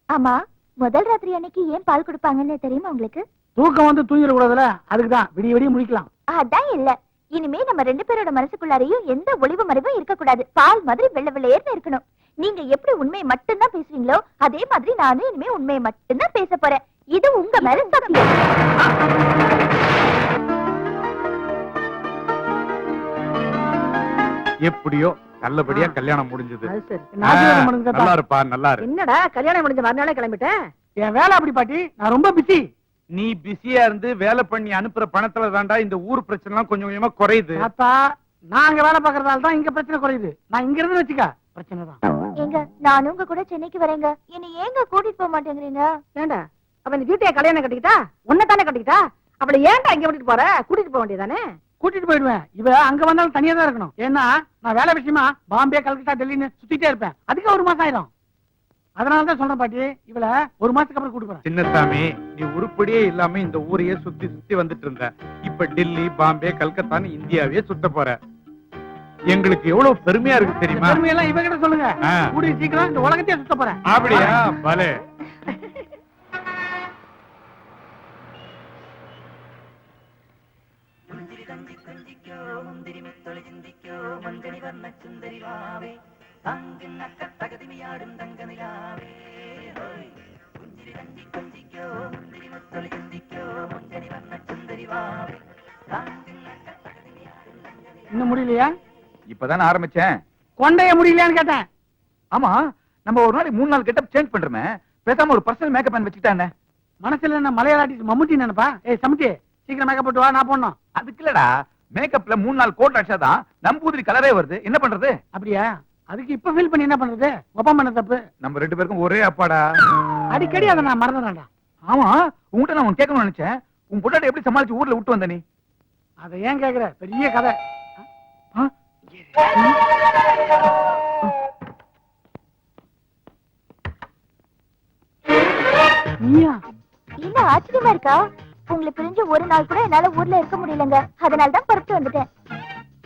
ஆமா, முதல் ராத்திரி அன்னைக்கு ஏன் பால் கொடுப்பாங்கன்னு தெரியுமா உங்களுக்கு? தூக்கம் வந்து தூங்கிட கூடாதுல, அதுக்குதான். விடிய விடிய முடிக்கலாம். அதான் இல்ல. இனிமே நம்ம 2 பேரோட மனசுக்குள்ளாரையும் எந்த ஒளிவு மறைவும் இருக்க கூடாது. பால் மாதிரி வெள்ளை வெள்ளையர்னு இருக்கணும். நீங்க எப்படி உண்மையை மட்டும்தான் பேசுவீங்களோ அதே மாதிரி நானும் இனிமே உண்மையை மட்டும்தான் பேச போறேன். இது உங்க மேல சத்தியம். எப்படியோ நல்லபடியா கல்யாணம் முடிஞ்சது. அது சரி. நல்லா இருப்பா, நல்லா இரு. என்னடா கல்யாணம் முடிஞ்ச மறுநாளே கிளம்பிட்டேன்? என் வேலை அப்படி பாட்டி, நான் ரொம்ப பிஸி. நீ பிஸியா இருந்து வேலை பண்ணி அனுப்புற பணத்துல தாண்டா இந்த ஊர் பிரச்சனை எல்லாம் கொஞ்சம் கொஞ்சமா குறையுது. அப்பா, நான் அங்க வேலை பாக்குறதால தான் இங்க பிரச்சனை குறையுது. நான் இங்க இருந்து வச்சுக்க பிரச்சனை தான். ஏங்க, நானும் உங்க கூட சென்னைக்கு வரேங்க. என்ன ஏங்க கூட்டிட்டு போக மாட்டேங்கிறீங்க? ஏண்டா அப்ப இந்த வீட்டையே கல்யாணம் கட்டிக்கிட்டா? உன்னை தானே கட்டிக்கிட்டா? அவளை ஏன்டா இங்க விட்டுட்டு போற? கூட்டிட்டு போக வேண்டியதானே? கூட்டிட்டு போயிடுவேன். இவ அங்க வந்தாலும் தனியா தான் இருக்கணும். ஏன்னா நான் வேலை விஷயமா பாம்பே, கல்கத்தா, டெல்லின்னு சுத்திட்டே இருப்பேன். அதுக்கு 1 மாசம் ஆயிடும். அதனாலதான் சொல்றேன் பாட்டி, இவள 1 மாசத்துக்கு அப்புறம் கூட்டு போறேன். சின்னசாமி, நீ உருப்படியே இல்லாம இந்த ஊரையே சுத்தி சுத்தி வந்துட்டு இருந்த. இப்ப டெல்லி, பாம்பே, கல்கத்தான்னு இந்தியாவே சுத்த போற. எங்களுக்கு எவ்வளவு பெருமையா இருக்கு தெரியுமா? பெருமையெல்லாம் இவகிட்ட சொல்லுங்க. கூடிய சீக்கிரம் இந்த உலகத்தையே சுத்த போறேன். அப்படியா? பலே. இன்னும் முடியலையா? இப்பதானே ஆரம்பிச்சேன். கொண்டைய முடியலையான்னு கேட்டேன். ஆமா, நம்ம ஒரு நாளைக்கு 3 நாள் கெட்டப் சேஞ்ச் பண்றோமே, பேசாம ஒரு பர்சனல் மேக்கப் மேன் வச்சுக்கிட்டானே. மனசுல என்ன மலையாள ஆர்டிஸ்ட் மம்முட்டி நினைப்பா? ஏய் சமத்தி, சீக்கிரம் மேக்கப் போட்டு வா, நான் போடணும். அதுக்கு இல்லடா, மேக்கப்ல 3 நாள் கோட் அடிச்சாதான் நம்பூதிரி கலரே வருது. என்ன பண்றது? அப்படியா? அதுக்கு இப்ப ஃபீல் பண்ணி என்ன பண்றது? ஒப்பா பண்ண தப்பு. நம்ம 2 பேருக்கும் ஒரே அப்பாடா. அடிக்கடி அதை நான் மறந்துடுறேன்டா. ஆமா, உங்ககிட்ட நான் கேட்கணும்னு நினைச்சேன். உன் பொண்டாட்டி எப்படி சமாளிச்சு ஊர்ல விட்டு வந்த நீ? அதை ஏன் கேக்குற? பெரிய கதை. நீயா? இல்ல, ஆச்சரியமா இருக்கா? உங்களை பிரிஞ்சு ஒரு நாள் கூட என்னால ஊர்ல இருக்க முடியலங்க. அதனாலதான் புறப்பட்டு வந்துட்டேன்.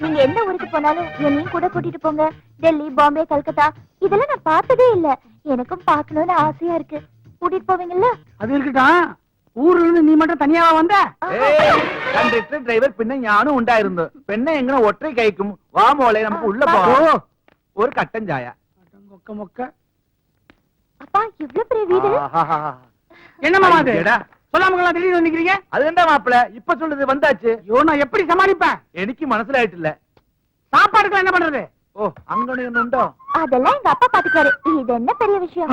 நீங்க எந்த ஊருக்கு போனாலும் என்னையும் கூட கூட்டிட்டு போங்க. டெல்லி, பாம்பே, கல்கத்தா இதெல்லாம் நான் பார்த்ததே இல்ல. எனக்கும் பார்க்கணும்னு ஆசையா இருக்கு. கூட்டிட்டு போவீங்கல்ல? அது இருக்கட்டும். ஊர்ல இருந்து நீ மட்டும் தனியாவா வந்த? கண்டக்டர் டிரைவர் பின்ன ஞானும் உண்டாயிருந்தோம். பெண்ணை எங்கன ஒற்றை கைக்கும். வா மோளே, நமக்கு உள்ள போ. ஒரு கட்டஞ்சாயா. மொக்க மொக்க. அப்பா, இவ்ளோ பெரிய வீடு. என்னமா அது? சொல்லாமங்களா திடீர்னு நிக்கிறீங்க? அது என்ன மாப்பிள இப்ப சொல்லுது? வந்தாச்சு. ஐயோ, நான் எப்படி சமாளிப்பேன்? எனக்கு மனசுல ஆயிட்டு இல்ல. சாப்பாடுக்கு என்ன பண்றது? ஓ, அங்கன்னு உண்டோ? அதெல்லாம் எங்க அப்பா பாத்துக்குவாரு. இது என்ன பெரிய விஷயம்?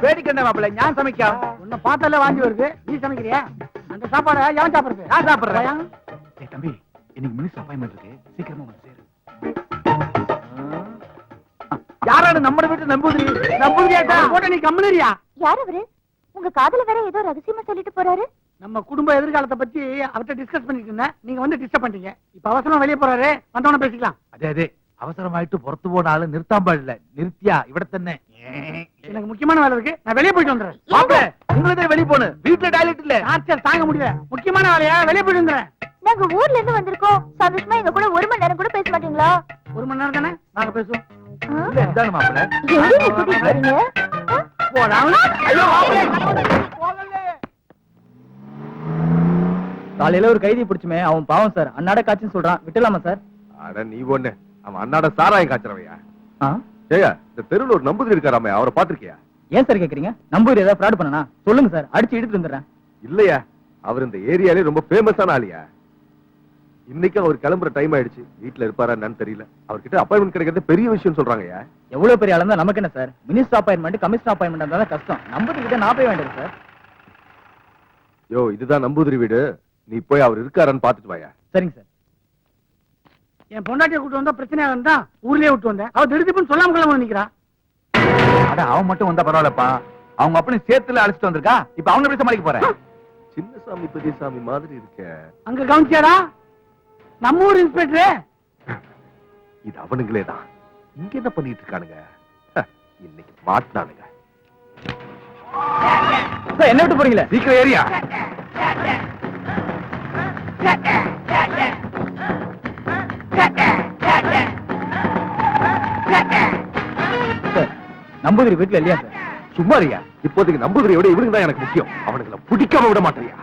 வேடிக்கை என்ன மாப்பிள, ஞான் சமைக்கா? உன்னை பார்த்தாலே வாங்கி வருது. நீ சமைக்கிறியா? அந்த சாப்பாடை எவன் சாப்பிடுறது? நான் சாப்பிடுறேன். ஏய் தம்பி, இன்னைக்கு மினிஸ்டர் அப்பாயின்மென்ட் இருக்கு. சீக்கிரமா வந்து சேரு. யாரான நம்ம வீட்டு நம்பூதிரியாட்டா? போட்ட நீ கம்முனியா? யார் அவரு? உங்க காதுல வேற ஏதோ ரகசியமா சொல்லிட்டு போறாரு. நம்ம குடும்ப எதிர்காலத்தை பத்தி அவர்கிட்ட டிஸ்கஸ் பண்ணிட்டு இருந்தேன். நீங்க வந்து டிஸ்டர்ப் பண்ணிட்டீங்க. இப்ப அவசரமா வெளியே போறாரு, வந்தவன பேசிக்கலாம். அதே அவசரமாயிட்டு புறத்து போனாலும் நிறுத்தாம இல்ல. நிறுத்தியா இவிட தன்னை. எனக்கு முக்கியமான வேலை இருக்கு, நான் வெளியே போயிட்டு வந்துடுறேன். மாப்பிள, உங்களதே வெளிய போனு. வீட்டுல டாய்லெட் இல்ல. ஆச்சல் தாங்க முடியல. முக்கியமான வேலையா, வெளியே போயிட்டு வந்துடுறேன். நாங்க ஊர்ல இருந்து வந்திருக்கோம். சந்தோஷமா எங்க கூட 1 மணி நேரம் கூட பேச மாட்டீங்களா? 1 மணி நேரம் தானே, நாங்க பேசுவோம். இல்ல இந்தாங்க மாப்பிள. எங்க கூட்டிட்டு போறீங்க? ஐயோ காலையில ஒரு கைதி பிடிச்சுமே, அவன் பாவம் சார். அன்னாட காட்சின்னு சொல்றான். விட்டுலாமா சார்? அட நீ ஒண்ணு, அவன் அண்ணாட சாராயம் காய்ச்சறவையா? ஆ? ஏயா, இந்த தெருவுல ஒரு நம்பூதிரி இருக்காராமே, அவரை பாத்திருக்கியா? ஏன் சார் கேக்குறீங்க? நம்பூர் ஏதாவது ஃப்ராட் பண்ணனா? சொல்லுங்க சார், அடிச்சு எடுத்துட்டு வந்துடுறேன். இல்லையா, அவர் இந்த ஏரியாலே ரொம்ப ஃபேமஸான ஆளியா. இன்னைக்கு அவர் கிளம்புற டைம் ஆயிடுச்சு. வீட்டுல இருப்பாரா என்னன்னு தெரியல. அவர்கிட்ட அப்பாயின்மெண்ட் கிடைக்கிறது பெரிய விஷயம் சொல்றாங்கய்யா. எவ்வளவு பெரிய ஆளா இருந்தா நமக்கு என்ன sir? Minister appointment, commissioner appointment இருந்தா தான் கஷ்டம். நம்பூதிரி கிட்ட நான் போய் வேண்டியது சார். யோ, இதுதான் நம்பூதிரி வீடு. நீ போய் அவர் இருக்காரான்னு பாத்துட்டு வாயா. சரிங்க சார். என் பொண்டாட்டியை கூட்டு வந்தா பிரச்சனையா இருந்தா ஊர்லயே விட்டு வந்தேன். அவ திடுதிப்புன்னு சொல்லாம கிளம்ப நிக்கிறா. அட அவன் மட்டும் வந்தா பரவாயில்லப்பா, அவங்க அப்படி சேர்த்துல அழைச்சிட்டு வந்திருக்கா, இப்ப அவனை எப்படி சமாளிக்க போறேன்? சின்னசாமி பெரியசாமி மாதிரி இருக்க. அங்க கவனிச்சாரா நம்ம ஊர் இன்ஸ்பெக்டர்? இது அவனுங்களே தான். இங்க என்ன பண்ணிட்டு இருக்கானுங்க? இன்னைக்கு மாட்டினானுங்க. என்ன விட்டு போறீங்களே? சீக்கிரம் ஏரியா. நம்பூதிரி வீட்டுல இல்லையா சார்? சும்மாரியா, இப்போதைக்கு நம்புதிரையோட இவனுக்கு தான் எனக்கு முக்கியம். அவனுங்களை பிடிக்காம விட மாட்டேறியா?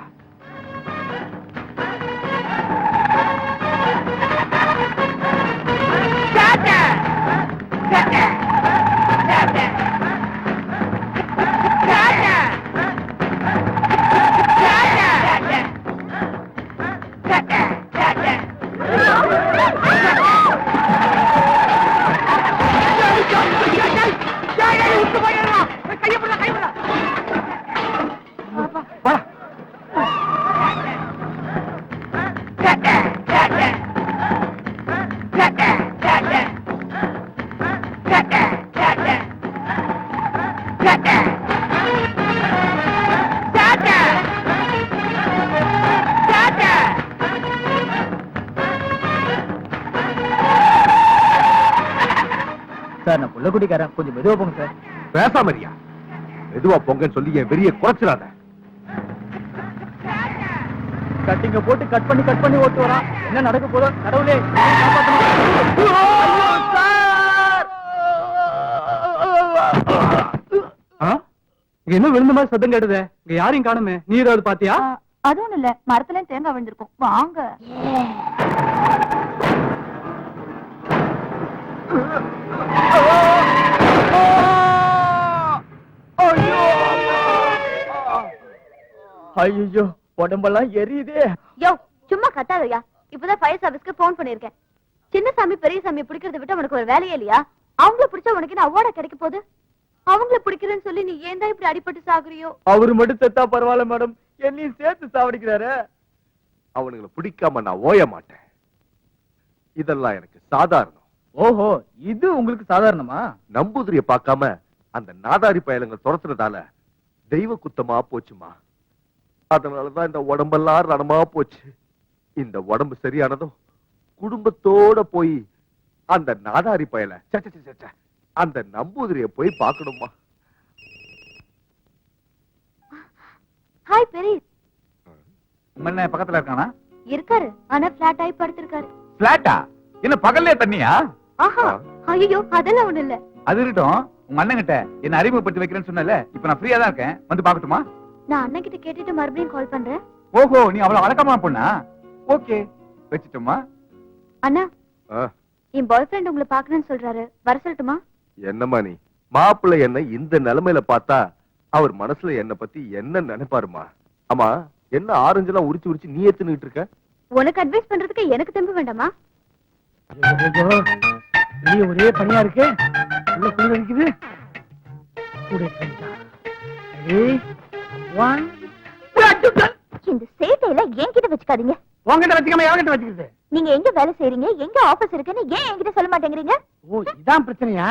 சார் நான் புள்ளக்குட்டிக்காரன், கொஞ்சம் மெதுவா போங்க சார். பேசாமரியா, மெதுவா பொங்கன்னு சொல்லி என் வெறிய குறைச்சிடாத. கட்டிங்க போட்டு கட் பண்ணி ஓட்டு வரா. என்ன நடக்க போதோ கடவுளே என்ன விழுந்த மாதிரி சத்தம் கேட்டதே? இங்க யாரையும் காணுமே. நீ ஏதாவது பாத்தியா? அது ஒண்ணு இல்ல, மரத்துல தேங்காய் விழுந்திருக்கும். வாங்க. ஐயோ உடம்பெல்லாம் எரியுதே. யோ சும்மா கத்தாதயா. இப்பதான் ஃபயர் சர்வீஸ்க்கு போன் பண்ணிருக்கேன். சின்னசாமி பெரியசாமி பிடிக்கிறத விட்டு உனக்கு ஒரு வேலையே இல்லையா? அவங்கள பிடிச்சா உனக்கு என்ன அவார்டா கிடைக்க போகுது? அவங்கள பிடிக்கிறேன்னு சொல்லி நீ ஏன் தான் இப்படி அடிபட்டு சாகுறியோ? அவரு மட்டும் செத்தா பரவாயில்ல மேடம், என்னையும் சேர்த்து சாவடிக்கிறாரு. அவனுங்களை பிடிக்காம நான் ஓய மாட்டேன். இதெல்லாம் எனக்கு சாதாரணம். ஓஹோ, இது உங்களுக்கு சாதாரணமா? நம்பூதிரிய பார்க்காம அந்த நாதாரி பயலுங்க துரத்துறதால தெய்வ குத்தமா போச்சுமா. அதனாலதான் இந்த உடம்பெல்லாம் ரணமா போச்சு. இந்த உடம்பு சரியானதும் குடும்பத்தோட போய் அந்த நாதாரி பயல அந்த நம்பூதிரிய போய் பார்க்கணுமா. ஹாய் பெரிய. உங்க என்ன பக்கத்துல இருக்கானா? இருக்காரு, ஆனா பிளாட் ஆகி படுத்திருக்காரு. பிளாட்டா? என்ன பகல்லே தண்ணியா? ஆஹா, ஐயோ அதெல்லாம் ஒண்ணு இல்ல. அது இருக்கட்டும், உங்க அண்ணன் கிட்ட என்ன அறிமுகப்படுத்தி வைக்கிறேன்னு சொன்னல, இப்ப நான் ஃப்ரீயா தான் இருக்கேன், வந்து பாக்கட்டுமா? நான் அண்ணன் கிட்ட கேட்டுட்டு மறுபடியும் கால் பண்றேன். ஓஹோ, நீ அவ்வளவு வழக்கமா பொண்ணா? ஓகே, வச்சுட்டுமா? அண்ணா, என் பாய் ஃப்ரெண்ட் உங்களை பாக்கணும்னு சொல்றாரு, வர சொல்லட்டுமா? என்னம்மா நீ? மாப்பிள்ளை என்ன இந்த நிலைமையில பார்த்தா அவர் மனசுல என்ன பத்தி என்ன நினைப்பாருமா? ஆமா, என்ன ஆரஞ்சு எல்லாம் உரிச்சு உரிச்சு நீ ஏத்துக்கிட்டு இருக்க? உனக்கு அட்வைஸ் பண்றதுக்கு எனக்கு தெம்பு வேண்டாமா? வெளியே ஒரே பனியா இருக்கு, உள்ள குளிர் அடிக்குது. இந்த சேட்டையில என்கிட்ட வச்சுக்காதீங்க. உங்ககிட்ட வச்சுக்காம எவங்கிட்ட வச்சுக்கிறது? நீங்க எங்க வேலை செய்றீங்க, எங்க ஆபீஸ் இருக்குன்னு ஏன் என்கிட்ட சொல்ல மாட்டேங்கிறீங்க? ஓ, இதான் பிரச்சனையா?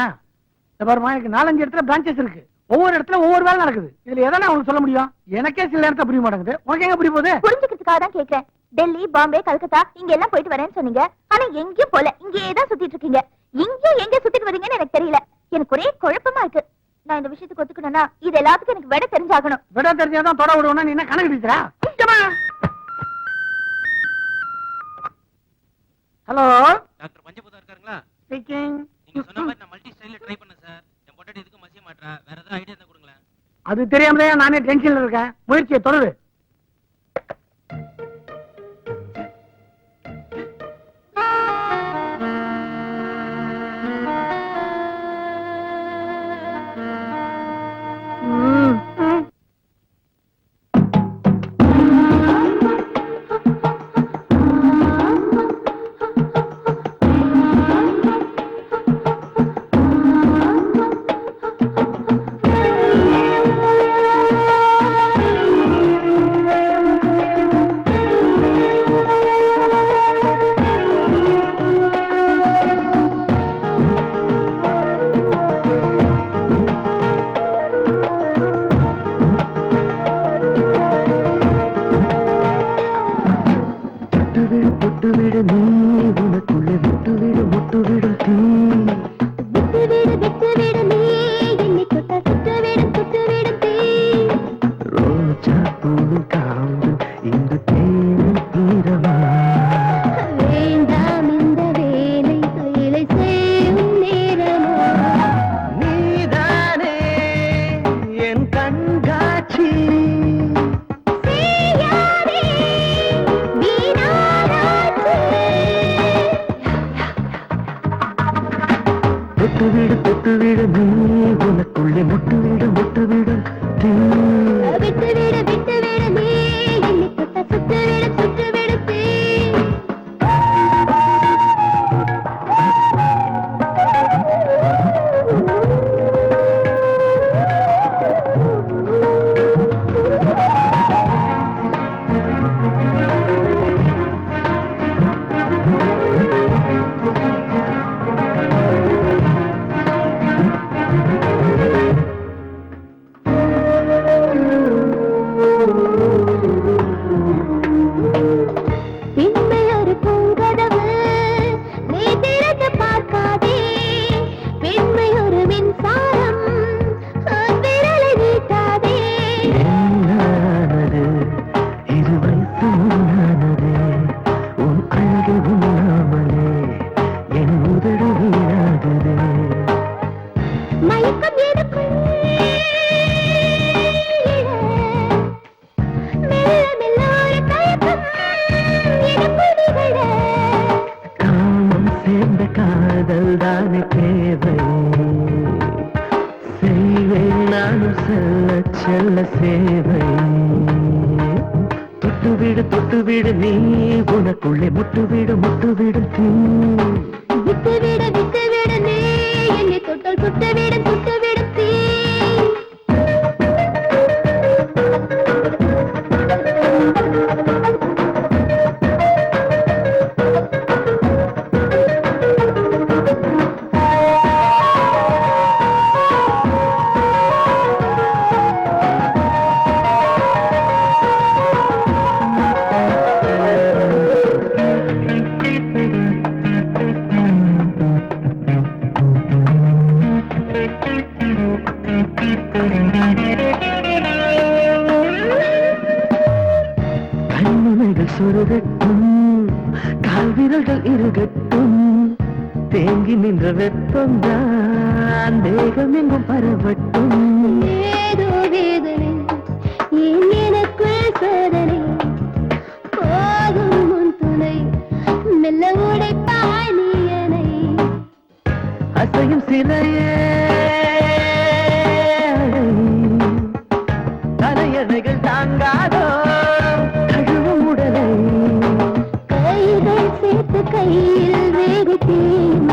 இந்த பாருமா, எனக்கு 4-5 இடத்துல பிரான்ச்சஸ் இருக்கு. ஒவ்வொரு இடத்துல ஒவ்வொரு வேலை நடக்குது. இதுல எதனா உனக்கு சொல்ல முடியும்? எனக்கே சில நேரத்துல புரிய மாட்டேங்குது. உனக்கு எங்க புரிய போகுது? புரிஞ்சுக்கிறதுக்காக தான் கேக்குறேன். டெல்லி, பாம்பே, கல்கத்தா இங்க எல்லாம் போயிட்டு வரேன்னு சொன்னீங்க. ஆனா எங்கேயும் போல, இங்கேயே தான் சுத்திட்டு இருக்கீங்க. இங்கேயும் எங்க சுத்திட்டு வரீங்கன்னு எனக்கு தெரியல. எனக்கு ஒரே குழப்பமா இருக்கு. நான் இந்த விஷயத்துக்கு ஒத்துக்கணும்னா இது எல்லாத்துக்கும் எனக்கு விட தெரிஞ்சாகணும். விட தெரிஞ்சாதான் தொட விடுவோம்னா நீ என்ன கணக்கு டீச்சரா? ஹலோ டாக்டர் பஞ்சபூதா இருக்காங்களா? ஸ்பீக்கிங். நீங்க சொன்ன மாதிரி நான் மல்டி ஸ்டைல்ல ட்ரை பண்ணேன் சார். என் பொண்டாட்டி எதுக்கு மசிய மாட்டறா? வேற ஏதாவது ஐடியா இருந்தா கொடுங்களேன். அது தெரியாமலே நானே டென்ஷன்ல இருக்கேன். முயற்சியை தொடரு. சுட்டு விடு நீ என்னை தொட்டா சுட்டு விடும் தீ ரோஜா பூவின் காம்பு இங்கு தேனும் ஈரமா வேண்டாம் இந்த வேலை வேலை செய்யும் நேரமா நீதானே என் கண்காட்சி செய்யாதே வீணாராய்ச்சி தொட்டு விடு நீ உனக்குள்ளே முட்டு விடும் தீ விட்டு விடு நீ என்னை தொட்டா சுட்டு விடும் தீ பின்பு ஒரு பூங்கதவு நீ திறந்து பார்க்காதே பெண்மை ஒரு மின்சாரம் உன் விரலை நீட்டாதே என்னானது இரு வயசு முன்னானது உன் அழகு உண்ணாமலே என் உதடு வீணாகுது மயக்கம் எனக்குள் மெல்ல மெல்ல ஒரு தயக்கம் எனக்குள் நிகழ காமம் சேர்ந்த காதல் தானே தேவை செய்வேன் நானும் செல்ல சேவை தொட்டு விடு நீ உனக்குள்ளே முட்டு விடும் தீ விட்டு விடு நீ என்னை தொட்டால் சுட்டு விடும் தீ கண்ணிமைகள் சொருகட்டும் கால்விரல்கள் இருகட்டும் தேங்கி நின்ற வெப்பம்தான் தேகம் எங்கும் பரவட்டும் ஏதோ வேதனை ஏன் எனக்குள் சோதனை போகும் முன் துணை மெல்ல உடைப்பாய் நீ என்னை அசையும் சிலையே தலையணைகள் தாங்காதோ கழுவும் உடலை கைகள் சேர்த்து கையில் வேடித்தேன்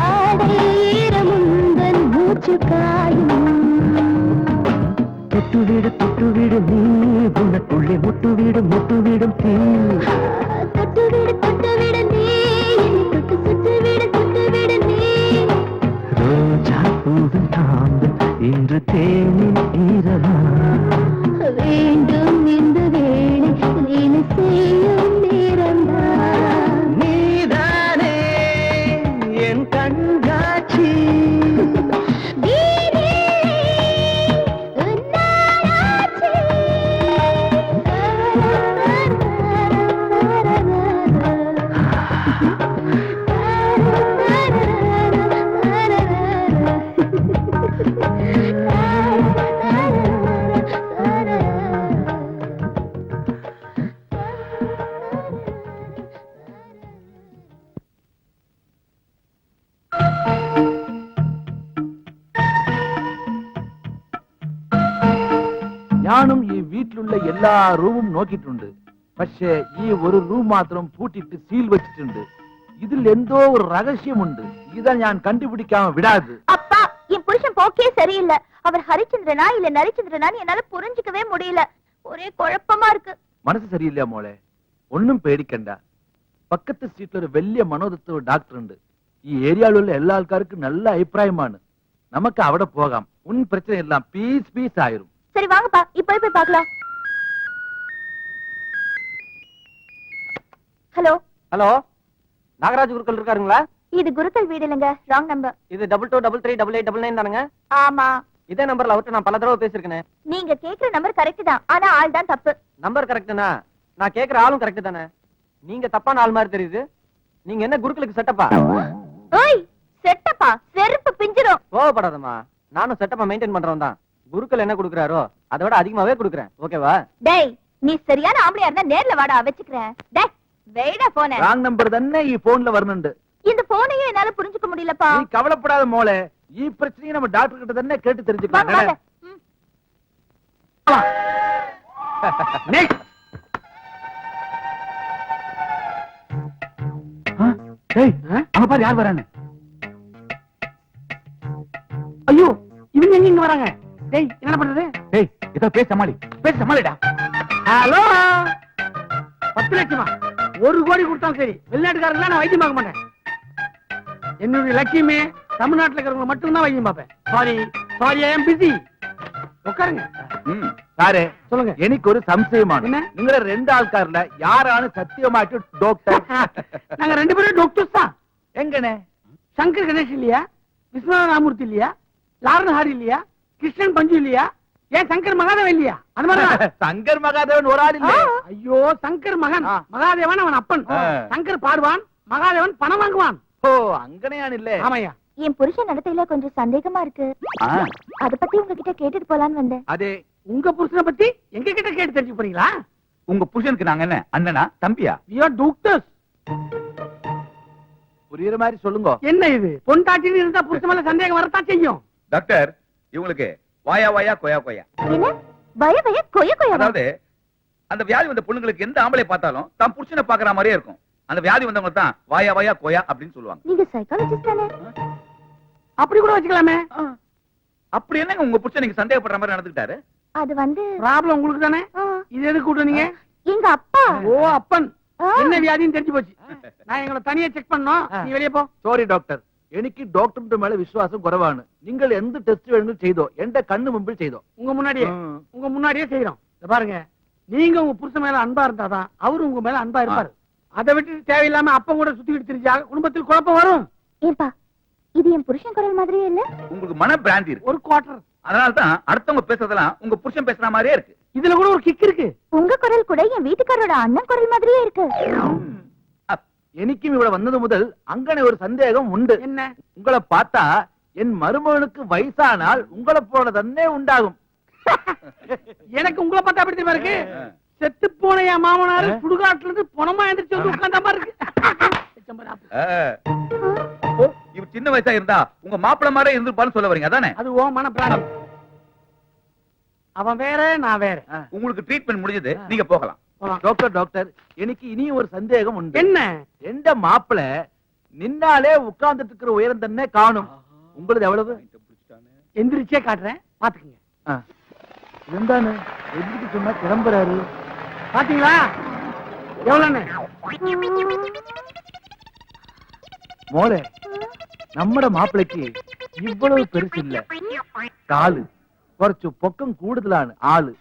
ஆடை ஈரமுந்தன் மூச்சு காயும் தொட்டு விடு நீ உனக்குள்ளே முட்டு விடும் தீ தொட்டு விடு நீ என்னை தொட்டு சுட்டு விடு நீ ரோஜா பூவின் காம்பு இன்று தேனின் ஈரமா வேண்டும் இந்த வேளை வேலை செய்யும் நேரம்தான் நீதானே என் கண்காட்சி வீணே உன்னாராய்ச்சி ഞാനും ഈ വീട്ടിലുള്ള എല്ലാ റൂമും നോക്കിയിട്ടുണ്ട് പക്ഷേ ഈ ഒരു റൂം മാത്രം പൂട്ടിട്ട് സീൽ വെച്ചിട്ടുണ്ട് ഇതിൽ എന്തോ ഒരു രഹസ്യമുണ്ട് ഇതാ ഞാൻ കണ്ടുപിടിക്കാമ വിടാത് அப்பா என் புருஷன் போக்கே சரியில்லை அவர் ஹரிச்சந்திரனா இல்ல நரிச்சந்திரனான்னு என்னால புரிஞ்சுக்கவே முடியல ஒரே குழப்பமா இருக்கு മനസ്സ് സരിയില്ല മോളെ ഒന്നും പേടിക്കണ്ട പക്കത്തെ സീറ്റിൽ ഒരു വലിയ മനോതത്വ ഡോക്ടർ ഉണ്ട് ഈ ഏരിയയിലുള്ള എല്ലാ ആൾക്കാർക്കും നല്ല അഭിപ്രായമാണ് നമുക്ക് അവിടെ പോകാം ഉൻ പ്രശ്നം എല്ലാം പീസ് ആയിരും சரி வாங்கப்பா இப்பவே போய் பார்க்கலாம் ஹலோ ஹலோ நாகராஜ் குருக்கள் இருக்காருங்களா இது குருக்கள் வீடு இல்லைங்க, ராங் நம்பர். இது 22238899 தானுங்க? ஆமா. இதே நம்பர்ல அவர்கிட்ட நான் பல தடவை பேசிருக்கேன். நீங்க கேக்குற நம்பர் கரெக்ட் தான், ஆனா ஆள் தான் தப்பு. நம்பர் கரெக்ட்னா நான் கேக்குற ஆளும் கரெக்ட் தானே? நீங்க தப்பான ஆள் மாதிரி தெரியுது. நீங்க என்ன குருக்களுக்கு செட்டப்பா? ஓய், செட்டப்பா செருப்பு பிஞ்சிரும். கோவப்படாதம்மா, நானும் செட்டப்பா மெயின்டைன் பண்றவன் தான். குருக்கள் என்ன கொடுக்குறாரோ அதை விட அதிகமாவே கொடுக்குறேன். ஓகேவா? டேய், நீ சரியான ஆம்பளையா இருந்தா நேர்ல வாடா, வச்சுக்கிறேன். டேய், வெயிடா போன. ராங் நம்பர் தானே ഈ போன்ல வரணுண்டு. இந்த போனையே என்னால புரிஞ்சுக்க முடியலப்பா. நீ கவலைப்படாத மோளே, ഈ பிரச்சனையை நம்ம டாக்டர் கிட்ட தானே கேட்டு தெரிஞ்சுக்கலாம். வாங்க, வாங்க. நெக்ஸ்ட். டேய், அங்க பாரு யார் வரானே. ஐயோ, இவங்க எங்க இங்க வராங்க? டேய், என்ன பண்றது? டேய், இதோ பேச சமாளிடா. ஹலோ, 10 லட்சமா? 1 கோடி கொடுத்தாலும் சரி, வெளிநாட்டுக்காரங்கள நான் வைத்தியம் பார்க்க மாட்டேன். என்னுடைய லட்சியமே தமிழ்நாட்டுல இருக்கிறவங்க மட்டும் தான் வைத்தியம் பார்ப்பேன். Sorry I am busy. உட்காருங்க. சாரே, சொல்லுங்க. எனக்கு ஒரு சம்சயமான. என்ன? நீங்க 2 ஆள்காரல யாரானு சத்தியமாட்டு டாக்டர்? நாங்க 2 பேரும் டாக்டர்ஸ் தான். எங்கனே? சங்கர் கணேஷ் இல்லையா? விஸ்வநாத ராமூர்த்தி இல்லையா? லாரன் ஹாரி இல்லையா? கிருஷ்ணன் பஞ்சு இல்லையா? ஏன் சங்கர் மகாதேவன் இல்லையா? அது மாதிரி சங்கர் மகாதேவன் ஒரு ஆள் இல்ல. ஐயோ, சங்கர் மகன் மகாதேவன் அவன் அப்பன். சங்கர் பாடுவான், மகாதேவன் பணம் வாங்குவான். ஓ, அங்கனையான் இல்ல. ஆமாய்யா. என் புருஷன் நடத்தையில கொஞ்சம் சந்தேகமா இருக்கு. அத பத்தி உங்ககிட்ட கேட்டுட்டு போலான்னு வந்தேன். அதே உங்க புருஷனை பத்தி எங்க கிட்ட கேட்டு தெரிஞ்சு போறீங்களா? உங்க புருஷனுக்கு நாங்க என்ன அண்ணனா தம்பியா? We are doctors. புரியுற மாதிரி சொல்லுங்க. என்ன இது, பொண்டாட்டின்னு இருந்தா புருஷன் மேல சந்தேகம் வரத்தான் செய்யும். டாக்டர், இவங்களுக்கு வாயா கொயா என்ன பய பய கொய கொய? அதாவது அந்த வியாதி வந்த பொண்ணுங்களுக்கு எந்த ஆம்பளை பார்த்தாலும் தம் புருஷனை பாக்குற மாதிரியே இருக்கும். அந்த வியாதி வந்தவங்க தான் வாயா கொயா அப்படின்னு சொல்லுவாங்க. நீங்க சைக்காலஜிஸ்ட் தானே? அப்படி கூட வச்சுக்கலாமே. அப்படி என்னங்க உங்க புருஷன் நீங்க சந்தேகப்படுற மாதிரி நடந்துக்கிட்டாரு? அது வந்து ப்ராப்ளம் உங்களுக்கு தானே. இது எதுக்கு கூட்டுனீங்க? எங்க அப்பா. ஓ, அப்பன். என்ன வியாதின்னு தெரிஞ்சு போச்சு. நான் எங்களை தனியா செக் பண்ணோம். நீ வெளியே போ. சாரி டாக்டர், എനിക്ക് ഡോക്ടറിന്റെ മേലെ വിശ്വാസം കുറവാണ്. നിങ്ങൾ എന്ത് ടെസ്റ്റ് വേണമെങ്കിലും ചെയ്തോ, എന്റെ കണ്ണു മുമ്പിൽ ചെയ്തോ. உங்க முன்னாடியே செய்யறோம். பாருங்க, நீங்க உங்க புருஷன் மேல அன்பா இருந்தாதான் அவரு உங்க மேல அன்பா இருப்பாரு. அதை விட்டு தேவையில்லாம அப்ப கூட சுத்திக்கிட்டு தெரிஞ்சா குடும்பத்தில் குழப்பம் வரும். ஏப்பா, இது என் புருஷன் குரல் மாதிரியே இல்ல? உங்களுக்கு மன பிராந்தி இருக்கு. ஒரு குவார்டர். அதனாலதான் அடுத்தவங்க பேசுறதெல்லாம் உங்க புருஷன் பேசுற மாதிரியே இருக்கு. இதுல கூட ஒரு கிக் இருக்கு. உங்க குரல் கூட என் வீட்டுக்காரோட அண்ணன் குரல் மாதிரியே இருக்கு. എനിക്കും ഇവിടെ വന്നത് മുതൽ അങ്ങനെ ഒരു സന്ദേഹം ഉണ്ട്. என்ன? உங்களை பார்த்தா என் மருமகனுக்கு வயசானால் உங்களை போல തന്നെ ഉണ്ടാകും. எனக்கு உங்களை பார்த்தா அப்படி தெரியுமா இருக்கு? செத்து போன என் மாமனாரு சுடுகாட்டுல இருந்து பணமா எந்திரிச்சு வந்து உட்கார்ந்த மாதிரி இருக்கு. அப்போ இவ சின்ன வயசா இருந்தா உங்க மாப்பிள்ளை மாதிரி இருந்திருப்பான்னு சொல்ல வரீங்க அதானே? அது ஓ மன பிராணி. அவன் வேற, நான் வேற. உங்களுக்கு ட்ரீட்மெண்ட் முடிஞ்சது, நீங்க போகலாம். டாக்டர், எனக்கு இனியும் ஒரு சந்தேகம் உண்டு. என்ன? எந்த மாப்பிள்ளை நின்னாலே உட்கார்ந்துட்டு இருக்கிற உயரம் തന്നെ காணும். உங்களுக்கு எவ்வளவு? எந்திரிச்சே காட்டுறேன், பாத்துக்கங்க. എന്താന്ന് எந்திரிச்சு சொன்னா கிளம்புறாரு. பாத்தீங்களா எவ்வளவுன்னு? മോളെ, നമ്മുടെ മാപ്പിളയ്ക്ക് ഇவ்வளவு പെരുസില്ല. കാല് കുറച്ചു പൊക്കം കൂടുതലാണ് ആള്.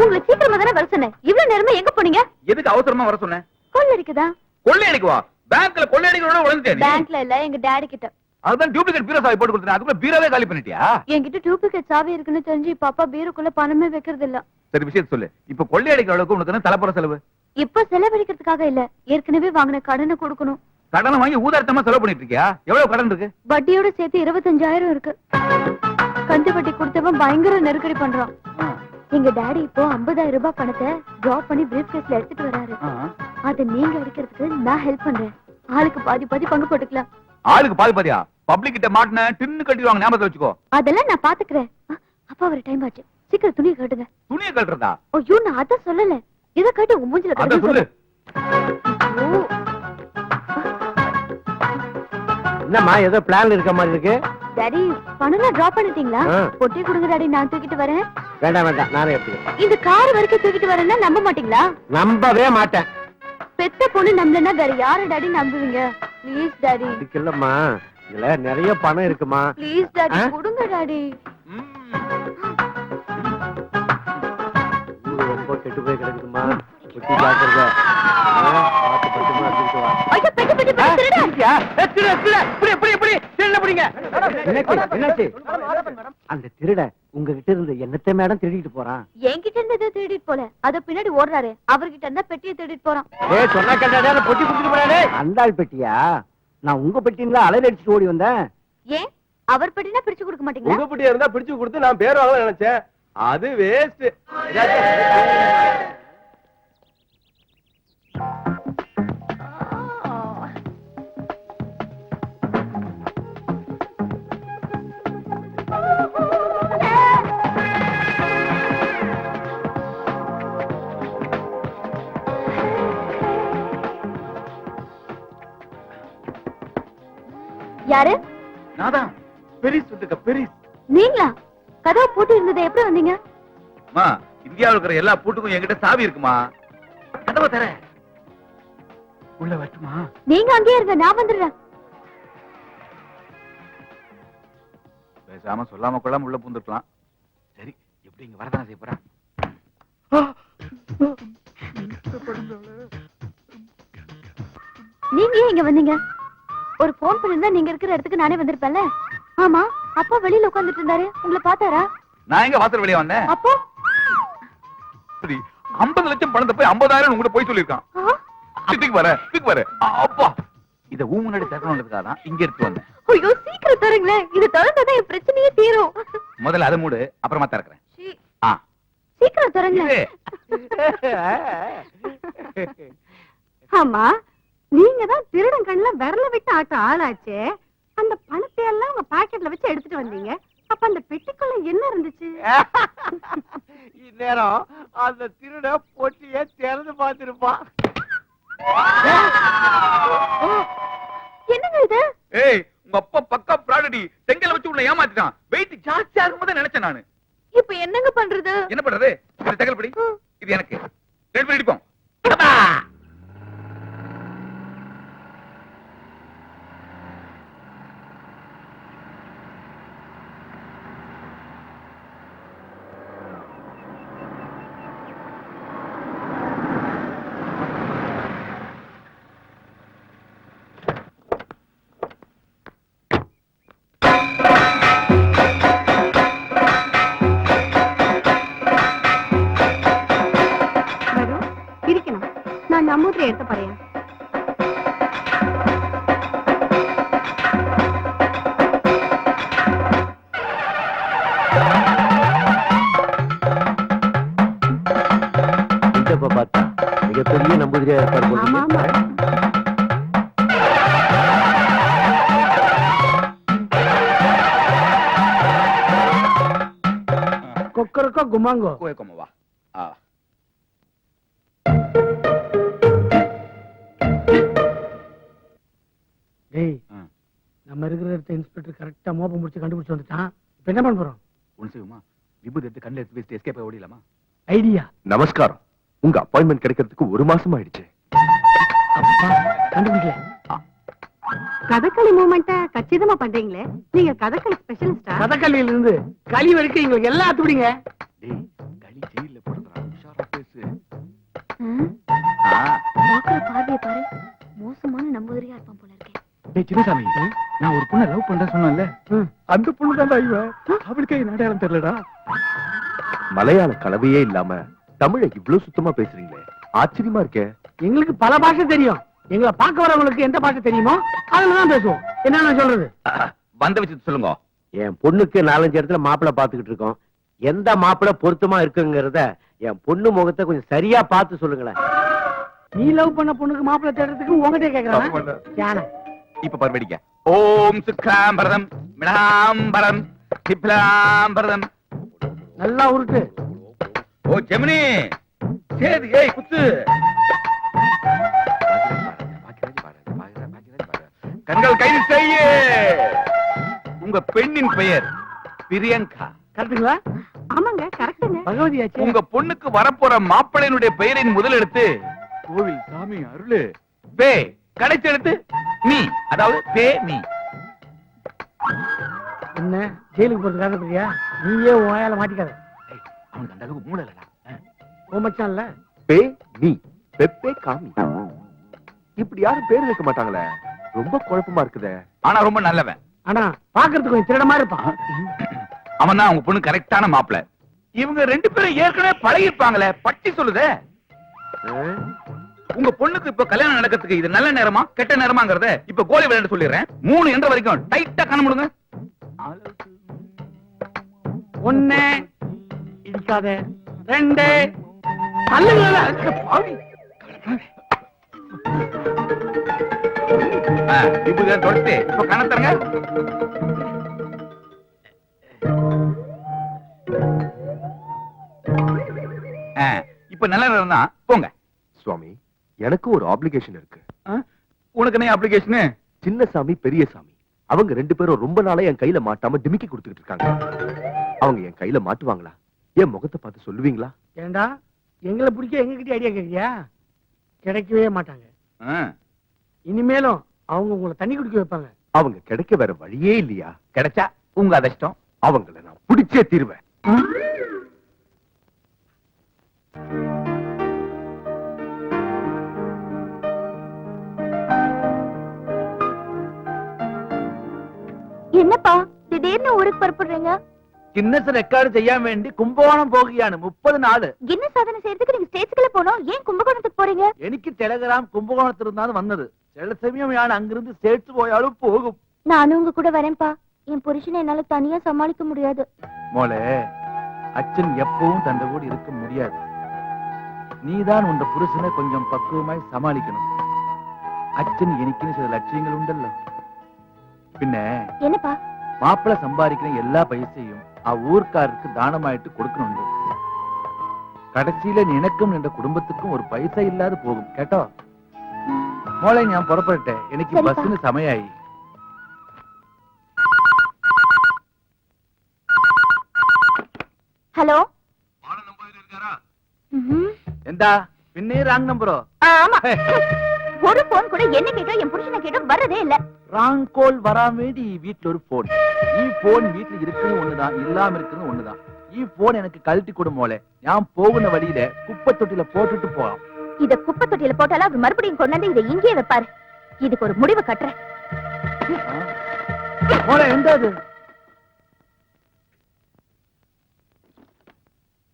உங்களுக்கு சீக்கிரமா தானே வர சொன்னேன். இவ்வளவு நேரமா எங்க போனீங்க? எதுக்கு அவசரமா வர சொன்னேன்? கொள்ளடிக்குதா? கொள்ளையடிக்குவா? பேங்க்ல கொள்ளையடிக்கிறோட உழைஞ்சிட்டேன். பேங்க்ல இல்ல, எங்க டாடி கிட்ட. அதுதான் டூப்ளிகேட் பீரோ சாவி போட்டு கொடுத்தேன். அதுக்குள்ள பீரோவே காலி பண்ணிட்டியா? என்கிட்ட டூப்ளிகேட் சாவி இருக்குன்னு தெரிஞ்சு பாப்பா பீரோக்குள்ள பணமே வைக்கிறது இல்ல. சரி, விஷயத்தை சொல்லு. இப்ப கொள்ளையடிக்கிற அளவுக்கு உனக்கு என்ன தலைப்புற செலவு? இப்ப செலவழிக்கிறதுக்காக இல்ல, ஏற்கனவே வாங்கின கடனை கொடுக்கணும். கடனை வாங்கி ஊதார்த்தமா செலவு பண்ணிட்டு இருக்கியா? எவ்வளவு கடன் இருக்கு? வட்டியோட சேர்த்து 25,000 இருக்கு. கந்து வட்டி கொடுத்தவன் பயங்கர நெருக்கடி பண்றான். எங்க டாடி இப்போ 50,000 ரூபாய் பணத்தை டிராப் பண்ணி பிரீஃப் கேஸ்ல எடுத்துட்டு வராரு. அத நீங்க அடிக்கிறதுக்கு நான் ஹெல்ப் பண்றேன். ஆளுக்கு பாதி பாதி பங்கு போட்டுக்கலாம். ஆளுக்கு பாதி பாதியா? பப்ளிக் கிட்ட மாட்டின டின்னு கட்டிடுவாங்க, ஞாபகத்துல வச்சுக்கோ. அதெல்லாம் நான் பாத்துக்கிறேன். அப்பா ஒரு டைம் ஆச்சு, சீக்கிரம் துணியை கட்டுங்க. துணியை கட்டுறதா? ஐயோ, நான் அத சொல்லல. இத கட்டி உங்க மூஞ்சில அத சொல்லு. என்னம்மா, ஏதோ பிளான் இருக்க மாதிரி இருக்கு? டாடி, பணம் டிராப் பண்ணிட்டீங்களா? பொட்டி கொடுங்க டாடி, நான் தூக்கிட்டு வரேன். வேண்டாம் வேண்டாம், நானே எடுத்துக்கிறேன். இந்த கார் வரைக்கும் தூக்கிட்டு வரேன்னா நம்ப மாட்டீங்களா? நம்பவே மாட்டேன். பெத்த பொண்ணு நம்பலன்னா வேற யார டாடி நம்புவீங்க? Please daddy. இதுக்கு இல்லம்மா, இதுல நிறைய பணம் இருக்குமா. ப்ளீஸ் டாடி, கொடுங்க டாடி. ரொம்ப கெட்டு போய் கிடக்குதுமா. குட்டி ஜாக்கிரதை. பார்த்து பத்திரமா எடுத்துட்டு வா. ஐயோ பெட்டி பெட்டி பெட்டி திருட என்னாச்சு? அந்த திருட உங்ககிட்ட இருந்து என்னத்தை மேடம் திருடிட்டு போறான்? என்கிட்ட இருந்து எதுவும் திருடிட்டு போல அதோ பின்னாடி ஓடுறாரு அவர்கிட்ட இருந்தா பெட்டியை திருடிட்டு போறான். சொன்னா கேட்டா பொட்டி குடுத்துட்டு போறாரு. அந்த ஆள் பெட்டியா? நான் உங்க பெட்டிங்களா அலையில அடிச்சுட்டு ஓடி வந்தேன். ஏன் அவர் பெட்டினா பிரிச்சு கொடுக்க மாட்டீங்களா? உங்க பெட்டியா இருந்தா பிடிச்சு கொடுத்து நான் பேர் வாங்கலாம் நினைச்சேன். அது வேஸ்ட். யாரு? நாதான் பெரிஸ் விட்டுக்க பெரிஸ். நீங்களா? கதவை பூட்டி இருந்ததை எப்படி வந்தீங்க? அம்மா, இந்தியாவுல இருக்கிற எல்லா பூட்டுக்கும் என்கிட்ட சாவி இருக்குமா? கதவை தர. உள்ள வரட்டுமா? நீங்க அங்கேயே இருங்க நான் வந்துடுறேன். பேசாம சொல்லாம கொள்ளாம உள்ள பூந்துக்கலாம். சரி, எப்படி இங்க வரதான செய்ய போறா? நீங்க ஏன் இங்க வந்தீங்க? ஒரு போன் பண்ணிருந்தா நீங்க இருக்கிற இடத்துக்கு நானே வந்திருப்பேன்ல. ஆமா, அப்பா வெளியில உட்கார்ந்துட்டு இருந்தாரு, உங்களை பார்த்தாரா? நான் எங்க வாசல் வெளியே வந்தேன்? அப்போ சரி, 50 லட்சம் பணத்தை போய் 50,000 உங்ககிட்ட போய் சொல்லிருக்கான். இதுக்கு வர அப்பா, இத ஊ முன்னாடி திறக்கணும்ன்றதுக்காக தான் இங்க எடுத்து வந்தேன். ஐயோ சீக்கிரம் தரங்களேன், இது திறந்தாதான் என் பிரச்சனையே தீரும். முதல்ல அதை மூடு, அப்புறமா திறக்கிறேன். சீக்கிரம் தரங்களேன். ஆமா, நீங்க தான் திருடன் கண்ணுல விரல விட்டு ஆட்ட ஆளாச்சே. அந்த பணத்தை எல்லாம் உங்க பாக்கெட்ல வச்சு எடுத்துட்டு வந்தீங்க. அப்ப அந்த பெட்டிக்குள்ள என்ன இருந்துச்சு? இந்நேரம் அந்த திருட பொட்டிய திறந்து பார்த்திருப்பான். என்னங்க இது? ஏய், உங்க அப்பா பக்கா பிராடடி. செங்கல வச்சு உள்ள ஏமாத்திட்டான். வெயிட் ஜாஸ்தியா இருக்கும்போது நினைச்சேன் நானு. இப்ப என்னங்க பண்றது? என்ன பண்றது? இந்த செங்கல் படி. இது எனக்கு. ரெண்டு பேரும் இடிப்போம். நான் நம்பூத்திரி எடுத்து போறேன். பார்த்தா மிகப்பெரிய நம்பூதிரியா இருப்பார். கொக்கரக்கோ குமாங்கோ வா. நம்ம இருக்கிற இடத்த இன்ஸ்பெக்டர் கரெக்டா மோப்பம் முடிச்சு கண்டுபிடிச்சு வந்துட்டான். இப்ப என்ன பண்ண போறோம்? ஒண்ணு செய்யுமா, விபத்து எடுத்து கண்ணில் எடுத்து பேசிட்டு எஸ்கேப் ஓடிடலாமா? ஐடியா. நமஸ்காரம். உங்க அப்பாயின்மெண்ட் கிடைக்கிறதுக்கு 1 மாசம் ஆயிடுச்சு. அப்பா கண்டுபிடிக்கல. கதகளி மூவ்மெண்ட்ட கச்சிதமா பண்றீங்களே, நீங்க கதகளி ஸ்பெஷலிஸ்டா? கதகளியில இருந்து களி வரைக்கும் எங்களுக்கு எல்லாம் அத்துபிடிங்க. டேய், களி ஜெயில்ல போடுறா, உஷாரா பேசு. பாக்குற பார்வையை பாரு, மோசமான நம்பூதிரியா இருப்பான் போல இருக்கேன். டேய் சின்னசாமி, நான் ஒரு பொண்ணை லவ் பண்றேன்னு சொன்னேன்ல, அந்த பொண்ணு தான்டா இவ. அவளுக்கே என்ன அடையாளம் தெரியலடா. மலையாள கலவையே இல்லாம தமிழை இவ்வளவு சுத்தமா பேசுறீங்களே, ஆச்சரியமா இருக்கே. எங்களுக்கு பல பாஷை தெரியும். எங்களை பார்க்க வரவங்களுக்கு எந்த பாஷை தெரியுமோ அதுலதான் பேசுவோம். என்ன சொல்றது? வந்த வச்சு சொல்லுங்க. என் பொண்ணுக்கு 4-5 இடத்துல மாப்பிள்ளை பாத்துக்கிட்டு இருக்கோம். எந்த மாப்பிள்ளை பொருத்தமா இருக்குங்கிறத என் பொண்ணு முகத்தை கொஞ்சம் சரியா பார்த்து சொல்லுங்களேன். நீ லவ் பண்ண பொண்ணுக்கு மாப்பிள்ளை தேடுறதுக்கு உங்ககிட்ட கேக்குறான். இப்ப பரவடிக்க. ஓம் சுக்லாம்பரதம் மிடாம்பரம் சிப்லாம்பரதம். நல்லா உருட்டு. ஓ ஜெமினி, சேது, ஏய் குத்து. கண்கள் கைது செய்ய. உங்க பெண்ணின் பெயர் பிரியங்கா. கரெக்டுங்களா? ஆமாங்க, கரெக்டுங்க. பகவதியாச்சு. உங்க பொண்ணுக்கு வரப்போற மாப்பிள்ளையினுடைய பெயரின் முதல் எழுத்து கோவில் சாமி அருளு. பே. கடைசி எழுத்து மீ, அதாவது பே மீ. என்ன ஜெயிலுக்கு போறது காரணம் பிரியா? நீயே உன் வாயால மாட்டிக்காத. அவனுக்கு அந்த அளவுக்கு மூளை இல்லடா. ஓ மச்சான் இல்ல, பே நீ பெப்பே காமி இப்படி யாரும் பேர் வைக்க மாட்டாங்களே, ரொம்ப குழப்பமா இருக்குதே. ஆனா ரொம்ப நல்லவன். ஆனா பாக்குறதுக்கு கொஞ்சம் திருடமா இருப்பான். அவன் தான் உங்க பொண்ணு கரெக்டான மாப்பிள்ள. இவங்க 2 பேரும் ஏற்கனவே பழகிருப்பாங்களே, பட்டி சொல்லுதே. உங்க பொண்ணுக்கு இப்ப கல்யாணம் நடக்கிறதுக்கு இது நல்ல நேரமா கெட்ட நேரமாங்கறத இப்ப கோலி விளையாட சொல்லிடுறேன். 3 என்ற வரைக்கும் டைட்டா கண்ண முடுங்க. 1 இடிக்காத, 2 தள்ளுங்களா பாவி. இப்பதான் தொடர்ந்து இப்ப கணத்தரங்க. இப்ப நல்ல நேரம் தான், போங்க. சுவாமி, எனக்கு ஒரு ஆப்ளிகேஷன் இருக்கு. உனக்கு என்ன அப்ளிகேஷன்? சின்னசாமி பெரியசாமி அவங்க 2 பேரும் ரொம்ப நாளா என் கையில மாட்டாம டிமிக்கி கொடுத்துக்கிட்டு இருக்காங்க. அவங்க என் கையில மாட்டுவாங்களா? என் முகத்தை பார்த்து சொல்லுவீங்களா? ஏண்டா எங்களை பிடிக்க எங்க கிட்ட ஐடியா கேக்குறியா? கிடைக்கவே மாட்டாங்க. இனிமேலும் அவங்க உங்களை தண்ணி குடிக்க வைப்பாங்க. அவங்க கிடைக்க வேற வழியே இல்லையா? கிடைச்சா உங்க அதிர்ஷ்டம். அவங்கள நான் பிடிச்சே தீருவேன். என்னப்பா திடீர்னு ஊருக்கு புறப்படுறீங்க? கின்னஸ் ரெக்கார்டு செய்யாம வேண்டி கும்பகோணம் போகியானு 30 நாள். கின்னஸ் சாதனை செய்யறதுக்கு நீங்க ஸ்டேட்ஸ்க்குள்ள போனோம், ஏன் கும்பகோணத்துக்கு போறீங்க? எனக்கு டெலிகிராம் கும்பகோணத்துல இருந்தாலும் வந்தது. சில சமயம் யான் அங்கிருந்து ஸ்டேட்ஸ் போயாலும் போகும். நானும் உங்க கூட வரேன்ப்பா. என் புருஷனை என்னால தனியா சமாளிக்க முடியாது. மோளே, அச்சன் எப்பவும் தந்த கூட இருக்க முடியாது. நீதான் உண்ட புருஷனை கொஞ்சம் பக்குவமாய் சமாளிக்கணும். அச்சன் எனக்குன்னு சில லட்சியங்கள் உண்டല്ലോ. பின்ன என்னப்பா? மாப்பிள்ள சம்பாதிக்கிற எல்லா பைசையும் ஊர்க்காரருக்கு தானமாயிட்டு கொடுக்கணும். கடைசியில எனக்கும் என்ற குடும்பத்துக்கும் ஒரு பைசா இல்லாது போகும். கேட்டோ மோளை, நான் புறப்பட்டேன். எனக்கு பஸ்னு சமயாயி. ஹலோ, எந்தா பின்னே ராங் நம்பரோ? ஆமா. ஒரு போன் கூட என்ன கேட்டோம் என் புருஷனை கேட்டோம் வரதே இல்ல. ராங் கோல் வராமேடி வீட்டுல ஒரு போன். போன் வீட்டுல இருக்குன்னு ஒண்ணுதான், இல்லாம இருக்குன்னு ஒண்ணுதான். போன் எனக்கு கழட்டி கொடு மோளே. நான் போகுன வழியில குப்பை தொட்டில போட்டுட்டு போலாம். இத குப்பை தொட்டியில போட்டாலும் அவர் மறுபடியும் கொண்டாந்து இதை இங்கே வைப்பாரு. இதுக்கு ஒரு முடிவு கட்டுறேன். மோளே, எந்த அது?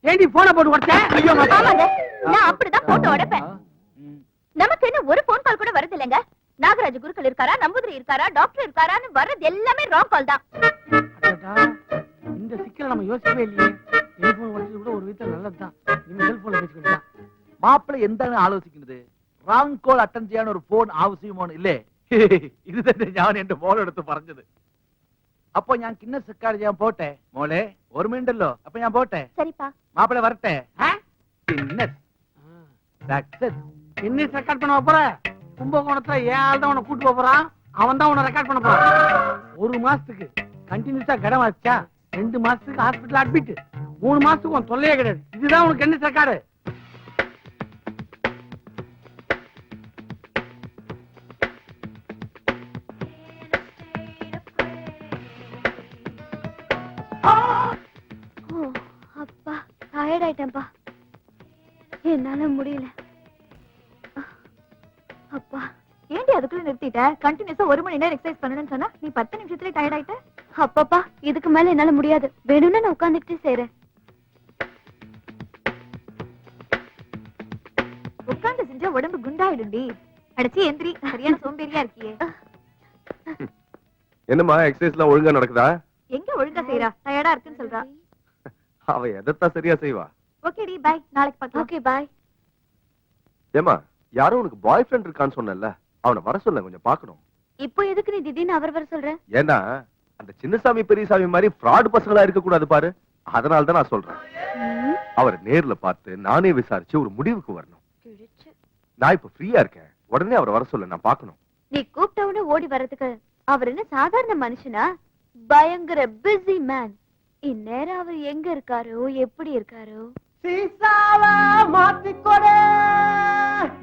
ஏண்டி போன போட்டு உடைச்சேன்? ஆமாங்க, நான் அப்படிதான் போட்டு உடைப்பேன். நமக்கு என்ன ஒரு போன் கால் கூட வருது இல்லைங்க. நாகராஜ குருக்கள் இருக்காரா, நம்பூதிரி இருக்காரா, டாக்டர் இருக்காரான்னு வர்றது எல்லாமே ராங் கால் தான். இந்த சிக்கலை நம்ம யோசிக்கவே இல்லையே. டெலிபோன் உடைச்சது கூட ஒரு விதத்துல நல்லதுதான். நீங்க செல்போன்ல பேசிக்கிட்டா மாப்பிள்ள எந்த ஆலோசிக்கிறது? ராங் கோல் அட்டன் செய்யான ஒரு போன் அவசியமோ இல்லே. இதுதான் ഞാൻ എന്റെ ഫോൺ എടുത്ത് പറഞ്ഞത്. അപ്പൊ ഞാൻ കിന്നസ് റെക്കോർഡ് ചെയ്യാൻ പോട്ടെ മോളെ. ഓർമ്മയുണ്ടല്ലോ? അപ്പൊ ഞാൻ പോട്ടെ. சரிப்பா. மாப்பிள்ள வரட்டே. Guinness success. கின்னஸ் ரெக்கார்ட் பண்ண போற? கும்பகோணத்துல ஏன் ஆள் தான் உன்னை கூட்டு போறான். அவன் தான் உன்னை ரெக்கார்ட் பண்ண போறான். 1 மாசத்துக்கு கண்டினியூஸா கடன் வச்சா 2 மாசத்துக்கு ஹாஸ்பிடல் அட்மிட். 3 மாசத்துக்கு உன் தொல்லையே கிடையாது. இதுதான் உனக்கு கின்னஸ் ரெக்கார்டு. அப்பா டயர்ட் ஆயிட்டேன்ப்பா. என்னால முடியல. அப்பா, ஏண்டி அதுக்குள்ள நிறுத்திட்ட? கண்டினியூஸா 1 மணி நேரம் எக்ஸசைஸ் பண்ணணும்னு சொன்னா நீ 10 நிமிஷத்துல டயர்ட் ஆயிட்ட. அப்பப்பா, இதுக்கு மேல என்னால முடியாது. வேணும்னா நான் உட்கார்ந்துட்டே செய்றேன். உட்கார்ந்து செஞ்சா உடம்பு குண்டாயிடும்டி. அடச்சி எந்திரி, சரியான சோம்பேறியா இருக்கியே. என்னம்மா எக்ஸசைஸ்லாம் ஒழுங்கா நடக்குதா? எங்க ஒழுங்கா செய்றா? டயர்டா இருக்குன்னு சொல்றா. அவ எதத்தான் சரியா செய்வா. ஓகேடி, பை. நாளைக்கு பார்க்கலாம். Okay, bye. ஏமா, யாரோ உனக்கு பாய் ஃப்ரெண்ட் இருக்கான்னு சொன்னல, அவனை வர சொல்ல, கொஞ்சம் பார்க்கணும். இப்போ எதுக்கு நீ திடீர்னு அவர் வர சொல்ற? ஏன்னா அந்த சின்னசாமி பெரியசாமி மாதிரி ஃப்ராட் பசங்களா இருக்க கூடாது பாரு. அதனால தான் நான் சொல்றேன். அவர் நேர்ல பார்த்து நானே விசாரிச்சு ஒரு முடிவுக்கு வரணும். நான் இப்ப ஃப்ரீயா இருக்கேன். உடனே அவரை வர சொல்ல, நான் பார்க்கணும். நீ கூப்பிட்டவனே ஓடி வர்றதுக்கு அவர் என்ன சாதாரண மனுஷனா? பயங்கர பிஸி மேன். இந்நேரம் அவர் எங்க இருக்காரோ, எப்படி இருக்காரோ? சீசாவா மாத்திக்கொடு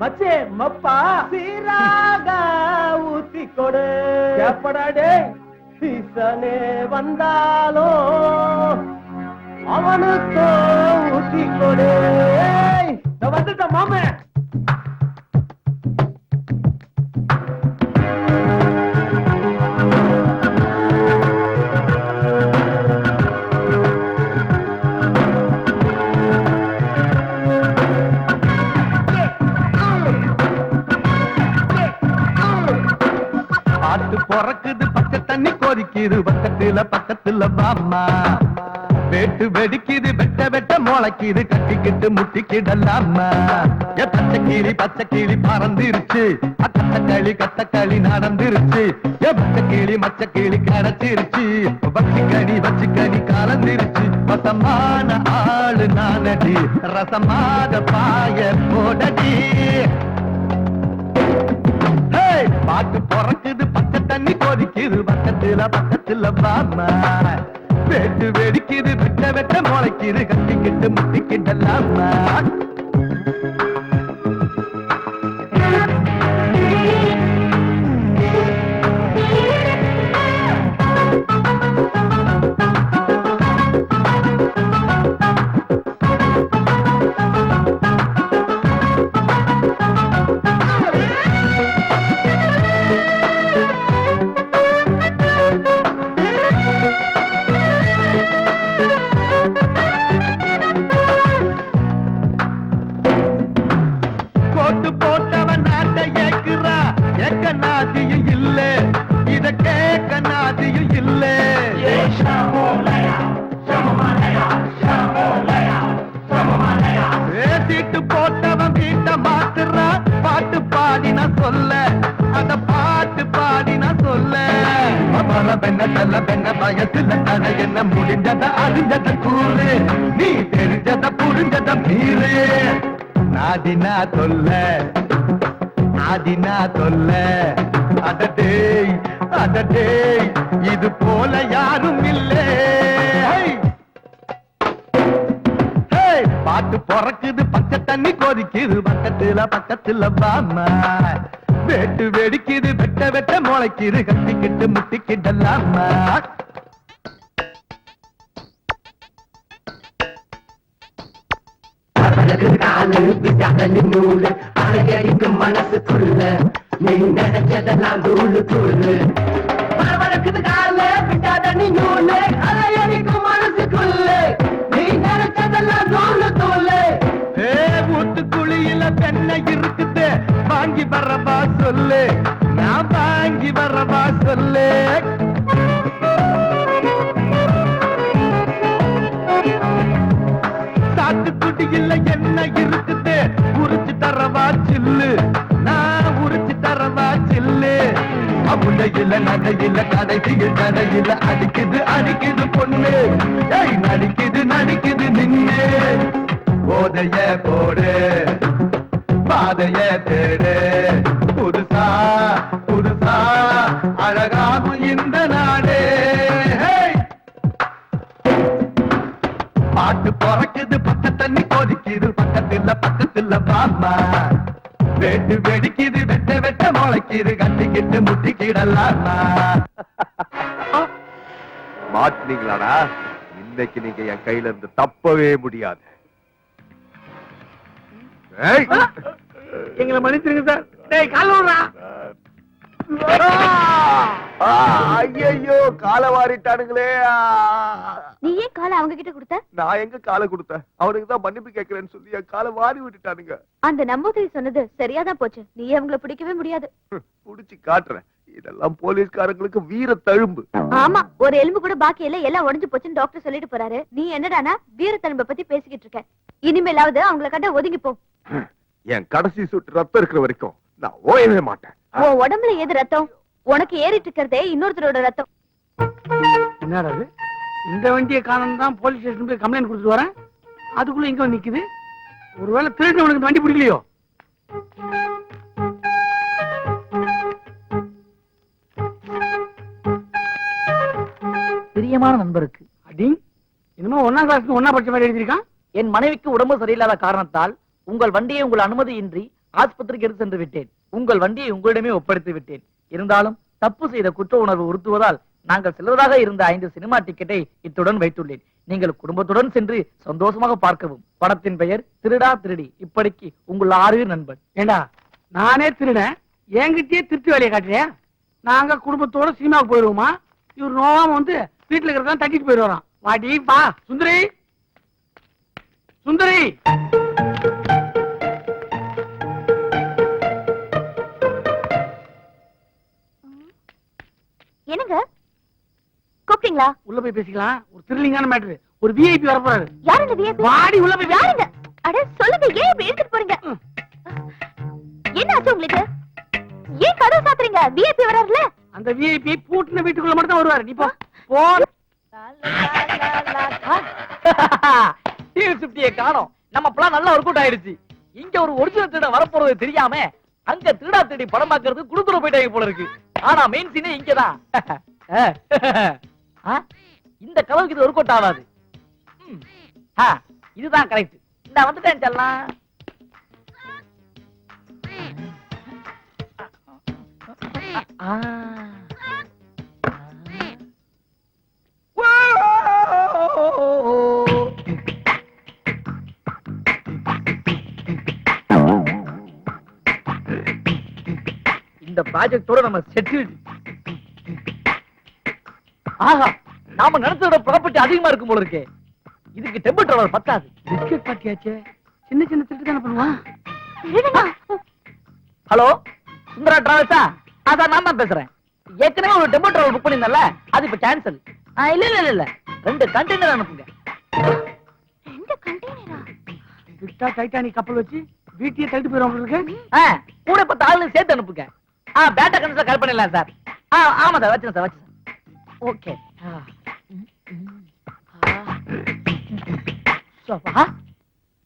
மச்சே மப்பா, சீராக ஊத்திக்கொடு. எப்படாடே சீசனே வந்தாலும் அவனுக்கு ஊத்திக்கொடு. வந்துட்ட மாமே. பாட்டு பொறக்குது பச்சை தண்ணி கொதிக்குது பக்கத்துல மாமா வேட்டு வெடிக்குது வெட்ட வெட்ட முளைக்குது கட்டிக்கிட்டு முட்டிக்கிடலாமா பச்சை கிளி பறந்துருச்சு கத்தக்களி நடந்துருச்சு மச்ச கிளி கிடைச்சிருச்சு வச்சுக்கணி கலந்துருச்சு வசமான ஆளு நானடி ரசமான பாய போடடி. பாட்டு பொறக்குது பச்சை தண்ணி கொதிக்குது பக்கத்துல மாமா வேட்டு வெடிக்குது வெட்ட வெட்ட முளைக்குது கட்டிக்கிட்டு முட்டிக்கிடலாமா. போட்டவன் வீட்ட மாத்துறா பாட்டு பாடினா சொல்ல அத பாட்டு பாடினா சொல்ல பெண்ண பயத்துல தட என்ன முடிஞ்சத அறிஞ்சத கூறு நீ தெரிஞ்சத புரிஞ்சத மீறு நாதினா சொல்ல அதடே இது போல யாரும் இல்லை. பாட்டு பொறக்குது பச்சை தண்ணி கொதிக்குது பக்கத்துல மாமா வேட்டு வெடிக்குது வெட்ட வெட்ட முளைக்குது கட்டிக்கிட்டு முட்டிக்கிடலாமா. நூலு அழகடிக்கும் மனசுக்குள்ள நீ நினைச்சதெல்லாம் தூளு வளர்க்குது கால விட்டாதண்ணி நூலு அழகடிக்கும் மனசுக்குள்ள நீ நினைச்சதெல்லாம் தூளு. ஊத்துக்குழியில பெண்ணை இருக்குது வாங்கி வரவா சொல்லு நான் வாங்கி வரவா சொல்லு. சாத்துக்குடியில என்ன இருக்குது உரிச்சு தரவா சில்லு நான் உரிச்சு தரவா சில்லு. அவுளையில நடையில கடையில அடிக்குது பொண்ணு நடிக்குது நின்னு போதைய போடு பாதைய தேடு புதுசா அழகாகும் இந்த நாடு. பாட்டு பொறக்குது பச்சை தண்ணி கொதிக்குது பக்கத்துல மாமா வேட்டு வெடிக்குது வெட்ட வெட்ட முளைக்குது கட்டிக்கிட்டு முட்டிக்கிடலாமா. மாட்டினீங்களாடா இன்னைக்கு நீங்க என் கையில இருந்து தப்பவே முடியாது. எங்களை மன்னிச்சிருங்க சார். டேய் கால விடுறா. ஐயோ காலை வாரிட்டானுங்களே. நீ ஏன் காலை அவங்க கிட்ட கொடுத்த? நான் எங்க காலை கொடுத்தேன்? அவனுக்கு தான் மன்னிப்பு கேட்கிறேன்னு சொல்லி என் காலை வாரி விட்டுட்டானுங்க. அந்த நம்பூதிரி சொன்னது சரியாதான் போச்சு. நீ அவங்கள பிடிக்கவே முடியாது. புடிச்சு காட்டுறேன். இதெல்லாம் போலீஸ்காரங்களுக்கு வீர தழும்பு. ஆமா, ஒரு எலும்பு கூட பாக்கி இல்ல, எல்லாம் உடைஞ்சு போச்சுன்னு டாக்டர் சொல்லிட்டு போறாரு. நீ என்னடானா வீர தழும்ப பத்தி பேசிக்கிட்டு இருக்க. இனிமேலாவது அவங்கள கட்ட ஒதுங்கி போ. என் கடைசி சொட்டு ரத்தம் இருக்கிற வரைக்கும் நான் ஓயவே மாட்டேன். உன் உடம்புல ஏது ரத்தம்? உனக்கு ஏறிட்டு இருக்கிறதே இன்னொருத்தரோட ரத்தம். என்னடா இந்த வண்டியை காரணம் தான் போலீஸ் ஸ்டேஷன் போய் கம்ப்ளைண்ட் கொடுத்துட்டு வரேன். அதுக்குள்ள இங்க வந்து நிக்குது. ஒருவேளை திருட்டு உனக்கு வண்டி பிடிக்கலையோ? பிரியமான நண்பருக்கு அடி என்னமோ 1ஆம் கிளாஸ் 1ஆ படிச்ச மாதிரி எழுதிருக்கான். என் மனைவிக்கு உடம்பு சரியில்லாத காரணத்தால் உங்கள் வண்டியை உங்கள் அனுமதியின்றி ஆஸ்பத்திரிக்கு எடுத்து சென்று விட்டேன். உங்கள் வண்டியை உங்களிடமே ஒப்படைத்து விட்டேன். இருந்தாலும் தப்பு செய்த குற்ற உணர்வு உறுத்துவதால் நாங்கள் செல்வதாக இருந்த 5 சினிமா டிக்கெட்டை இத்துடன் வைத்துள்ளேன். நீங்கள் குடும்பத்துடன் சென்று சந்தோஷமாக பார்க்கவும். படத்தின் பெயர் திருடா திருடி. இப்படிக்கு உங்கள் 6 நண்பன். ஏண்டா நானே திருடன் என்கிட்டயே திருட்டு வேலையை காட்டுறியா? நாங்க குடும்பத்தோட சினிமாவுக்கு போயிருவோமா? இவர் நோவாம வந்து வீட்டுல இருக்கிறதான் தட்டிட்டு போயிடுவாராம். வாடி வா சுந்தரி, சுந்தரி. என்னங்க கூப்பிட்டீங்களா? உள்ள போய் பேசிக்கலாம். ஒரு த்ரில்லிங்கான மேட்டர். ஒரு விஐபி வர போறாரு. யார் இந்த விஐபி? வாடி உள்ள போய் யாருங்க? அட சொல்லுங்க, ஏன் இப்படி எடுத்துட்டு போறீங்க? என்ன ஆச்சு உங்களுக்கு? ஏன் கதவு சாத்துறீங்க? விஐபி வராருல. அந்த விஐபி பூட்டின வீட்டுக்குள்ள மட்டும் தான் வருவாரு. நீ போ போ. காணோம். நம்ம பிளான் நல்லா ஒர்க் அவுட் ஆயிடுச்சு. இங்க ஒரு ஒரிஜினல் திருட வரப்போறது தெரியாம அங்க திருடா திருடி படம் பார்க்கறது குடுத்துற போயிட்டாங்க போல இருக்கு. ஆனா மெயின் சீனே இங்கதான். இந்த கலவுக்கு இது ஒர்க் அவுட் ஆகாது. இதுதான் கரெக்ட். இந்த வந்துட்டேன் செல்லாம். இந்த ப்ராஜெக்டோட நம்ம செட்டில்டு. ஆஹா, நாம நடத்துற ப்ராப்பர்ட்டி அதிகமா இருக்கும் போல இருக்கே. இதுக்கு டெம்பிள் ட்ராவல் பத்தாது. பிஸ்கட் பாட்டியாச்சே. சின்ன சின்ன திருட்டு தானே பண்ணுவான். ஹலோ, சுந்தரா டிராவல்ஸா? அதான் நான் தான் பேசுறேன். ஏற்கனவே ஒரு டெம்போ டிராவல் புக் பண்ணிருந்தல, அது இப்ப கேன்சல். இல்ல இல்ல இல்ல 2 கண்டெய்னர் அனுப்புங்க. 2 கண்டெய்னரா? விட்டா டைட்டானிக் கப்பல் வச்சு வீட்டையே தள்ளிட்டு போயிடும் உங்களுக்கு. கூட 10 ஆளுங்க சேர்த்து அனுப்புங்க. பேட்டா கன்சல் கால் பண்ணிடலாம் சார். ஆமா சார், வச்சுறேன் சார், வச்சுறேன். ஓகே.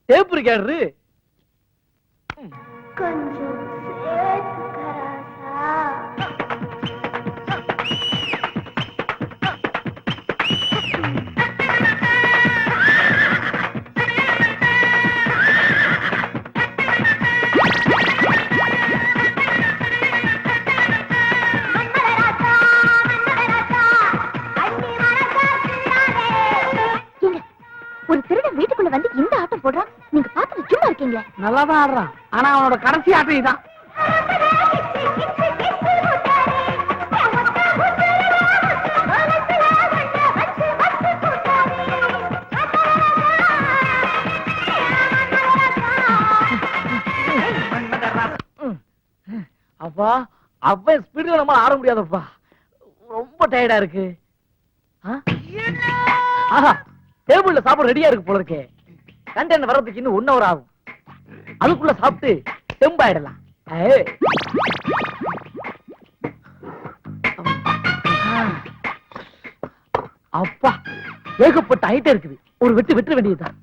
டேப் இருக்காரு. கொஞ்சம் சேர்த்துக்கராசா. ஒரு திருடன் வீட்டுக்குள்ள வந்து இந்த ஆட்டம் போடுறான். நீங்க பாத்துட்டு சும்மா இருக்கீங்களே. நல்லாதான் ஆடுறான். ஆனா அவனோட கடைசி ஆட்டம் இதான். அப்பா, அவன் ஸ்பீட்ல நம்ம ஆட முடியாதப்பா. ரொம்ப டயர்டா இருக்கு. ஆஹா, டேபிள்ல சாப்பாடு ரெடியா இருக்கு போல இருக்கே. கண்டெய்னர் வரதுக்கு இன்னும் 1 hour ஆகும். அதுக்குள்ள சாப்பிட்டு தெம்பாயிடலாம். அப்பா, ஏகப்பட்ட ஐட்டம் இருக்குது. ஒரு வெட்டு வெட்ட வேண்டியதுதான்.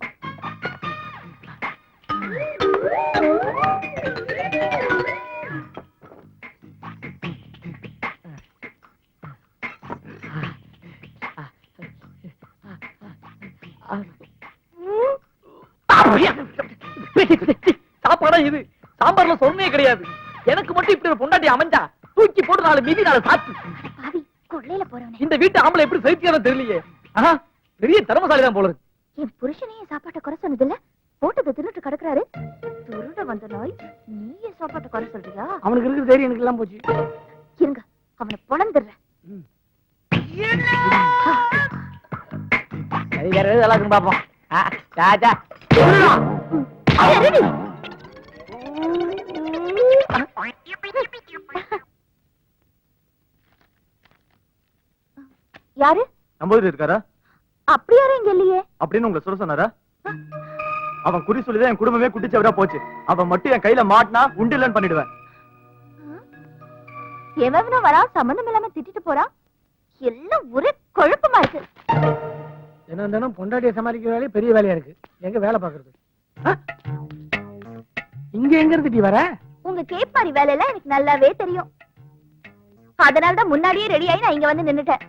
சாப்பாடா இது? சாம்பார்ல சொன்னே கிடையாது. எனக்கு மட்டும் இப்படி ஒரு பொண்டாட்டி அமைஞ்சா தூக்கி போட்டு 4 மீதி 4 சாப்பிட்டு. பாவி, கொள்ளையில போறவனே. இந்த வீட்டு ஆம்பளை எப்படி சைத்தியாலும் தெரியலையே. பெரிய திறமசாலி தான் போல இருக்கு. என் புருஷனையும் சாப்பாட்டை குறை சொன்னதில்ல. போட்டதை தின்னுட்டு கிடக்குறாரு. திருட வந்த நாய், நீயே சாப்பாட்டை குறை சொல்றியா? அவனுக்கு இருக்கிற தைரியம் எனக்கு எல்லாம் போச்சு. இருங்க, அவனை பொழந்துடுறேன். வேற எது எல்லாத்துக்கும் பாப்போம். ராஜா யாரு? நம்பூதிரி இருக்காரா? அப்படி யாரும் இங்க இல்லையே. அப்படின்னு உங்களை சொல்ல சொன்னாரா? அவன் குறி சொல்லிதான் என் குடும்பமே குட்டிச்சவரா போச்சு. அவன் மட்டும் என் கையில மாட்டினா உண்டு இல்லைன்னு பண்ணிடுவேன். எவனோ வரா, சம்பந்தம் இல்லாம திட்டிட்டு போறான். எல்லாம் ஒரே குழப்பமா இருக்கு. தினம் பொண்டாட்டியை சமாளிக்கிற வேலையே பெரிய வேலையா இருக்கு. எங்க வேலை பாக்குறது? இங்க எங்க இருந்து வர? உங்க கேப் மாதிரி வேலை எல்லாம் எனக்கு நல்லாவே தெரியும். அதனாலதான் முன்னாடியே ரெடி ஆகி நான் இங்க வந்து நின்னுட்டேன்.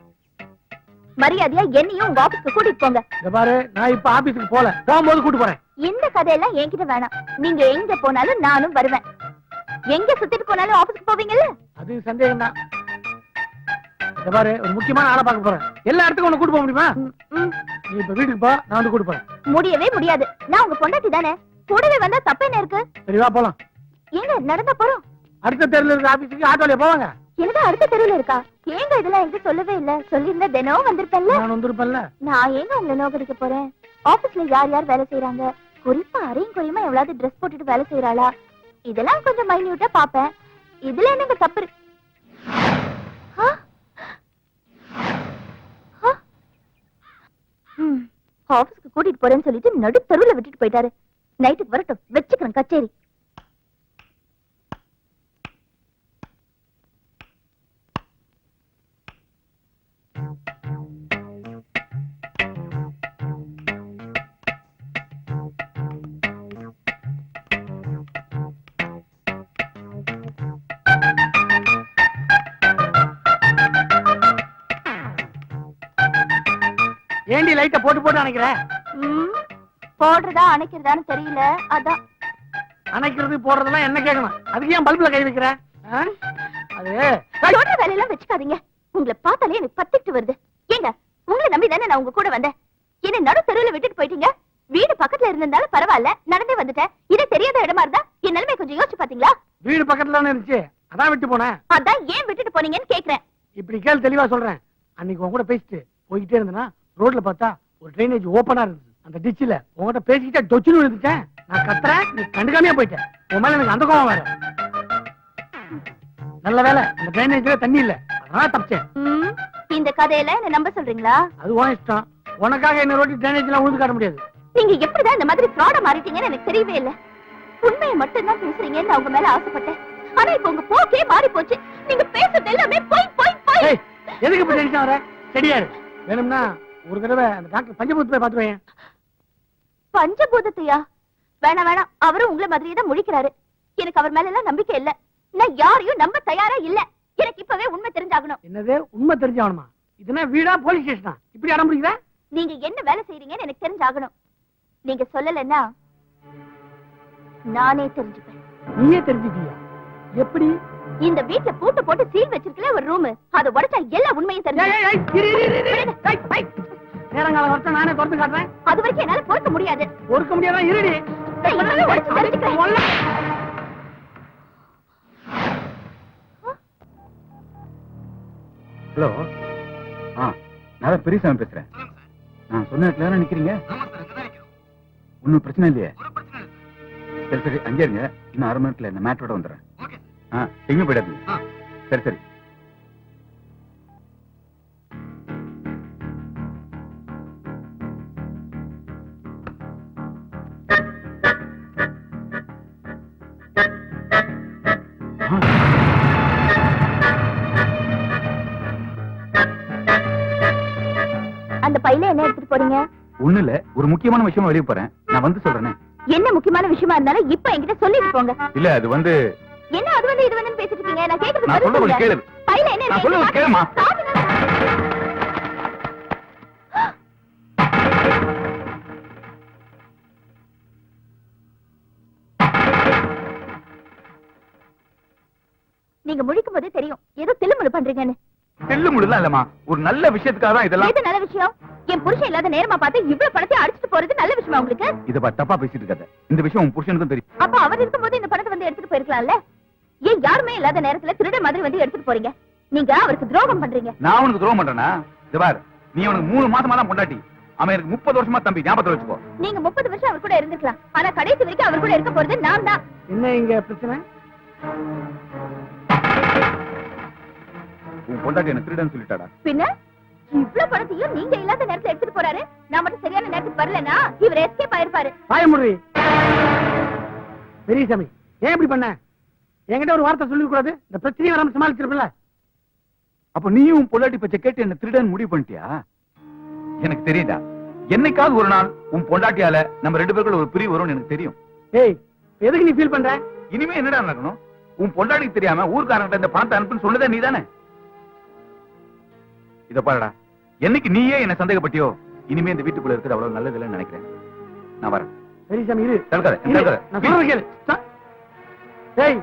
மரியாதையா என்னையும் உங்க ஆபீஸ்க்கு கூட்டிட்டு போங்க. பாரு, நான் இப்ப ஆபீஸ்க்கு போல, போகும்போது கூட்டு போறேன். இந்த கதையெல்லாம் என்கிட்ட வேணாம். நீங்க எங்க போனாலும் நானும் வருவேன். எங்க சுத்திட்டு போனாலும் ஆபீஸ்க்கு போவீங்கல்ல? அது சந்தேகம் தான். பாரு, ஒரு முக்கியமான ஆளை பார்க்க போறேன். எல்லா இடத்துக்கும் உன்னை கூட்டு போக முடியுமா? நீ இப்ப வீட்டுக்கு போ, நான் வந்து கூட்டு போறேன். முடியவே முடியாது. நான் உங்க பொண்டாட்டி தானே, கூடவே வந்தா தப்பு என்ன இருக்கு? சரி வா போலாம். ஏங்க நடந்தா போறோம்? அடுத்த தெருல இருக்க ஆபீஸுக்கு ஆட்டோல போவாங்க. எனக்கு அடுத்த தெருவுல இருக்கா? ஏங்க இதெல்லாம் என்கிட்ட சொல்லவே இல்ல. சொல்லியிருந்தா தினம் வந்திருப்பேன்ல. நான் வந்திருப்பேன்ல. நான் ஏங்க உங்களை நோக்கடிக்க போறேன்? ஆபீஸ்ல யார் யார் வேலை செய்யறாங்க, குறிப்பா அரையும் குறையுமா எவ்வளவு ட்ரெஸ் போட்டுட்டு வேலை செய்யறாளா, இதெல்லாம் கொஞ்சம் மைன்யூட்டா பாப்பேன். இதுல என்னங்க தப்பு இருக்கு? ஆபீஸ்க்கு கூட்டிட்டு போறேன்னு சொல்லிட்டு நடு தெருவுல விட்டுட்டு போயிட்டாரு. நைட்டுக்கு வரட்டும், வச்சுக்கிறேன் கச்சேரி. ஏண்டி லைட்ட போட்டு போட்டு அணைக்கிறேன்? போடுறதா அணைக்கிறதான்னு தெரியல, அதான். அணைக்கிறது போடுறதெல்லாம் என்ன கேட்கணும்? அதுக்கு ஏன் பல்புல கை வைக்கிற? அது சொல்ற வேலையெல்லாம் வச்சுக்காதீங்க. உங்களை பார்த்தாலே எனக்கு பத்திட்டு வருது. ஏங்க உங்களை நம்பி தானே நான் உங்க கூட வந்தேன். என்ன நடு தெருவுல விட்டுட்டு போயிட்டீங்க. வீடு பக்கத்துல இருந்திருந்தாலும் பரவாயில்ல, நடந்தே வந்துட்டேன். இது தெரியாத இடமா இருந்தா என் நிலைமை கொஞ்சம் யோசிச்சு பாத்தீங்களா? வீடு பக்கத்துல தானே இருந்துச்சு, அதான் விட்டு போனேன். அதான் ஏன் விட்டுட்டு போனீங்கன்னு கேக்குறேன். இப்படி கேள், தெளிவா சொல்றேன். அன்னைக்கு உன் கூட பேசிட்டு போய்கிட்டே இருந்தேன்னா ரோட்ல பார்த்தா ஒரு ட்ரைனேஜ் ஓபனா இருந்துச்சு. அந்த டிச்சில உங்ககிட்ட பேசிக்கிட்டே டொச்சுன்னு விழுந்துட்டேன். நான் கத்துறேன், நீ கண்டுக்காமையா போயிட்டேன். உன் மேல எனக்கு அந்த கோவம் வேற. நல்ல வேலை அந்த ட்ரைனேஜ்ல தண்ணி இல்ல, அதனால தப்பிச்சேன். இந்த கதையில என்ன நம்ப சொல்றீங்களா? அது உன் இஷ்டம். உனக்காக என்ன ரோட்டி ட்ரைனேஜ்ல உழுது காட்ட முடியாது. நீங்க எப்படிதான் இந்த மாதிரி ஃப்ராட மாறிட்டீங்கன்னு எனக்கு தெரியவே இல்ல. உண்மையை மட்டும் தான் பேசுறீங்கன்னு நான் உங்க மேல ஆசைப்பட்டேன். ஆனா இப்ப உங்க போக்கே மாறி போச்சு. நீங்க பேசுறது எல்லாமே போய் போய் போய். எதுக்கு இப்ப டென்ஷன் ஆற? சரியாரு. வேணும்னா ஒரு தடவை அந்த டாக்டர் பஞ்சபூதத்தை போய் பாத்துவேன். பஞ்சபூதத்தையா? வேணாம் வேணாம், அவரும் உங்களை மாதிரியே தான் முழிக்கிறாரு. எனக்கு அவர் மேல எல்லாம் நம்பிக்கை இல்ல. நான் யாரையும் நம்ப தயாரா இல்ல. எனக்கு இப்பவே உண்மை தெரிஞ்சாகணும். என்னது உண்மை தெரிஞ்சாகணுமா? இதுனா வீடா போலீஸ் ஸ்டேஷனா? இப்படி அடம் பிடிக்கிற? நீங்க என்ன வேலை செய்றீங்கன்னு எனக்கு தெரிஞ்சாகணும். நீங்க சொல்லலன்னா நானே தெரிஞ்சுப்பேன். நீயே தெரிஞ்சுக்கியா? எப்படி? இந்த வீட்ல பூட்டு போட்டு சீல் வச்சிருக்கல ஒரு ரூம், அதை உடைச்சா எல்லா உண்மையும் தெரியும். நேரங்கால வரட்டும், நானே திறந்து காட்டுறேன். அது வரைக்கும் என்னால பொறுக்க முடியாது. பொறுக்க முடியாதா? இருடி. ஹலோ, நான் பெரியசாமி பேசுறேன். நான் சொன்ன இடத்துல தானே நிக்கிறீங்க? ஒன்னும் பிரச்சனை இல்லையே? சரி சரி, அங்கே இருங்க. இன்னும் 1/2 மணி நேரத்துல இந்த மேட்டரோட வந்துடுறேன். எங்க போயிடாதீங்க. சரி சரி. அந்த பையில என்ன எடுத்துட்டு போறீங்க? ஒண்ணு இல்ல, ஒரு முக்கியமான விஷயமா வெளியே போறேன். நான் வந்து சொல்றேன். என்ன முக்கியமான விஷயமா இருந்தாலும் இப்ப என்கிட்ட சொல்லிட்டு போங்க. இல்ல அது வந்து என்ன அது வந்து இது வந்து பேசிட்டு இருக்கீங்க? நான் கேக்குறது நான் சொல்றது கேளு. பையில என்ன நான் சொல்றது கேளுமா? நீங்க முழிக்கும் போதே தெரியும் ஏதோ தில்லுமுழு பண்றீங்கன்னு. தில்லுமுழுலாம் இல்லம்மா, ஒரு நல்ல விஷயத்துக்காக தான் இதெல்லாம். எது நல்ல விஷயம்? என் புருஷன் இல்லாத நேரமா பார்த்து இவ்வளவு பணத்தை அடிச்சிட்டு போறது நல்ல விஷயமா உங்களுக்கு? இத தப்பா பேசிட்டு இருக்காத. இந்த விஷயம் உன் புருஷனுக்கும் தெரியும். அப்ப அவர் இருக்கும்போது இந்த பணத்தை வந்து எடுத்துட்டு போயிருக்கலாம்ல. ஏன் யாருமே இல்லாத நேரத்துல திருட மாதிரி வந்து எடுத்துட்டு போறீங்க? நீங்க அவருக்கு துரோகம் பண்றீங்க. நான் உனக்கு துரோகம் பண்றேனா? இது பாரு, நீ உனக்கு 3 மாசமா தான் பொண்டாட்டி. அவன் எனக்கு 30 வருஷமா தம்பி. ஞாபகத்துல வச்சுக்கோ. நீங்க 30 வருஷம் அவர் கூட இருந்திருக்கலாம். ஆனா கடைசி வரைக்கும் அவர் கூட இருக்க போறது நான் தான். என்ன இங்க பிரச்சனை? உன் பொண்டாட்டி என்ன திருடன்னு சொல்லிட்டாடா. பின்ன இவ்வளவு பணத்தையும் நீங்க இல்லாத நேரத்துல எடுத்துட்டு போறாரு. நான் மட்டும் சரியான நேரத்துக்கு வரலனா இவர் எஸ்கேப் ஆயிருப்பாரு. பாயமுறி பெரியசாமி, ஏன் இப்படி பண்ண? என்கிட்ட ஒரு வார்த்தை சொல்லி கூடாது? இந்த பிரச்சனையை வராம சமாளிச்சிருப்பல. அப்ப நீயும் பொண்டாட்டி பச்சை கேட்டு என்ன திருடன் முடிவு பண்ணிட்டியா? எனக்கு தெரியுதா, என்னைக்காவது ஒரு நாள் உன் பொண்டாட்டியால நம்ம 2 பேருக்குள்ள ஒரு பிரிவு வரும்னு எனக்கு தெரியும். ஏய், எதுக்கு நீ ஃபீல் பண்ற? இனிமே என்னடா நடக்கணும்? உன் பொண்டாட்டிக்கு தெரியாம ஊர்க்காரங்கிட்ட இந்த பணத்தை அனுப்புன்னு சொன்னதே நீதானே? இத பாருடா, என்னைக்கு நீயே என்ன சந்தேகப்பட்டியோ இனிமே இந்த வீட்டுக்குள்ள இருக்கிறது அவ்வளவு நல்லது இல்லைன்னு நினைக்கிறேன். நான் வரேன். பெரியசாமி இரு. தடுக்காத. நான் சொல்றேன் கேளு. ஏய்,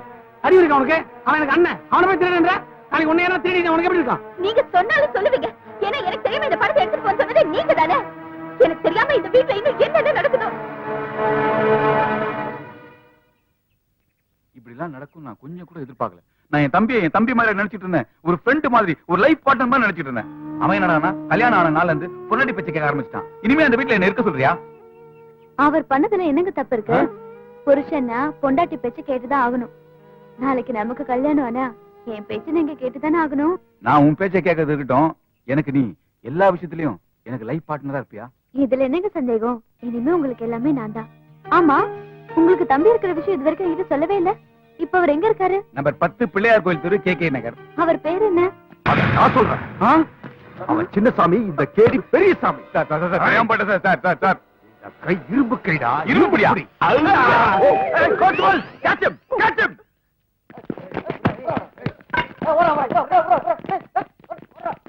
அறிவு இருக்கா உனக்கு? அவன் எனக்கு அண்ணன். அவனை போய் திருடுன்ற? நாளைக்கு உன்னை யாரா திருடி உனக்கு எப்படி இருக்கான்? நீங்க சொன்னாலும் சொல்லுவீங்க. ஏன்னா எனக்கு தெரியும் இந்த பணத்தை எடுத்துட்டு போக சொன்னது நீங்க தானே. எனக்கு தெரியாம இந்த வீட்டுல இன்னும் என்னென்ன நடக்குதோ. இப்படி எல்லாம் நடக்கும் நான் கொஞ்சம் கூட எதிர்பார்க்கல. நான் என் தம்பி மாதிரி நினைச்சிட்டு இருந்தேன், ஒரு ஃப்ரெண்ட் மாதிரி, ஒரு லைஃப் பார்ட்னர் மாதிரி நினைச்சிட்டு இருந்தேன். அவன் என்னடானா கல்யாணம் ஆன நாள்ல இருந்து பொண்டாட்டி பேச்ச கேட்க ஆரம்பிச்சிட்டான். இனிமே அந்த வீட்டுல என்ன இருக்க சொல்றியா? அவர் பண்ணதுல என்னங்க தப்பு இருக்கு? புருஷன்னா பொண்டாட்டி பேச்சு கேட்டுதான் ஆகணும். நாளைக்கு நமக்கு கல்யாணம் ஆனா என் பேச்சு நீங்க கேட்டுதானே ஆகணும். நான் உன் பேச்சை கேட்கறது இருக்கட்டும், எனக்கு நீ எல்லா விஷயத்திலயும் எனக்கு லைஃப் பார்ட்னரா இருப்பியா? இதுல என்னங்க சந்தேகம்? இனிமே உங்களுக்கு எல்லாமே நான் தான். ஆமா, உங்களுக்கு தம்பி இருக்கிற விஷயம் இது வரைக்கும் இது சொல்லவே இல்ல. இப்ப அவர் எங்க இருக்காரு? நம்பர் 10 பிள்ளையார் கோயில் தெரு, KK நகர். அவர் பேர் என்ன? அத நான் சொல்றேன். அவன் சின்னசாமி, இந்த கேடி பெரிய சாமி. சார் கை இரும்பு கைடா. இரும்புடியா?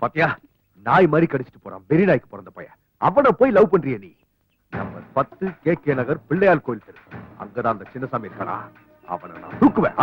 பாத்தியா, நாய் மாதிரி கடிச்சிட்டு போறான். பெரிய நாய்க்கு பிறந்த பையன். அவனை போய் லவ் பண்றிய நீ? நம்பர் 10 KK நகர் பிள்ளையார் கோயில் தெரு. அங்கதான் அந்த சின்னசாமி இருக்கானா? அவனை நான் தூக்குவேன்.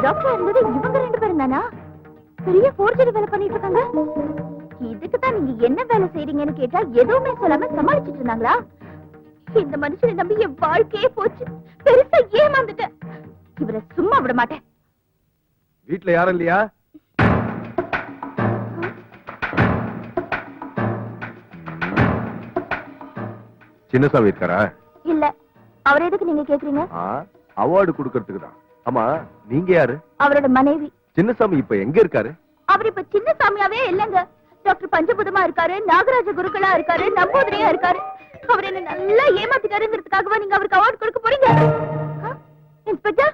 டாக்டர் இருந்தது இவங்க 2 பேரும் தானா? பெரிய போர்ஜரி வேலை பண்ணிட்டு இருக்காங்க. இதுக்கு தான் நீங்க என்ன வேலை செய்றீங்கன்னு கேட்டா எதுவுமே சொல்லாம சமாளிச்சிட்டு இருந்தாங்களா? இந்த மனுஷனை நம்பி என் வாழ்க்கையே போச்சு. பெருசா ஏமாந்துட்டேன். இவரை சும்மா விட மாட்டேன். வீட்டுல யாரும் இல்லையா? சின்னசாமி இருக்காரா? இல்ல. அவர் எதுக்கு நீங்க கேக்குறீங்க? அவார்டு கொடுக்கறதுக்கு தான். ஆமா, நீங்க யாரு? அவரோட மனைவி. சின்னசாமி இப்ப எங்க இருக்காரு? அவர் இப்ப சின்னசாமியாவே இல்லங்க. டாக்டர் பஞ்சபூதமா இருக்காரு, நாகராஜ குருக்களா இருக்காரு, நம்பூதிரியா இருக்காரு. அவர் என்ன நல்லா ஏமாத்திட்டாருங்கிறதுக்காகவா நீங்க அவருக்கு அவார்டு கொடுக்க போறீங்க? இன்ஸ்பெக்டர்,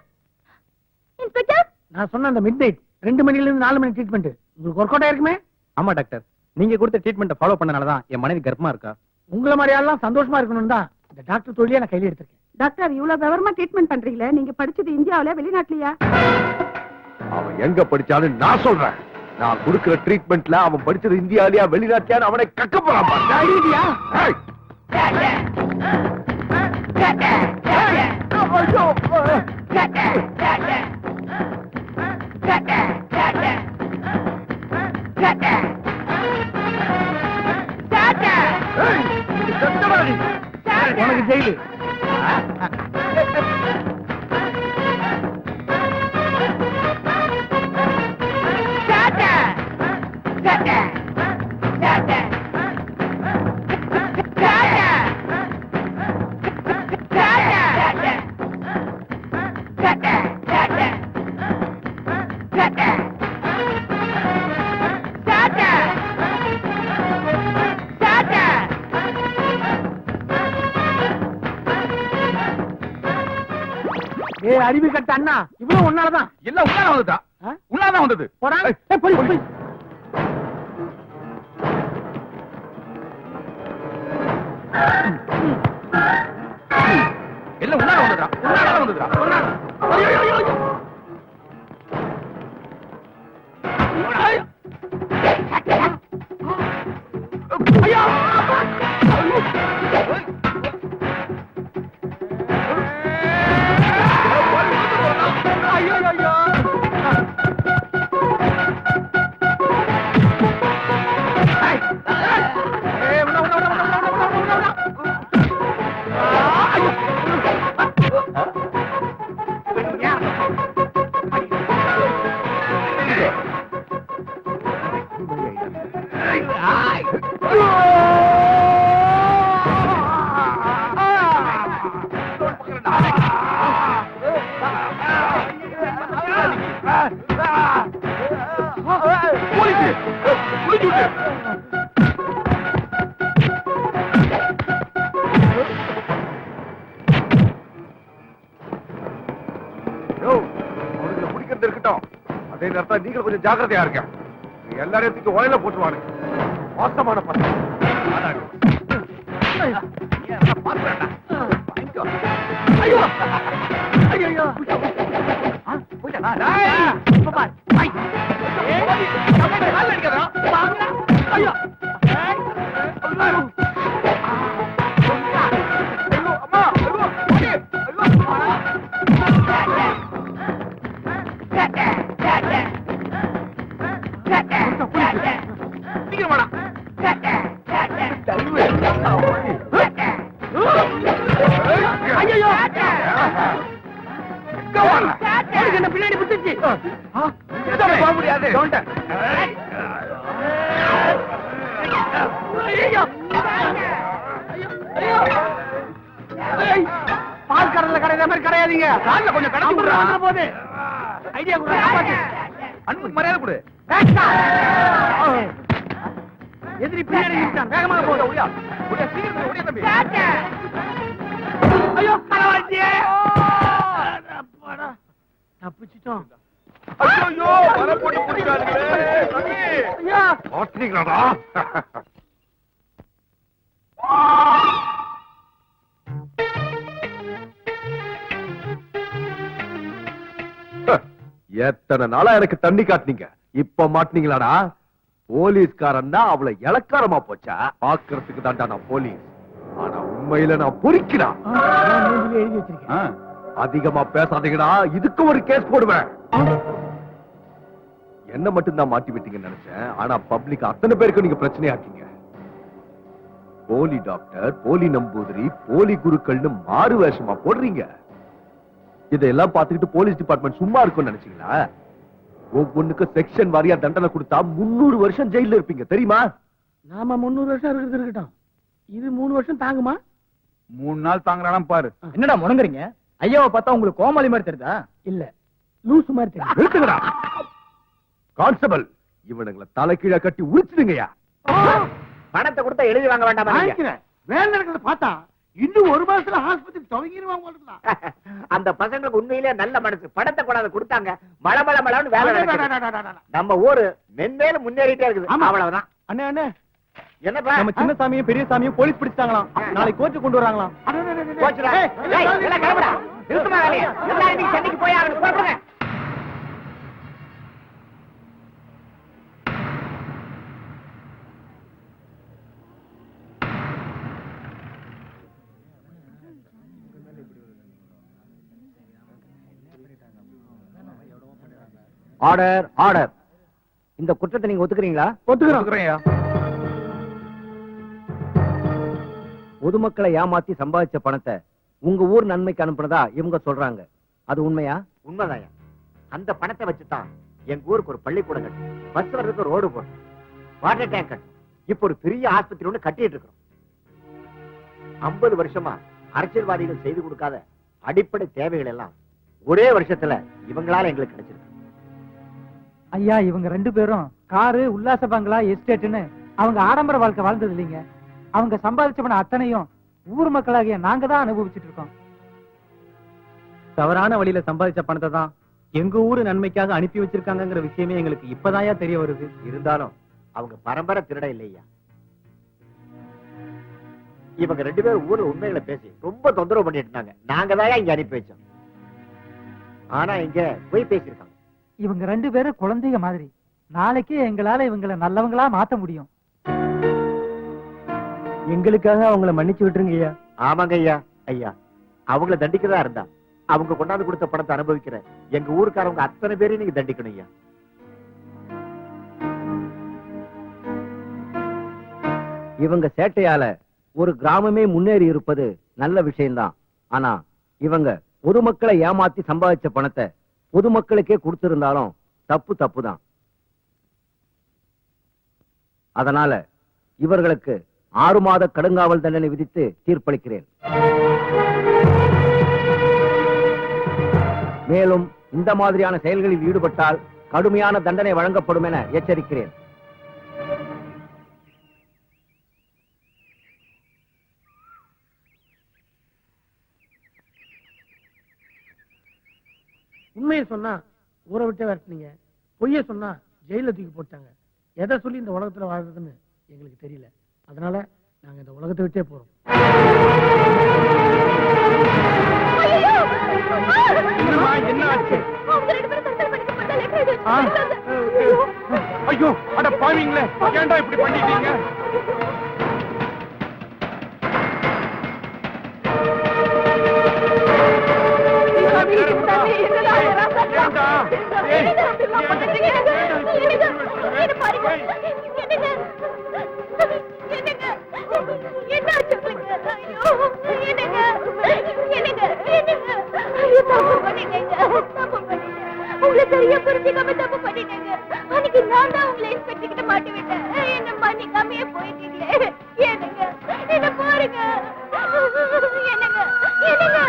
இன்ஸ்பெக்டர், நான் சொன்ன அந்த மிட் நைட் 2 மணில இருந்து 4 மணி ட்ரீட்மெண்ட் உங்களுக்கு ஒர்க் அவுட் ஆயிருக்குமே? ஆமா டாக்டர், நீங்க கொடுத்த ட்ரீட்மெண்ட்டை ஃபாலோ பண்ணனாலதான் என் மனைவி கர்ப்பமா இருக்கா. உங்களை மாதிரி எல்லாம் சந்தோஷமா இருக்கணும் தான் இந்த டாக்டர் தொழிலே நான் கையில எடுத்திருக்கேன். டாக்டர், இவ்வளவு விவரமா ட்ரீட்மெண்ட் பண்றீங்களே, நீங்க படிச்சது இந்தியாவில வெளிநாட்டுலயா? அவன் எங்க படிச்சாலும் நான் சொல்றேன். நான் கொடுக்கிற ட்ரீட்மெண்ட்ல அவன் படிச்சது இந்தியாவிலயா வெளிநாட்டியா அவனை கக்க போறான். உனக்கு ஜெயிலு. அறிவு கட்ட அண்ணா, இவ்வளவு உன்னாலதான். எல்லாம் உன்னால வந்ததா? உன்னாலதான் வந்தது. எல்லாம் உன்னால வந்ததா? உன்னால வந்ததா? அதே நேரத்தில் நீங்க கொஞ்சம் ஜாக்கிரதையா இருக்க. எல்லாரையும் தூக்கி ஓயில போட்டுருவானு மோசமான பசங்க ஐயோ ஐயோ பின்னாடி புத்துச்சு போக முடியாது பால் கடல கடையிற மாதிரி கடையாதீங்க காலில் கொஞ்சம் கடை போது ஐடியா கூட அன்புக்கு மரியாதை கொடு எதிரி பின்னாடி வேகமாக போகுது ஒடியா ஒடியா சீக்கிரம் ஒடியா தம்பி ஐயோ கலவாச்சியே தப்பிச்சிட்டோம் ஐயோ வர போடி போடிறாங்களே ஐயா ஓட்றீங்களாடா எத்தனை நாளா எனக்கு தண்ணி காட்டினீங்க இப்ப மாட்டினீங்களாடா போலீஸ்காரன் தான் அவளை இலக்காரமா போச்சா பாக்குறதுக்கு தான்டா நான் போலீஸ் ஆனா உண்மையில நான் பொறிக்கிறா அதிகமா பேசாதீங்கடா இதுக்கு ஒரு கேஸ் போடுவேன் என்ன மட்டும் தான் மாட்டி விட்டீங்கன்னு நினைச்சேன் ஆனா பப்ளிக் அத்தனை பேருக்கு நீங்க பிரச்சனையாக்கீங்க போலி டாக்டர் போலி நம்பூதிரி போலி குருக்கள்னு மாறு வேஷமா போடுறீங்க இதெல்லாம் பார்த்துக்கிட்டு போலீஸ் டிபார்ட்மெண்ட் சும்மா இருக்கும்னு நினைச்சீங்களா ஒவ்வொன்னுக்கு செக்ஷன் வாரியா தண்டனை கொடுத்தா 300 வருஷம் ஜெயில இருப்பீங்க தெரியுமா நாம 300 வருஷம் இருக்கிறது இருக்கட்டும் இது 3 வருஷம் தாங்குமா 3 நாள் தாங்குறானா பாரு என்னடா முடங்குறீங்க ஐயாவை பார்த்தா உங்களுக்கு கோமாளி மாதிரி தெரியுதா இல்ல லூசு மாதிரி தெரியும் நிறுத்துங்கடா கான்ஸ்டபிள் இவனுங்களை தலைகீழ கட்டி உரிச்சிடுங்கய்யா பணத்தை கொடுத்தா எழுதி வாங்க வேண்டாம் வேலை நடக்கிறத பார்த்தா இன்னும் 1 மாசத்துல ஆஸ்பத்திரி தொடங்கிடுவாங்க அந்த பசங்களுக்கு உண்மையிலே நல்ல மனசு பணத்தை கொண்டாந்து கொடுத்தாங்க மழை மழை மழைன்னு வேலை நடக்குது. நம்ம ஊரு மென்மேலும் முன்னேறிட்டே இருக்குது அவ்வளவுதான் அண்ணே அண்ணே என்னப்பா நம்ம சின்ன சாமியும் பெரிய சாமியும் போலீஸ் பிடிச்சாங்களாம் நாளைக்கு கோர்ட்டு கொண்டு வராங்களாம் போச்சுடா. ஏய், எல்லாம் கிளம்புடா. நிறுத்துமா வேலையை. எல்லாரும் இன்னைக்கு சென்னைக்கு போய் ஆகணும். புறப்படுங்க. ஆர்டர் ஆர்டர் இந்த குற்றத்தை நீங்க ஒத்துக்கிறீங்களா? ஒத்துக்கிறேன்யா. பொதுமக்களை ஏமாத்தி சம்பாதிச்ச பணத்தை உங்க ஊர் நன்மைக்கு அனுப்புனதா இவங்க சொல்றாங்க. அது உண்மையா? உண்மைதான். அந்த பணத்தை வச்சுதான் எங்க ஊருக்கு ஒரு பள்ளிக்கூடம் கட்டு, பஸ் வர்றதுக்கு ரோடு போட்டு, வாட்டர் டேங்க் கட்டு, இப்ப ஒரு பெரிய ஆஸ்பத்திரி ஒண்ணு கட்டிட்டு இருக்கிறோம். 50 வருஷமா அரசியல்வாதிகள் செய்து கொடுக்காத அடிப்படை தேவைகள் எல்லாம் ஒரே வருஷத்துல இவங்களால எங்களுக்கு கிடைச்சிருக்கு. ஐயா இவங்க 2 பேரும் காரு உல்லாச பங்களா எஸ்டேட்னு அவங்க ஆடம்பர வாழ்க்கை வாழ்ந்தது இல்லைங்க. அவங்க சம்பாதிச்ச பணம் அத்தனையும் ஊர் மக்களாகிய நாங்க தான் அனுபவிச்சுட்டு இருக்கோம். தவறான வழியில சம்பாதிச்ச பணத்தை தான் எங்க ஊரு நன்மைக்காக அனுப்பி வச்சிருக்காங்கிற விஷயமே எங்களுக்கு இப்பதாயா தெரிய வருது. இருந்தாலும் அவங்க பரம்பரை திருட இல்லையா. இவங்க 2 பேரும் ஊர்ல உண்மைகளை பேசி ரொம்ப தொந்தரவு பண்ணிட்டு இருந்தாங்க. நாங்க தான் இங்க அனுப்பி வச்சோம். ஆனா இங்க போய் பேசியிருக்காங்க. இவங்க 2 பேரும் குழந்தைங்க மாதிரி. நாளைக்கே எங்களால இவங்களை நல்லவங்களா மாத்த முடியும். எங்களுக்காக அவங்கள மன்னிச்சு விட்டுருங்க ஐயா. ஆமாங்க ஐயா. ஐயா அவங்கள தண்டிக்கிறதா இருந்தா அவங்க கொண்டாந்து கொடுத்த பணத்தை அனுபவிக்கிற எங்க ஊருக்காரவங்க அத்தனை பேரையும் நீங்க தண்டிக்கணும் ஐயா. இவங்க சேட்டையால ஒரு கிராமமே முன்னேறி இருப்பது நல்ல விஷயம்தான். ஆனா இவங்க பொதுமக்களை ஏமாத்தி சம்பாதிச்ச பணத்தை பொதுமக்களுக்கே கொடுத்திருந்தாலும் தப்பு தான். அதனால இவர்களுக்கு 6 மாத கடுங்காவல் தண்டனை விதித்து தீர்ப்பளிக்கிறேன். மேலும் இந்த மாதிரியான செயல்களில் ஈடுபட்டால் கடுமையான தண்டனை வழங்கப்படும் என எச்சரிக்கிறேன். உண்மையை சொன்னா ஊரை விட்டு விரட்டினீங்க, பொய்ய சொன்னா ஜெயில தூக்கி போட்டாங்க. எதை சொல்லி இந்த உலகத்துல வாழ்றதுன்னு எங்களுக்கு தெரியல. அதனால நாங்க இந்த உலகத்தை விட்டே போறோம். என்ன ஆச்சு? ஐயோ, அட பாவீங்களே, ஏன்டா இப்படி பண்ணிட்டீங்க? உங்களை சரியா புரிஞ்சுக்காம தப்பு பண்ணிட்டேங்க. அன்னைக்கு நான் தான் உங்களை இன்ஸ்பெக்டர் கிட்ட மாட்டி விட்டேன். என்ன மன்னிக்காமையே போயிட்டீங்களே. என்னங்க என்ன பாருங்க. என்னங்க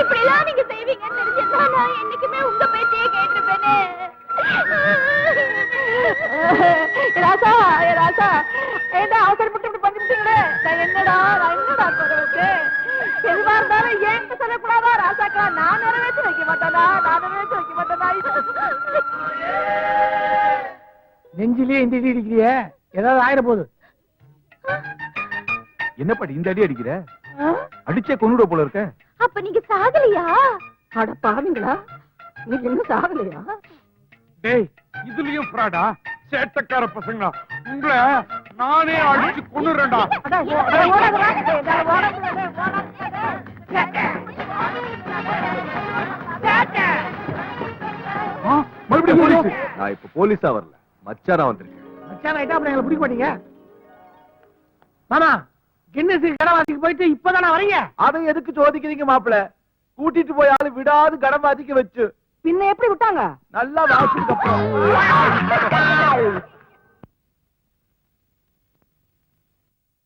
இப்படி எல்லாம் நீங்க செய்வீங்கன்னு தெரிஞ்சிருந்தா நான் என்னைக்குமே உங்க பேச்சையே கேட்டிருப்பேனே. ராசா ராசா என்ன அவசரப்பட்டு இப்படி பண்ணிட்டீங்களே. நான் என்னடா குறவுக்கு எதுவா இருந்தாலும் ஏன்ட்டு சொல்லக்கூடாதா ராசாக்கா? நான் நிறைவேற்றி வைக்க மாட்டேனா? நெஞ்சிலேயே இந்த அடி அடிக்கிறிய, ஏதாவது ஆயிர போகுது. என்ன பாட்டி இந்த அடி அடிக்கிற? அடிச்சே கொன்னுட போல இருக்க. அப்ப நீங்க சாகலையா? அட பாவீங்களா, நீங்க இன்னும் சாகலையா? டேய், இதுலயும் ஃப்ராடா? சேட்டக்கார பசங்களா, உங்களை நானே அடிச்சு கொன்னுறேன்டா. மறுபடியும் போலீஸ்? நான் இப்ப போலீஸா வரல, மச்சானா வந்திருக்கேன். மச்சான் ஆயிட்டா அப்புறம் எங்களை பிடிக்க மாட்டீங்க. மாமா, கின்னஸ் கடவாசிக்கு போயிட்டு இப்பதானே வரீங்க? அதை எதுக்கு சோதிக்கிறீங்க மாப்பிள? கூட்டிட்டு போய் ஆளு விடாது கடவாதிக்க வச்சு பின்ன எப்படி விட்டாங்க? நல்லா வாசிக்கு அப்புறம்